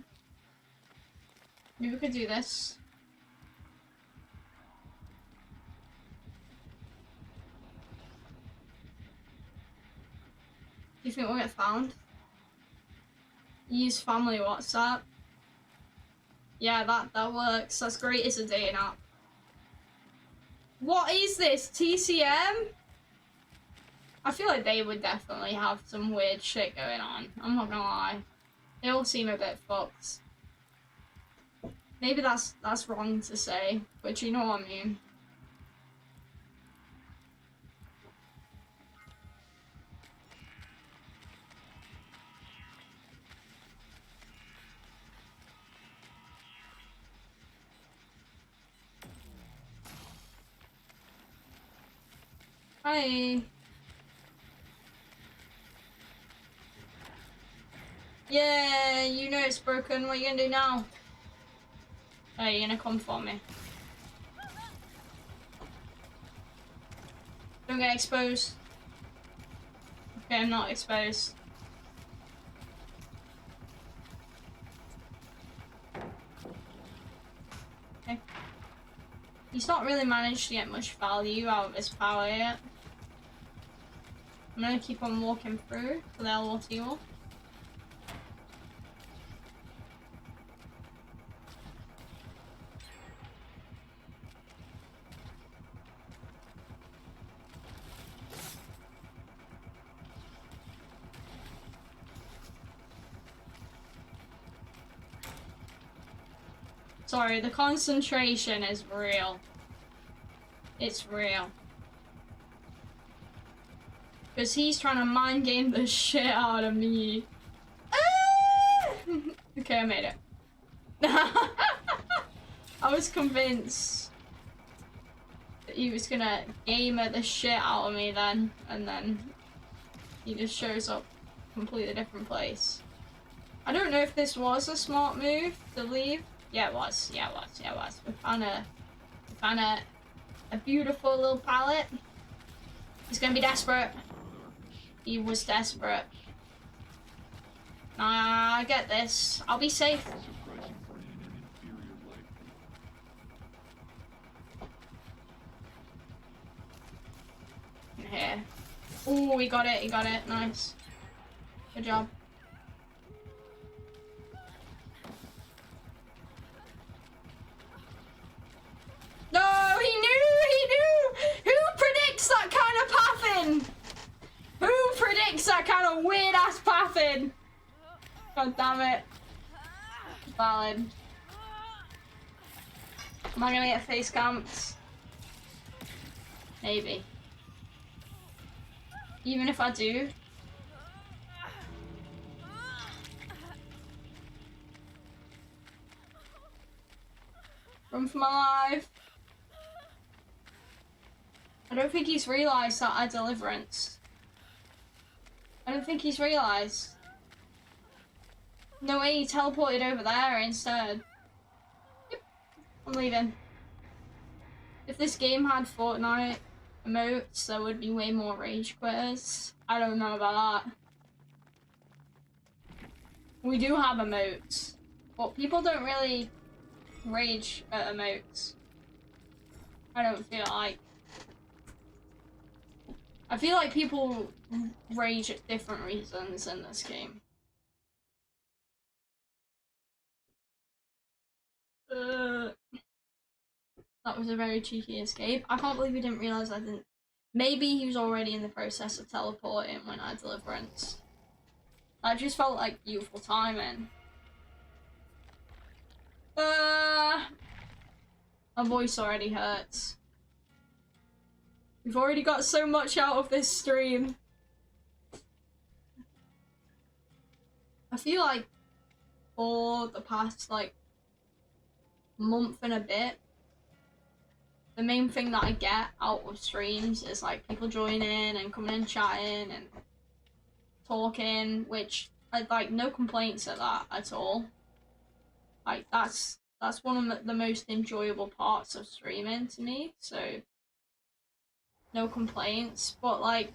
[SPEAKER 1] Maybe we could do this. Do you think we'll get found? Use family WhatsApp. Yeah, that works. That's great as a dating app. What is this? TCM? I feel like they would definitely have some weird shit going on. I'm not gonna lie. They all seem a bit fucked. Maybe that's wrong to say, but you know what I mean. Hi. Yeah, you know it's broken. What are you gonna do now? Oh, you're gonna come for me. Don't get exposed. Okay, I'm not exposed. Okay. He's not really managed to get much value out of his power yet. I'm gonna keep on walking through for the LWT. Sorry, the concentration is real. It's real. Because he's trying to mind game the shit out of me. Ah! Okay, I made it. I was convinced that he was gonna gamer the shit out of me then, and then he just shows up a completely different place. I don't know if this was a smart move to leave. Yeah, it was. Yeah, it was. Yeah, it was. We found a beautiful little pallet. He's gonna be desperate. He was desperate. I get this. I'll be safe. Here. Oh, he got it. He got it. Nice. Good job. No, he knew! Who predicts that kind of pathing? Who predicts that kind of weird ass pathing? God damn it. Valid. Am I gonna get face camped? Maybe. Even if I do. Run for my life. I don't think he's realised that I deliverance. I don't think he's realised. No way, he teleported over there instead. Yep. I'm leaving. If this game had Fortnite emotes, there would be way more rage quitters. I don't know about that. We do have emotes, but people don't really rage at emotes. I don't feel like. I feel like people rage at different reasons in this game. That was a very cheeky escape. I can't believe you didn't realise I didn't Maybe he was already in the process of teleporting when I deliverance. I just felt like beautiful timing. My voice already hurts. We've already got so much out of this stream. I feel like for the past like month and a bit, the main thing that I get out of streams is like people joining and coming and chatting and talking, which I like no complaints at that at all. Like that's one of the most enjoyable parts of streaming to me, so no complaints. But like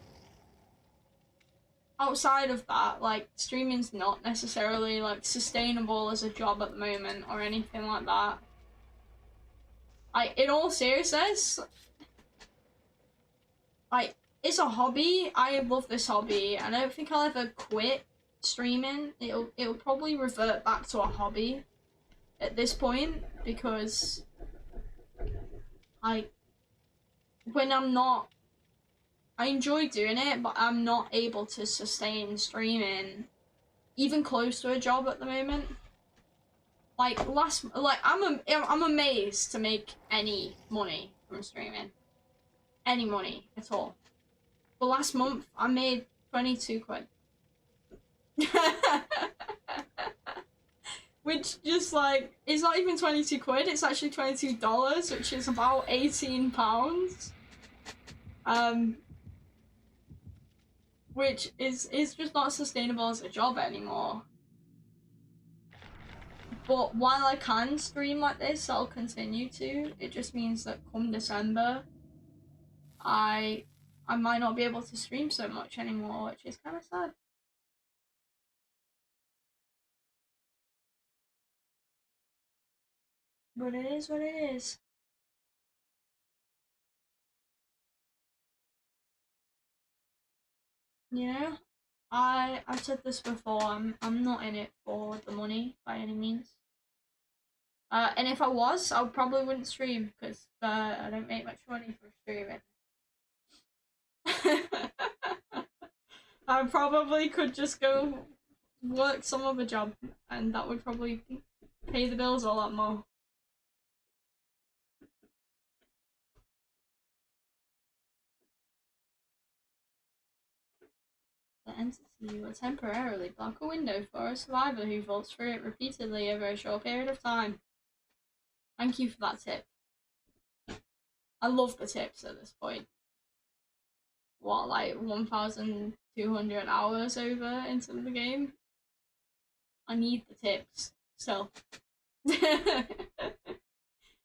[SPEAKER 1] outside of that, like streaming's not necessarily like sustainable as a job at the moment or anything like that. In all seriousness, like it's a hobby. I love this hobby, and I don't think I'll ever quit streaming. It'll probably revert back to a hobby at this point, because when I'm not, I enjoy doing it, but I'm not able to sustain streaming even close to a job at the moment. I'm amazed to make any money from streaming. Any money at all. But last month I made 22 quid. Which just like, it's not even 22 quid, it's actually $22, which is about £18. Which is just not sustainable as a job anymore. But while I can stream like this, I'll continue to. It just means that come December, I might not be able to stream so much anymore, which is kind of sad. But it is what it is. You know, I've said this before. I'm not in it for the money by any means. And if I was, I probably wouldn't stream because I don't make much money from streaming. I probably could just go work some other job, and that would probably pay the bills a lot more. The entity will temporarily block a window for a survivor who vaults through it repeatedly over a short period of time. Thank you for that tip. I love the tips at this point. What, like 1,200 hours over into the game? I need the tips still.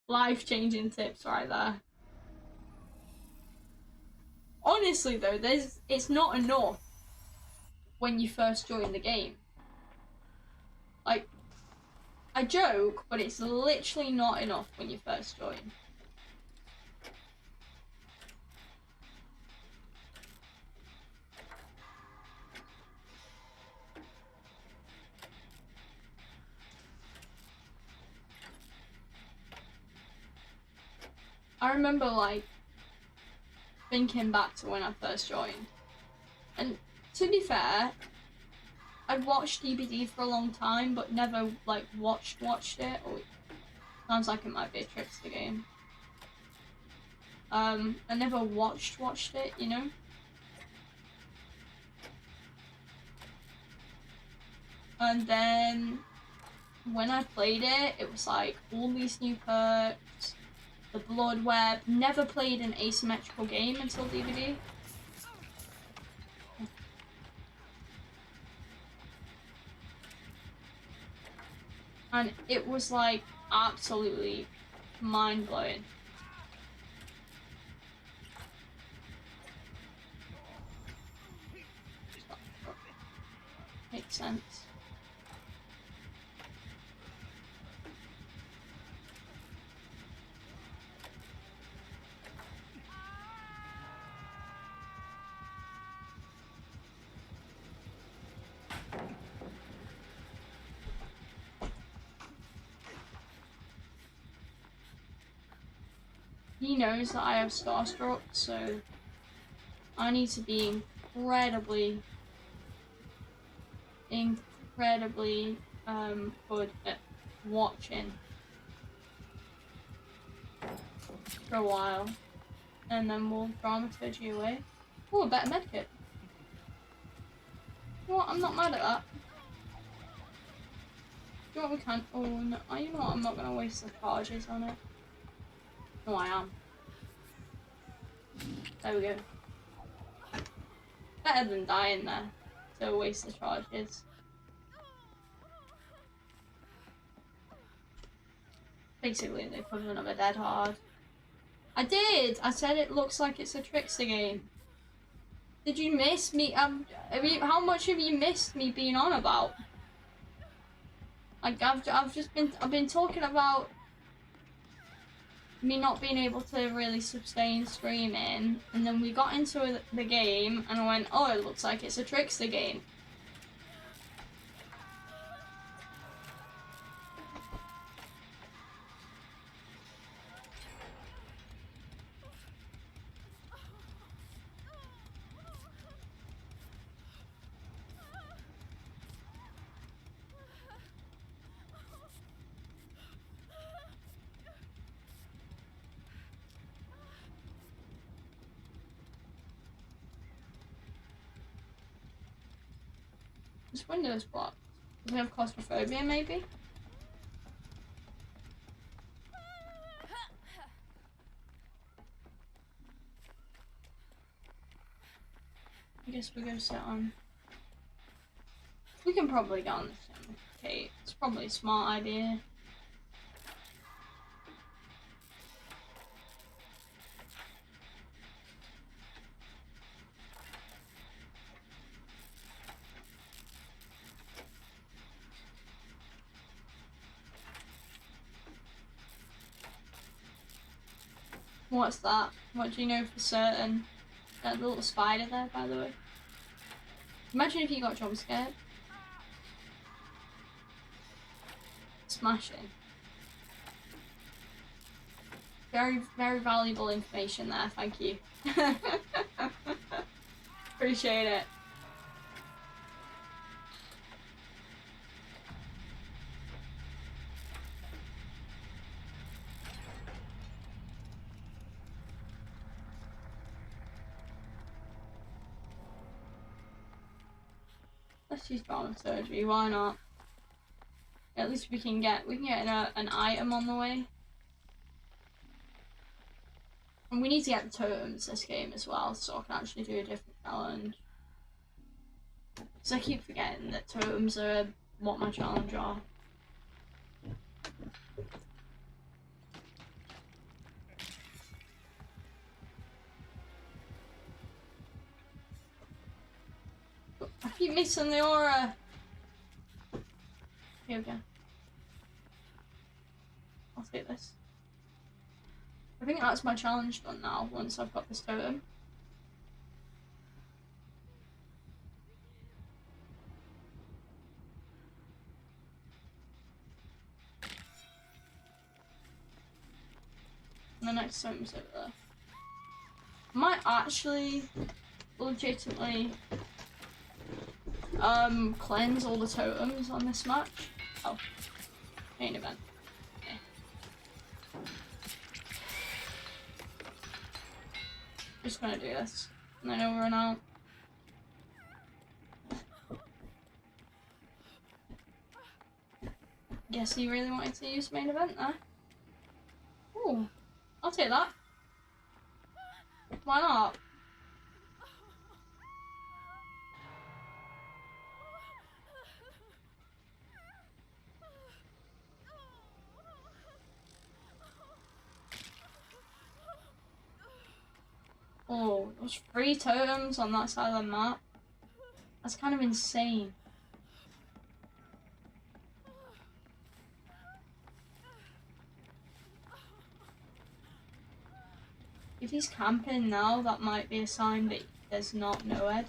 [SPEAKER 1] Life-changing tips right there. Honestly though, it's not enough when you first join the game. Like, I joke, but it's literally not enough when you first join. I remember, like, thinking back to when I first joined. And to be fair, I'd watched DBD for a long time, but never, like, watched it. Or sounds like it might be a trick to the game. I never watched it, you know? And then when I played it, it was like all these new perks, the Blood Web. Never played an asymmetrical game until DBD. And it was like absolutely mind-blowing. Makes sense. He knows that I have Starstruck, so I need to be incredibly good at watching for a while, and then we'll dramaturgy away. Oh, a better medkit. You know what? I'm not mad at that. You know what? We can't. Oh no! You know what? I'm not gonna waste the charges on it. No, I am. There we go. Better than dying there. So waste the charges. Basically, the equivalent of a dead hard. I did! I said it looks like it's a trickster game. Did you miss me? How much have you missed me being on about? Like, I've been talking about me not being able to really sustain streaming, and then we got into the game, and I went, oh, it looks like it's a trickster game. This window's blocked. Do we have claustrophobia, maybe? I guess we go sit on. We can probably get on this thing. Okay, it's probably a smart idea. What's that? What do you know for certain? That little spider there, by the way. Imagine if you got jump scared. Smashing. Very, very valuable information there, thank you. Appreciate it. Let's use dramaturgy, why not? At least we can get an item on the way. And we need to get the totems this game as well, so I can actually do a different challenge. Because I keep forgetting that totems are what my challenge are. I keep missing the aura. Here we go. I'll take this. I think that's my challenge done now, once I've got this totem. And the next totem's over there. I might actually legitimately cleanse all the totems on this match. Oh, main event. Okay. Just gonna do this, and then over and out. Guess he really wanted to use main event there. Ooh, I'll take that. Why not? Oh, those 3 totems on that side of the map. That's kind of insane. If he's camping now, that might be a sign that there's not NOED.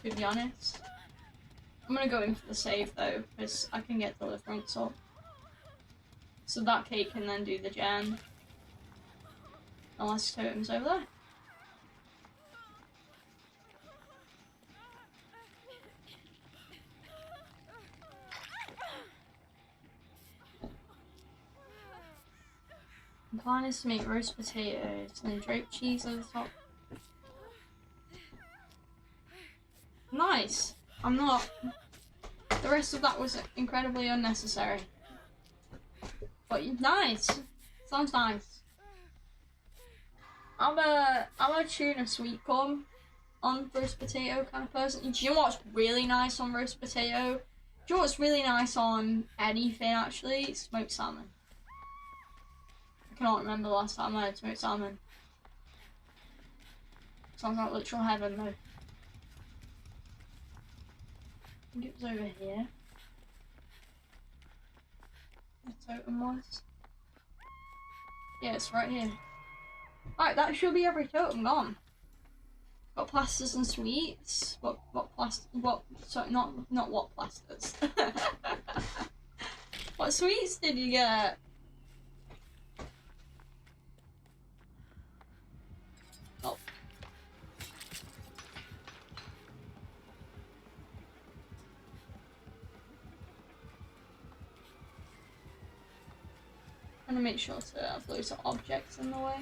[SPEAKER 1] To be honest. I'm gonna go in for the save though, because I can get deliverance up. So that cake can then do the gen. Unless totem's over there. The plan is to make roast potatoes and then drape cheese over the top. Nice! I'm not. The rest of that was incredibly unnecessary. But nice! Sounds nice. I'm a tuna sweet corn on roast potato kind of person. Do you know what's really nice on roast potato? Do you know what's really nice on anything actually? Smoked salmon. I cannot remember the last time I had smoked salmon. Sounds like literal heaven though. I think it was over here. The totem was. Yeah, it's right here. Right, that should be every totem gone. Got plasters and sweets. Sorry, not what plasters. What sweets did you get? Oh. I'm gonna make sure to have loads of objects in the way.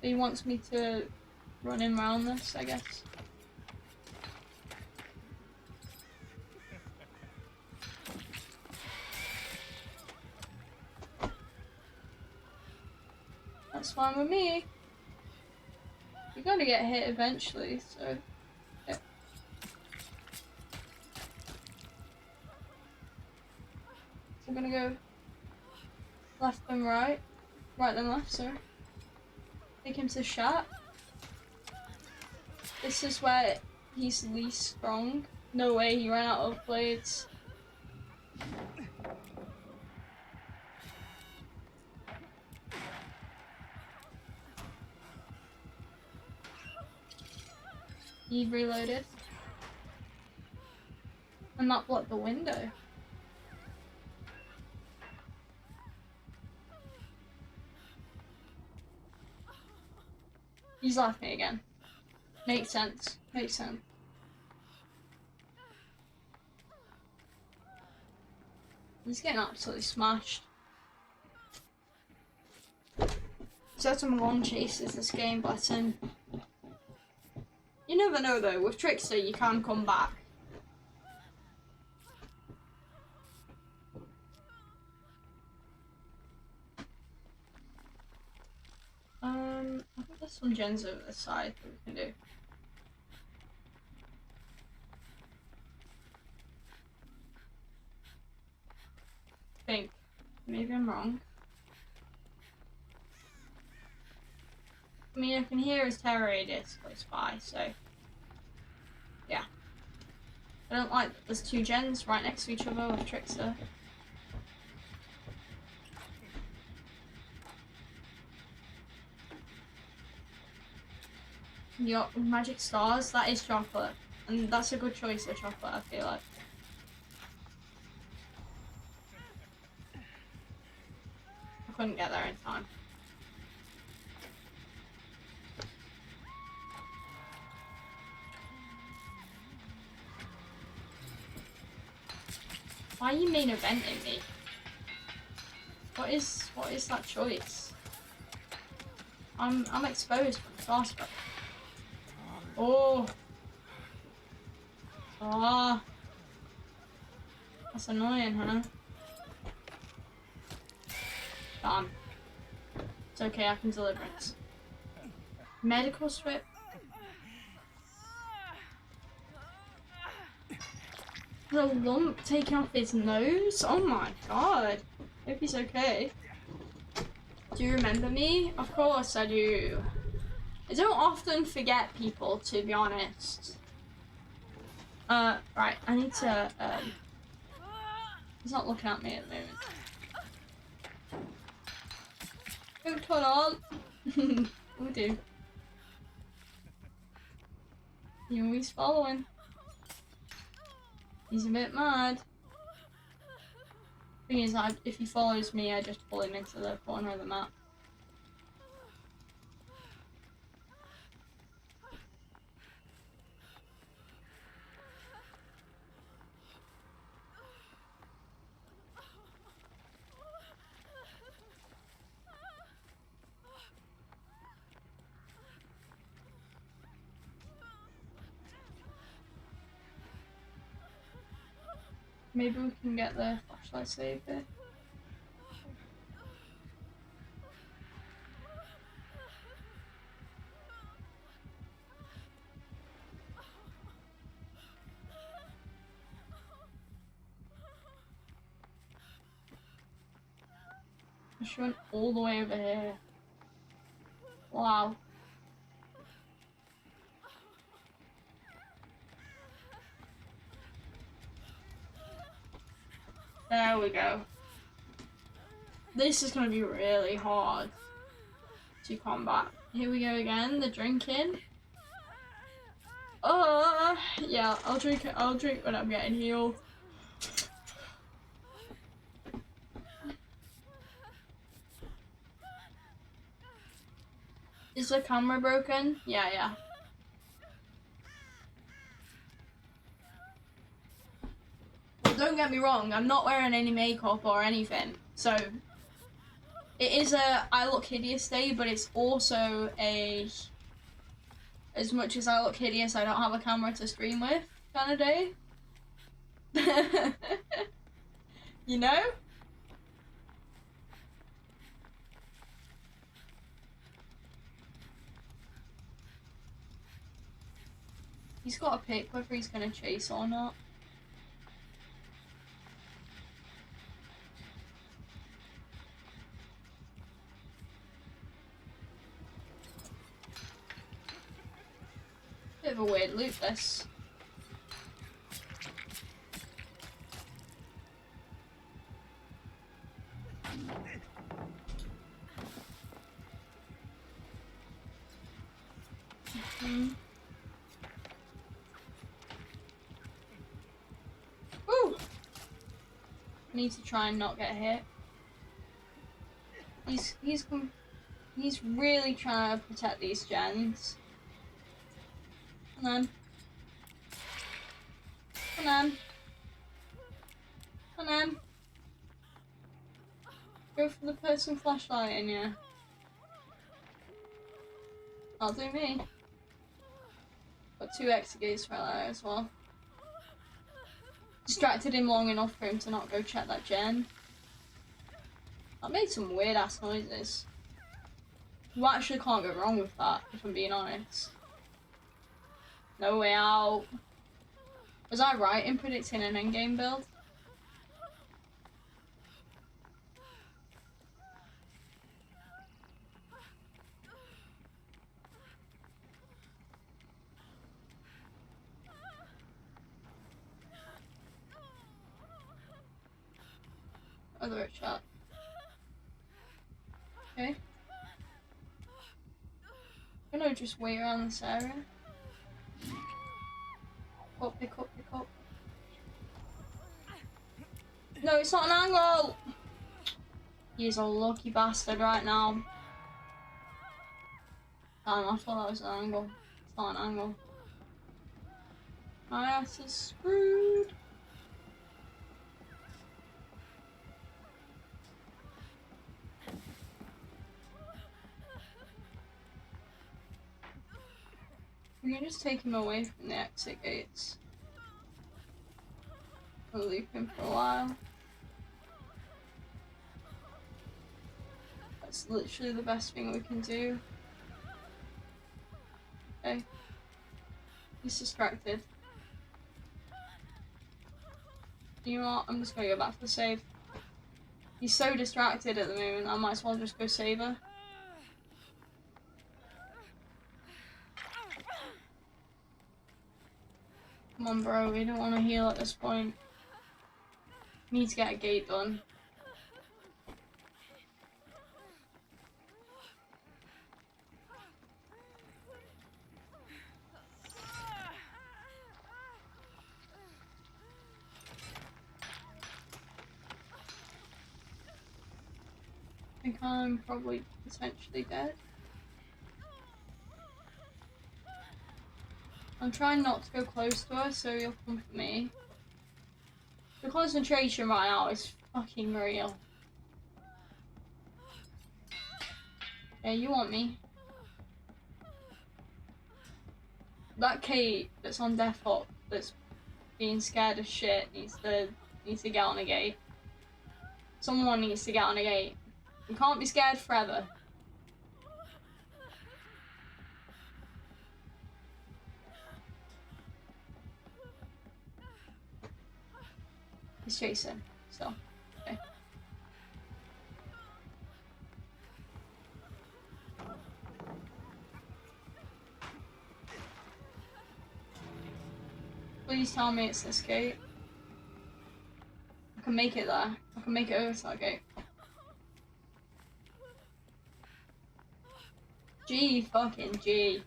[SPEAKER 1] He wants me to run him around this, I guess. That's fine with me. You're gonna get hit eventually, so yeah. So I'm gonna go left and right. Right then left, sorry. Take him to the shack. This is where he's least strong. No way he ran out of blades. He reloaded. And that blocked the window. He's laughing again. Makes sense. Makes sense. He's getting absolutely smashed. He's had some long chases this game, bless him. You never know though, with Trickster you can come back. I think there's some gens over the side that we can do. I think. Maybe I'm wrong. I mean, I can hear his terror radius close by, so yeah. I don't like that there's two gens right next to each other with Trickster. You got magic stars, that is chocolate. And that's a good choice of chocolate, I feel like. I couldn't get there in time. Why are you main eventing me? What is that choice? I'm exposed from the start. Oh. Ah. That's annoying, huh? Damn. It's okay, I can deliverance. Medical strip. The lump taking off his nose? Oh my god. Hope he's okay. Do you remember me? Of course I do. I don't often forget people, to be honest. Right, I need to, he's not looking at me at the moment. Don't turn on. Oh dear. You know he's following. He's a bit mad. Thing is, if he follows me, I just pull him into the corner of the map. Maybe we can get the flashlight saved here. She went all the way over here. Wow. There we go. This is gonna be really hard to combat. Here we go again, the drinking. Yeah, I'll drink it. I'll drink when I'm getting healed. Is the camera broken? Yeah. Well, don't get me wrong, I'm not wearing any makeup or anything. So, it is a I look hideous day, but it's also a as much as I look hideous, I don't have a camera to stream with kind of day. You know? He's got to pick whether he's going to chase or not. Bit of a weird loop, this. Woo! I need to try and not get hit. He's really trying to protect these gens. Come on. Come on. Come on. Go for the person flashlighting you. That'll do me. Got 2 exegates right there as well. Distracted him long enough for him to not go check that gen. That made some weird ass noises. You actually can't go wrong with that, if I'm being honest. No way out. Was I right in predicting an endgame build? Other shot. Okay. I'm gonna just wait around this area. Pick up. No, it's not an angle! He's a lucky bastard right now. Damn, I thought that was an angle. It's not an angle. My ass is screwed. We can just take him away from the exit gates. We'll leave him for a while. That's literally the best thing we can do. Okay. He's distracted. You know what? I'm just gonna go back for the save. He's so distracted at the moment, I might as well just go save her. Come on, bro, we don't want to heal at this point. Need to get a gate done. I think I'm probably potentially dead. I'm trying not to go close to her, so you'll come for me. The concentration right now is fucking real. Yeah, you want me. That Kate that's on Death Hop that's being scared as shit needs to needs to get on a gate. Someone needs to get on a gate. You can't be scared forever. He's chasing, so. Okay. Please tell me it's this gate. I can make it there. I can make it over to that gate. G fucking G.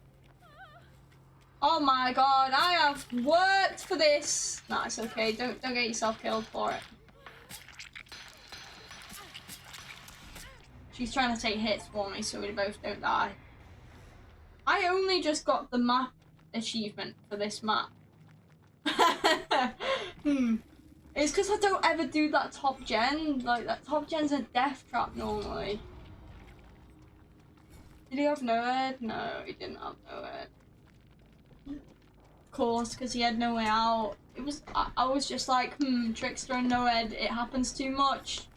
[SPEAKER 1] Oh my god, I have worked for this. Nah, it's okay. Don't get yourself killed for it. She's trying to take hits for me so we both don't die. I only just got the map achievement for this map. It's because I don't ever do that top gen. Like, that top gen's a death trap normally. Did he have NOED? No, he didn't have NOED. Of course, because he had no way out. It was. I was just like, Trickster and NOED, it happens too much.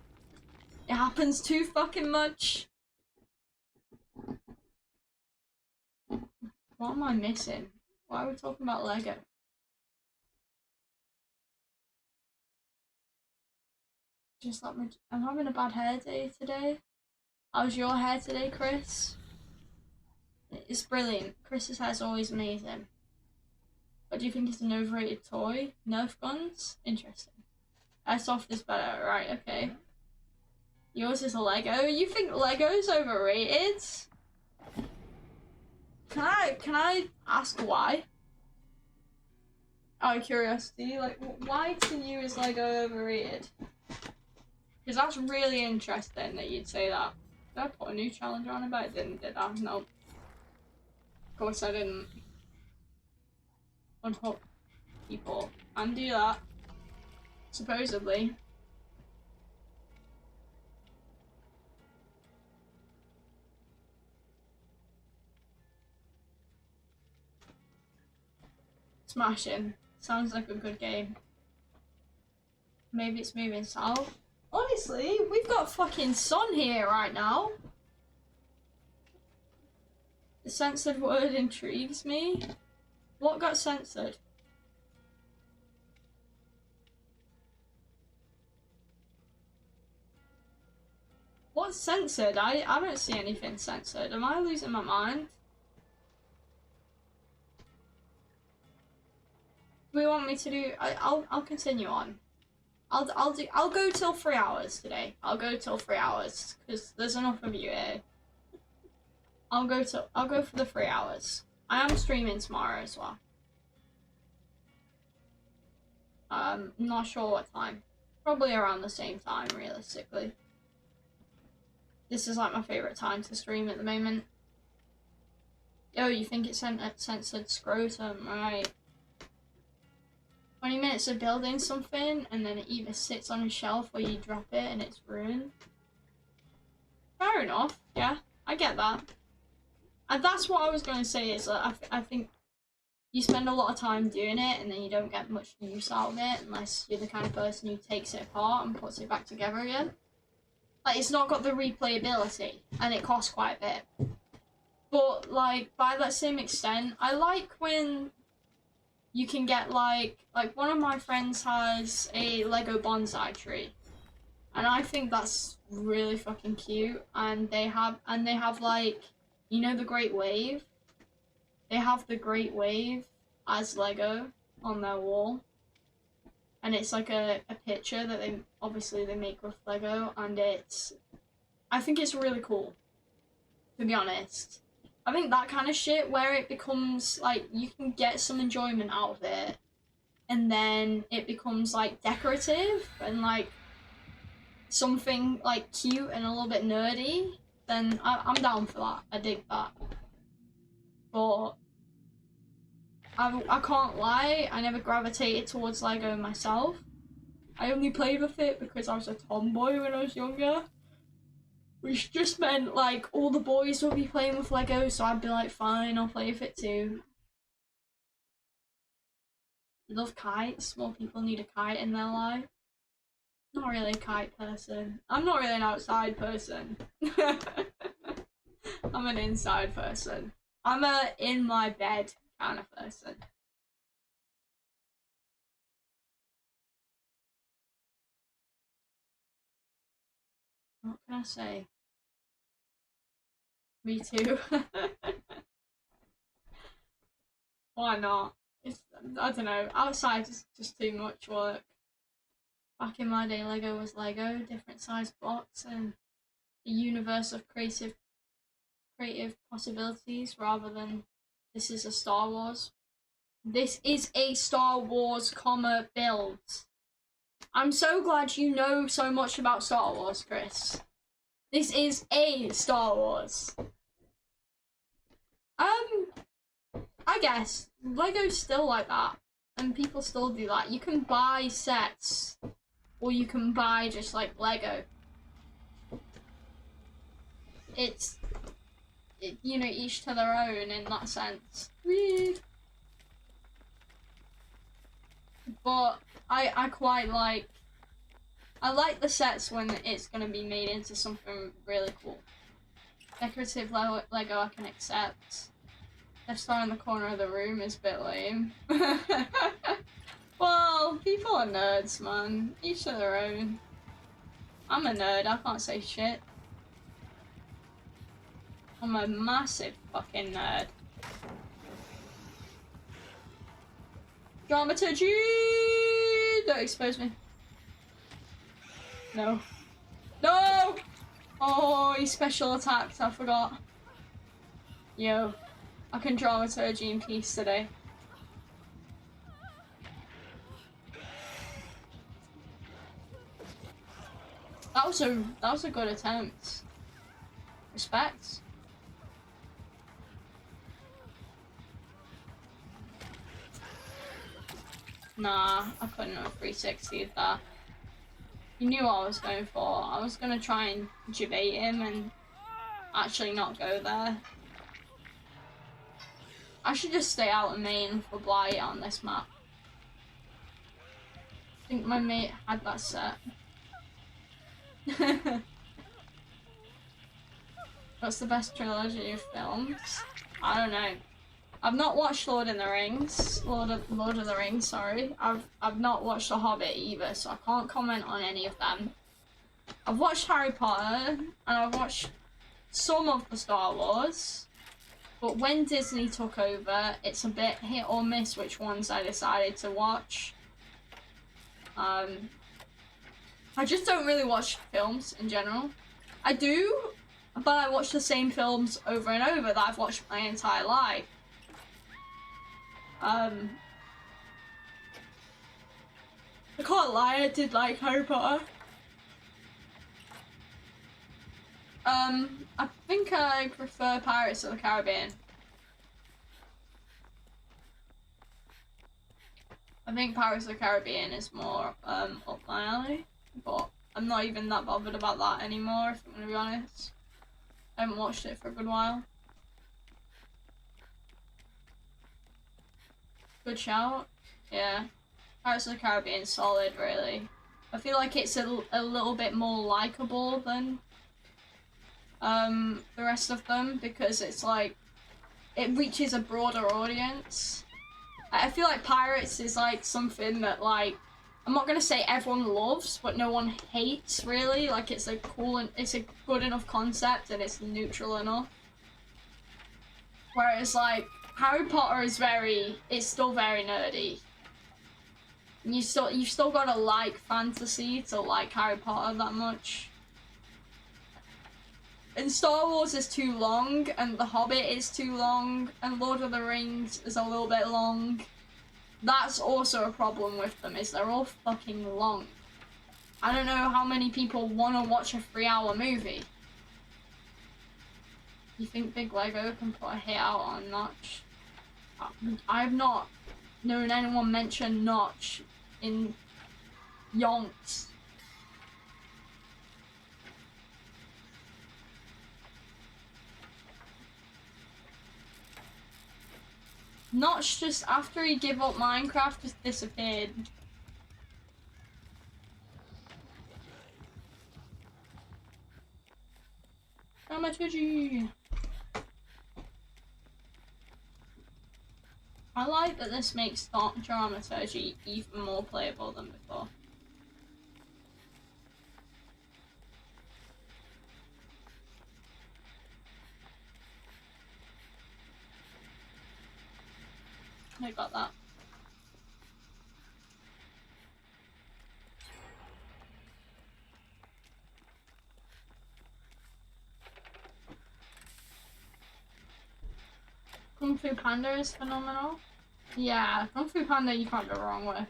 [SPEAKER 1] It happens too fucking much. What am I missing? Why are we talking about Lego? Just let me. I'm having a bad hair day today. How's your hair today, Chris? It's brilliant. Chris's hair is always amazing. What do you think is an overrated toy? Nerf guns? Interesting. Airsoft is better. Right, okay. Yours is a Lego. You think Lego's overrated? Can I ask why? Out of curiosity, like, why to you is Lego overrated? Because that's really interesting that you'd say that. Did I put a new challenge on it? But I didn't, did I? No. Of course I didn't. Unhook people. And do that. Supposedly. Smashing. Sounds like a good game. Maybe it's moving south. Honestly, we've got fucking sun here right now. The censored word intrigues me. What got censored? What's censored? I don't see anything censored. Am I losing my mind? We want me to do? I'll continue on. I'll go till 3 hours today. I'll go till 3 hours because there's enough of you here. I'll go for the 3 hours. I am streaming tomorrow as well. I'm not sure what time. Probably around the same time, realistically. This is like my favorite time to stream at the moment. Oh, you think it's censored scrotum, right? 20 minutes of building something, and then it either sits on a shelf or you drop it and it's ruined. Fair enough, yeah, I get that. And that's what I was going to say, is that I think you spend a lot of time doing it and then you don't get much use out of it unless you're the kind of person who takes it apart and puts it back together again. Like, it's not got the replayability, and it costs quite a bit. But, like, by that same extent, I like when you can get, like one of my friends has a Lego bonsai tree. And I think that's really fucking cute. And they have, like, you know the Great Wave? They have the Great Wave as Lego on their wall. And it's like a picture that they make with Lego, and I think it's really cool, to be honest. I think that kind of shit where it becomes like you can get some enjoyment out of it, and then it becomes like decorative and like something like cute and a little bit nerdy, then I'm down for that. I dig that. But I can't lie, I never gravitated towards Lego myself. I only played with it because I was a tomboy when I was younger. Which just meant, like, all the boys would be playing with Lego, so I'd be like, fine, I'll play with it too. I love kites. More people need a kite in their life. Not really a kite person. I'm not really an outside person. I'm an inside person. I'm a in my bed kind of person. What can I say? Me too. Why not? It's, I don't know. Outside is just too much work. Back in my day, Lego was Lego, different size blocks, and the universe of creative possibilities rather than this is a Star Wars. This is a Star Wars, build. I'm so glad you know so much about Star Wars, Chris. This is a Star Wars. I guess Lego's still like that, and people still do that. You can buy sets, or you can buy just like Lego. It's, you know, each to their own in that sense. Weird. But I quite like. I like the sets when it's gonna be made into something really cool. Decorative Lego I can accept. Death Star in the corner of the room is a bit lame. Well, people are nerds, man. Each to their own. I'm a nerd, I can't say shit. I'm a massive fucking nerd. Dramaturgy! Don't expose me. No. No! Oh, he special attacked, I forgot. Yo, I can dramaturgy in peace today. That was a good attempt. Respect. Nah, I couldn't have 360'd that. You knew what I was going for. I was gonna try and debate him and actually not go there. I should just stay out of main for Blight on this map. I think my mate had that set. What's the best trilogy of films? I don't know. I've not watched Lord of the Rings. Lord of the Rings, sorry. I've not watched The Hobbit either, so I can't comment on any of them. I've watched Harry Potter and I've watched some of the Star Wars. But when Disney took over, it's a bit hit or miss which ones I decided to watch. I just don't really watch films in general. I do, but I watch the same films over and over that I've watched my entire life. I can't lie, I did like Harry Potter. I think I prefer Pirates of the Caribbean. I think Pirates of the Caribbean is more up my alley, but I'm not even that bothered about that anymore, if I'm gonna be honest. I haven't watched it for a good while. Good shout. Yeah. Pirates of the Caribbean solid, really. I feel like it's a little bit more likable than the rest of them because it's like it reaches a broader audience. I feel like Pirates is like something that like I'm not gonna say everyone loves, but no one hates really. Like it's a cool and it's a good enough concept and it's neutral enough. Whereas like Harry Potter is it's still very nerdy. And you've still gotta like fantasy to like Harry Potter that much. And Star Wars is too long, and The Hobbit is too long, and Lord of the Rings is a little bit long. That's also a problem with them, is they're all fucking long. I don't know how many people want to watch a 3-hour movie. You think Big Lego can put a hit out on Notch? I've not known anyone mention Notch in yonks. Notch just, after he gave up Minecraft, just disappeared. dramaturgy. I like that this makes dramaturgy even more playable than before. I got that. Kung Fu Panda is phenomenal. Yeah, Kung Fu Panda you can't go wrong with.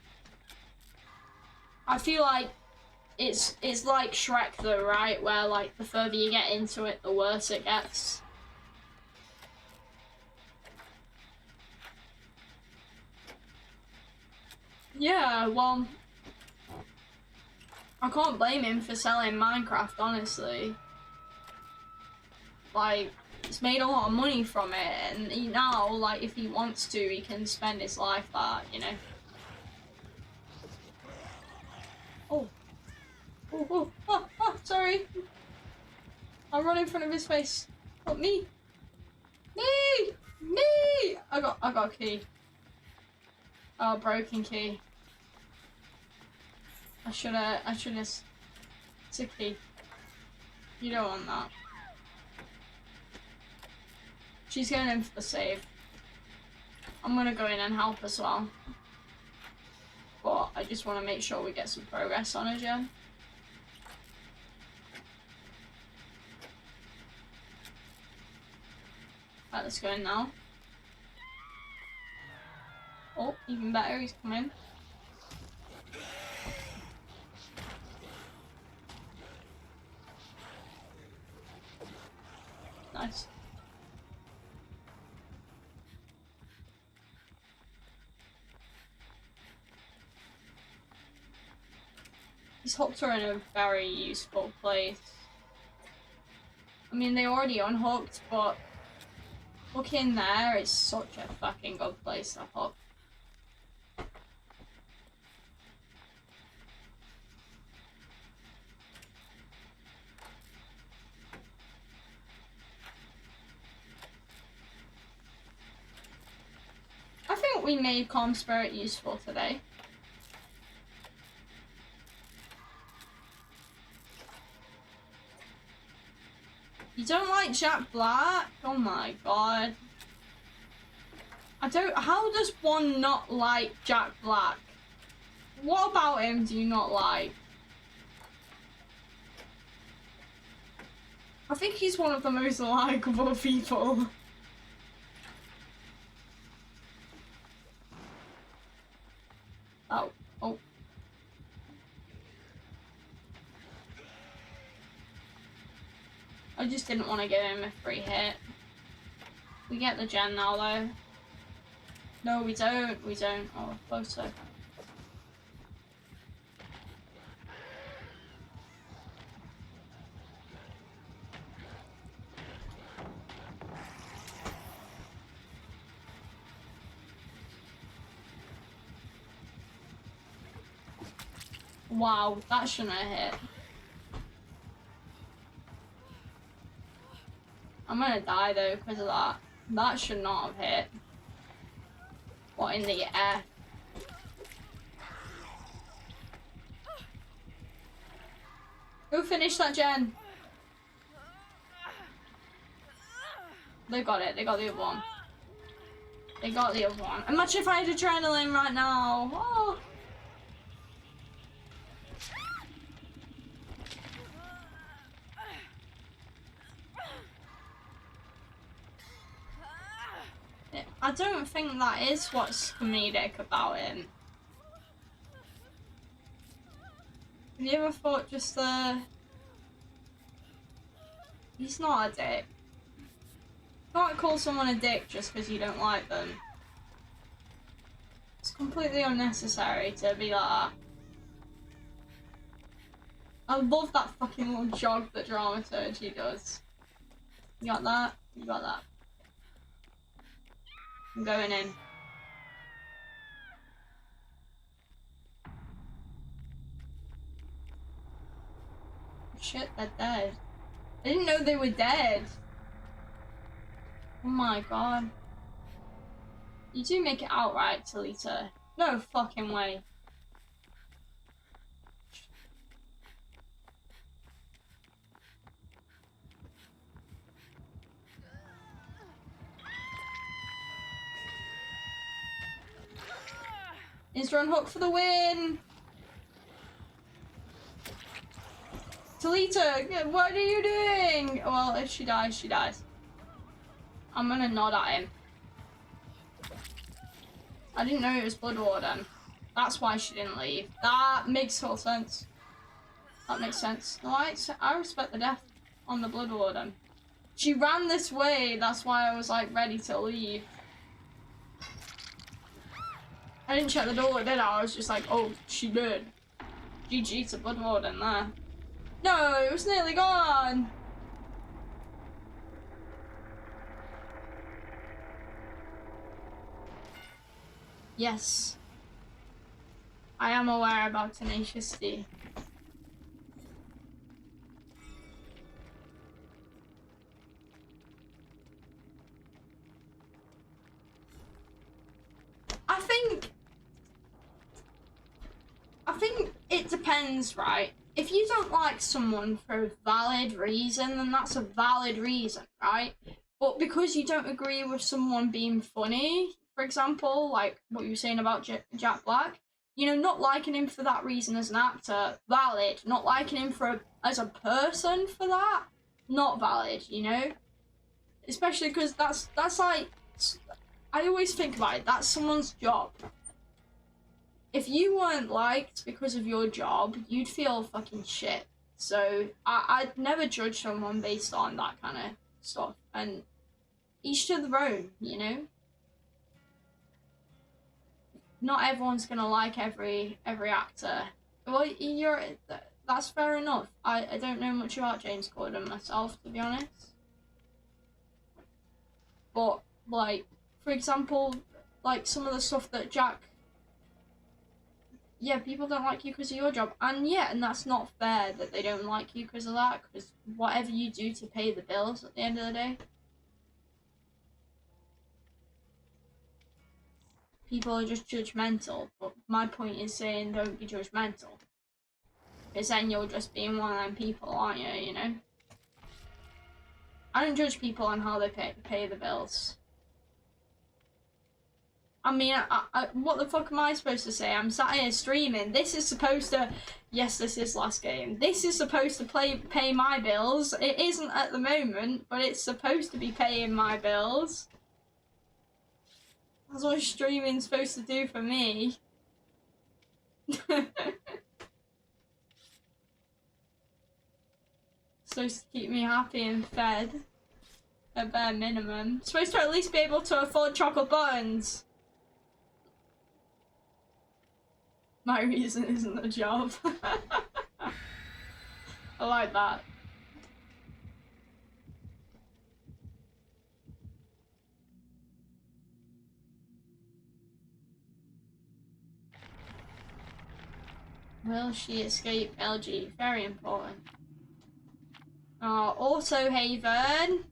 [SPEAKER 1] I feel like it's like Shrek though, right? Where like the further you get into it, the worse it gets. Yeah, well, I can't blame him for selling Minecraft, honestly. Like, he's made a lot of money from it, and he now, like, if he wants to, he can spend his life that, you know. Oh. Oh, oh, oh, oh, sorry. I'll run in front of his face. Not me. Me! Me! I got a key. Oh, broken key. I should've, it's a key. You don't want that. She's going in for the save. I'm gonna go in and help as well. But I just want to make sure we get some progress on her, Jen. Right, let's go in now. Oh, even better, he's coming. Nice. These hooks are in a very useful place. I mean, they already unhooked, but look in there, it's such a fucking good place to hook. I think we made Calm Spirit useful today. You don't like Jack Black? Oh my god. How does one not like Jack Black? What about him do you not like? I think he's one of the most likable people. Oh, oh. I just didn't want to give him a free hit. We get the gen now though. No, we don't. Oh, closer. Wow, that shouldn't have hit. I'm gonna die though because of that. That should not have hit. What in the air? Go finish that gen. They got it. They got the other one. They got the other one. Imagine if I had adrenaline right now. Oh. I don't think that is what's comedic about him. Have you ever thought just he's not a dick. You can't call someone a dick just because you don't like them. It's completely unnecessary to be like that. I love that fucking little jog that Dramaturgy does. You got that? You got that. I'm going in. Shit, they're dead. I didn't know they were dead. Oh my god. You do make it out right, Talita. No fucking way. Instra Hook for the win! Talita, what are you doing? Well, if she dies, she dies. I'm gonna nod at him. I didn't know it was Blood Warden. That's why she didn't leave. That makes total sense. That makes sense. No, I respect the death on the Blood Warden. She ran this way, that's why I was like ready to leave. I didn't check the door, did I? I was just like, oh, she did. GG to Blood Warden there. No, it was nearly gone. Yes. I am aware about Tenacious D. I think it depends, right? If you don't like someone for a valid reason, then that's a valid reason, right? But because you don't agree with someone being funny, for example, like what you were saying about Jack Black, you know, not liking him for that reason as an actor, valid. Not liking him as a person for that, not valid, you know? Especially because that's like, I always think about it, that's someone's job. If you weren't liked because of your job, you'd feel fucking shit. So I'd never judge someone based on that kind of stuff. And each to their own, you know? Not everyone's gonna like every actor. Well, that's fair enough. I don't know much about James Corden myself, to be honest. But, like, for example, like some of the stuff that Jack... Yeah, people don't like you because of your job. And yeah, and that's not fair that they don't like you because of that, because whatever you do to pay the bills at the end of the day, people are just judgmental. But my point is saying don't be judgmental. Because then you're just being one of them people, aren't you, you know? I don't judge people on how they pay the bills. I mean, what the fuck am I supposed to say? I'm sat here streaming. This is supposed to... Yes, this is last game. This is supposed to pay my bills. It isn't at the moment, but it's supposed to be paying my bills. That's what streaming's supposed to do for me. Supposed to keep me happy and fed. At bare minimum. Supposed to at least be able to afford chocolate buns. My reason isn't a job. I like that. Will she escape LG? Very important. Also Haven.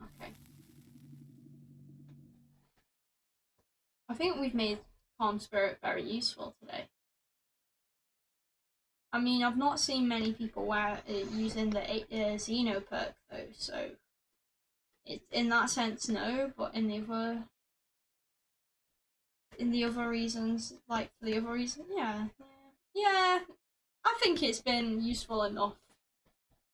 [SPEAKER 1] Okay. I think we've made Calm Spirit very useful today. I mean, I've not seen many people using the Xeno perk though, so in that sense, no. But in the other reasons, like for the other reason, yeah. I think it's been useful enough.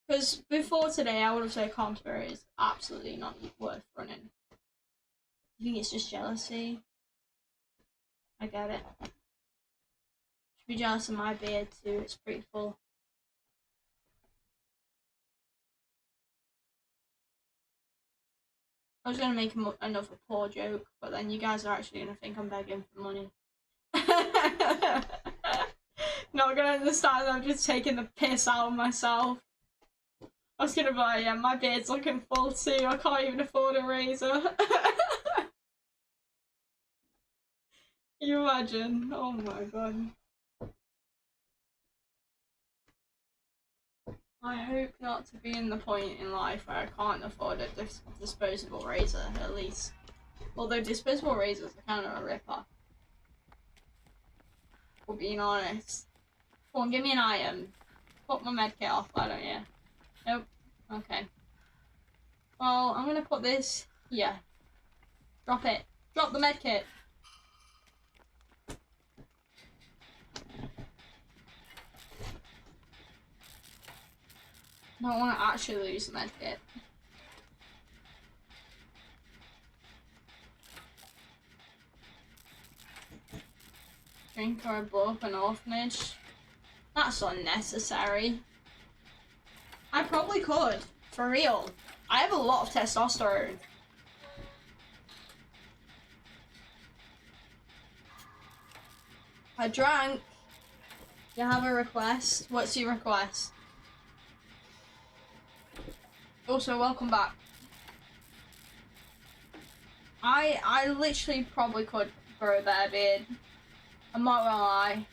[SPEAKER 1] Because before today, I would have said Calm Spirit is absolutely not worth running. I think it's just jealousy. I get it. Should be jealous of my beard too. It's pretty full. I was gonna make another poor joke, but then you guys are actually gonna think I'm begging for money. Not gonna understand. I'm just taking the piss out of myself. I was gonna buy, yeah, my beard's looking full too. I can't even afford a razor. Can you imagine? Oh my god. I hope not to be in the point in life where I can't afford a disposable razor, at least. Although disposable razors are kind of a ripper. For being honest. Come on, give me an item. Put my medkit off, why don't you? Nope. Okay. Well, I'm gonna put this here. Drop it. Drop the medkit. I don't want to actually lose the medkit. Drink or blow up an orphanage. That's unnecessary. I probably could. For real. I have a lot of testosterone. I drank. You have a request? What's your request? Also, welcome back. I literally probably could grow a better beard. I'm not gonna lie.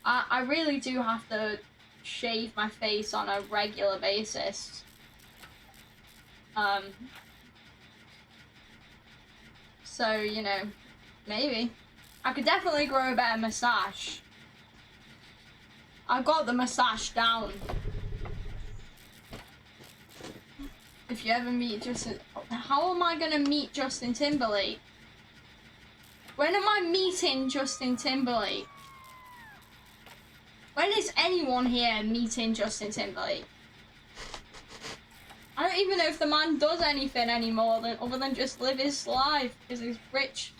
[SPEAKER 1] I really do have to shave my face on a regular basis. So, you know, maybe. I could definitely grow a better moustache. I've got the moustache down. If you ever meet Justin... How am I gonna meet Justin Timberlake? When am I meeting Justin Timberlake? When is anyone here meeting Justin Timberlake? I don't even know if the man does anything anymore other than just live his life because he's rich.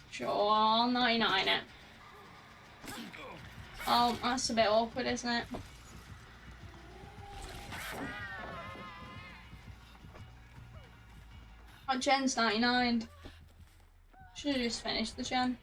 [SPEAKER 1] Sure, I'll 99 it. Oh, that's a bit awkward, isn't it? Oh, Gen's 99. Should have just finished the Gen.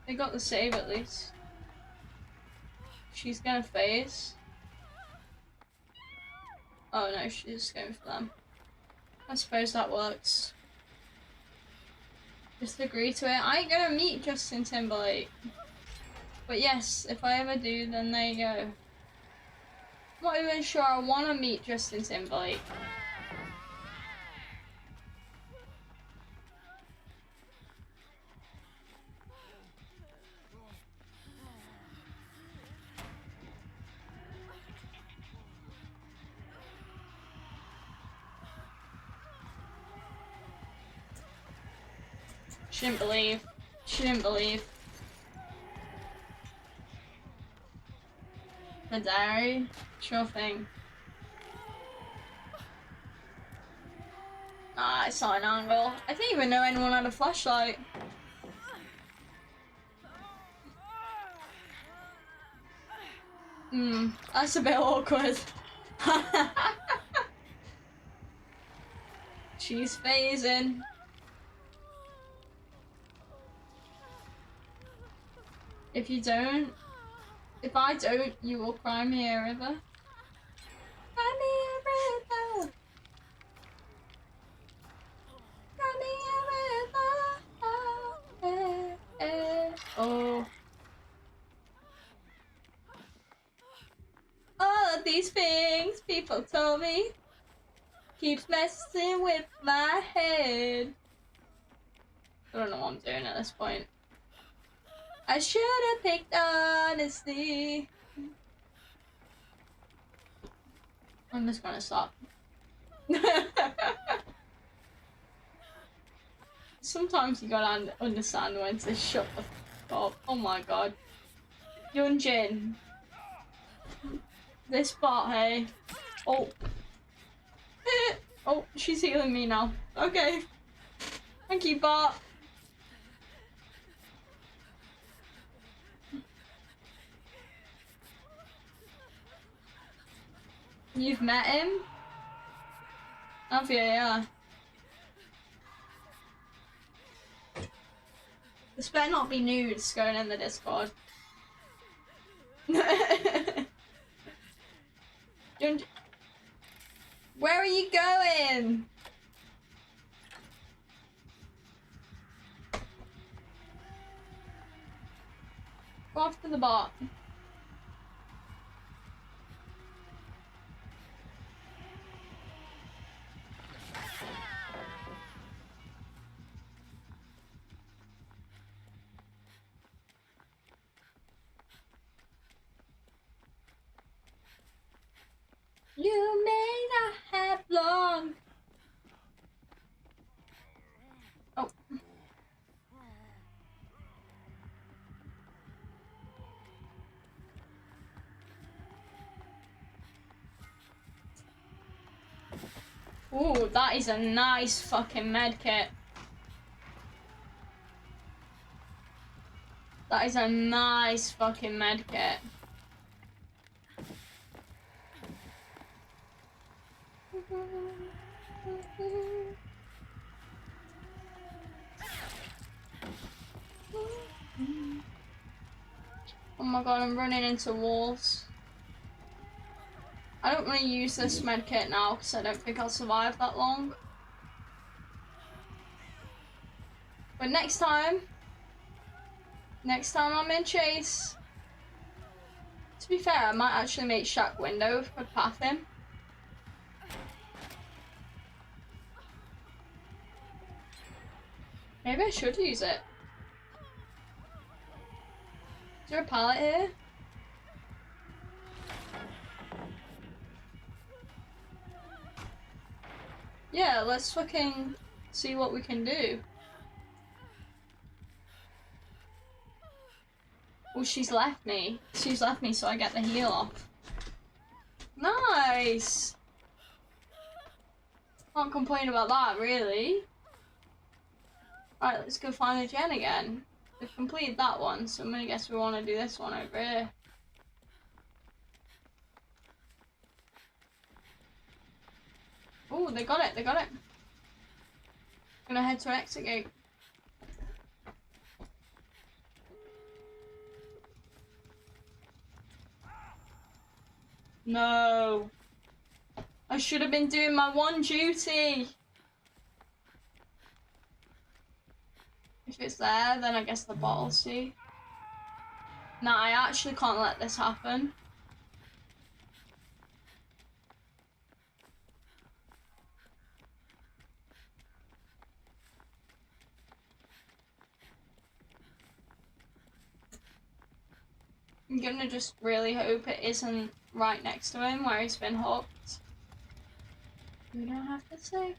[SPEAKER 1] They got the save at least. She's gonna phase. Oh no, she's going for them. I suppose that works. Just agree to it. I ain't gonna meet Justin Timberlake. But yes, if I ever do, then there you go. I'm not even sure I wanna meet Justin Timberlake. Shouldn't believe. Shouldn't believe. The diary? Sure thing. Ah, I saw an angle. I didn't even know anyone had a flashlight. That's a bit awkward. She's phasing. If I don't, you will cry me a river. Cry me a river. Cry me a river. Oh. All of these things people told me keeps messing with my head. I don't know what I'm doing at this point. I should have picked honesty. I'm just gonna stop. Sometimes you gotta understand when to shut the f up. Oh my god. Yunjin. This bot, hey. Oh. Oh, she's healing me now. Okay. Thank you, bot. You've met him? Have you? Yeah. This better not be nudes going in the Discord. Don't... Where are you going? Go after the bot. You may not have long. Oh. Ooh, that is a nice fucking medkit. That is a nice fucking medkit. Oh my god, I'm running into walls. I don't want to use this medkit now because I don't think I'll survive that long. But next time I'm in Chase. To be fair, I might actually make Shack Window if I path him. Maybe I should use it. Is there a pallet here? Yeah, let's fucking see what we can do. Oh, she's left me. She's left me so I get the heal off. Nice! Can't complain about that, really. Alright, let's go find the gen again. We've completed that one, so I'm gonna guess we want to do this one over here. Oh, they got it, they got it. I'm gonna head to an exit gate. No. I should have been doing my one duty. If it's there, then I guess the bot will see. Nah, I actually can't let this happen. I'm gonna just really hope it isn't right next to him where he's been hooked. You don't have to say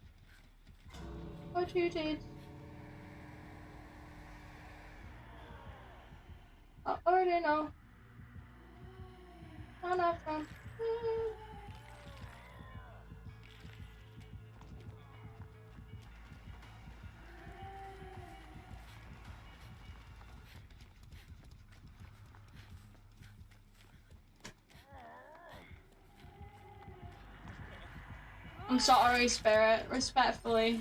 [SPEAKER 1] what you did. I already know. I'm not from. I'm sorry, Spirit. Respectfully.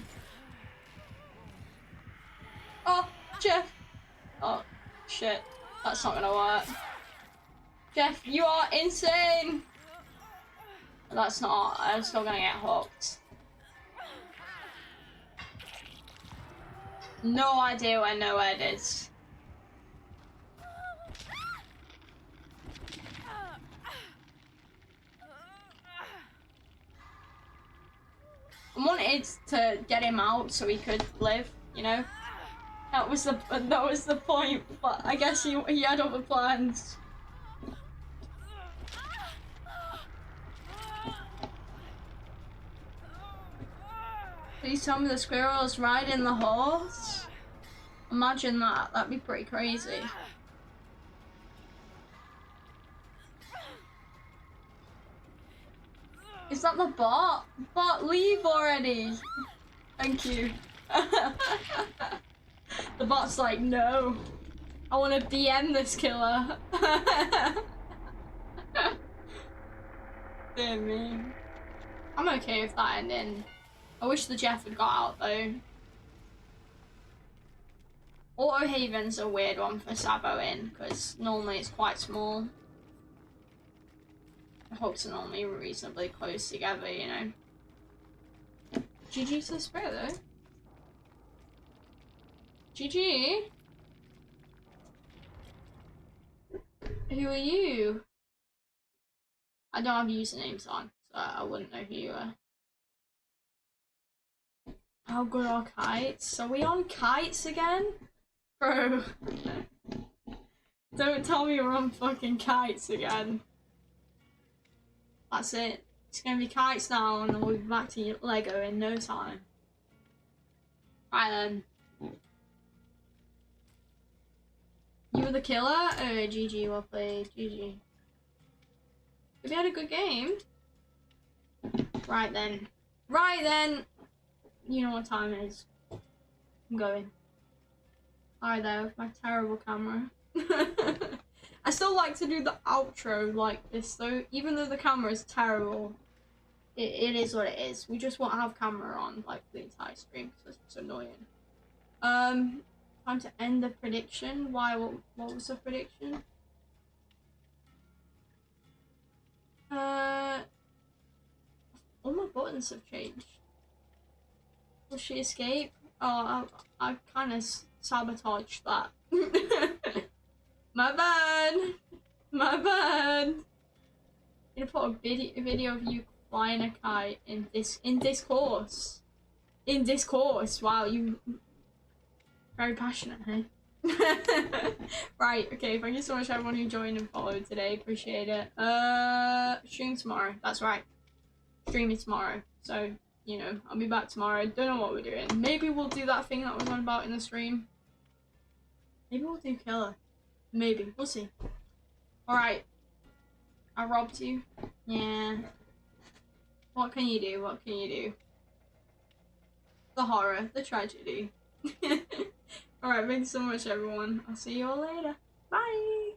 [SPEAKER 1] Oh, Jeff. Oh, shit. That's not gonna work. Jeff, you are insane! That's not. I'm still gonna get hooked. No idea where Nowhere is. I wanted to get him out so he could live, you know? That was the point, but I guess he had other plans. Please tell me the squirrel's riding the horse? Imagine that, that'd be pretty crazy. Is that the bot? Bot, leave already! Thank you. The bot's like, no. I want to DM this killer. Dear me. I'm okay with that ending. I wish the Jeff had got out though. Auto Haven's a weird one for Sabo in, because normally it's quite small. hooks are normally reasonably close together, you know. GG to the spirit though. GG. Who are you? I don't have usernames on, so I wouldn't know who you are. How good are kites? Are we on kites again? Bro. Don't tell me we're on fucking kites again. That's it. It's gonna be kites now and then we'll be back to Lego in no time. Right then. You were the killer? Oh, GG, well played. GG. Have you had a good game? Right then. Right then! You know what time it is. I'm going. Hi there with my terrible camera. I still like to do the outro like this though, even though the camera is terrible. It is what it is. We just won't have camera on like the entire stream because it's annoying. Time to end the prediction. Why? What was the prediction? All my buttons have changed. Will she escape? Oh, I kind of sabotaged that. My bad. My bad. I'm gonna put a video of you flying a kite in discourse. In discourse. Wow, you very passionate, hey? Right, okay, thank you so much everyone who joined and followed today. Appreciate it. Stream tomorrow. That's right. Streaming tomorrow. So, you know, I'll be back tomorrow. Don't know what we're doing. Maybe we'll do that thing that was on about in the stream. Maybe we'll do killer. Maybe. We'll see. Alright. I robbed you. Yeah. What can you do? What can you do? The horror. The tragedy. Alright, thanks so much everyone. I'll see you all later. Bye!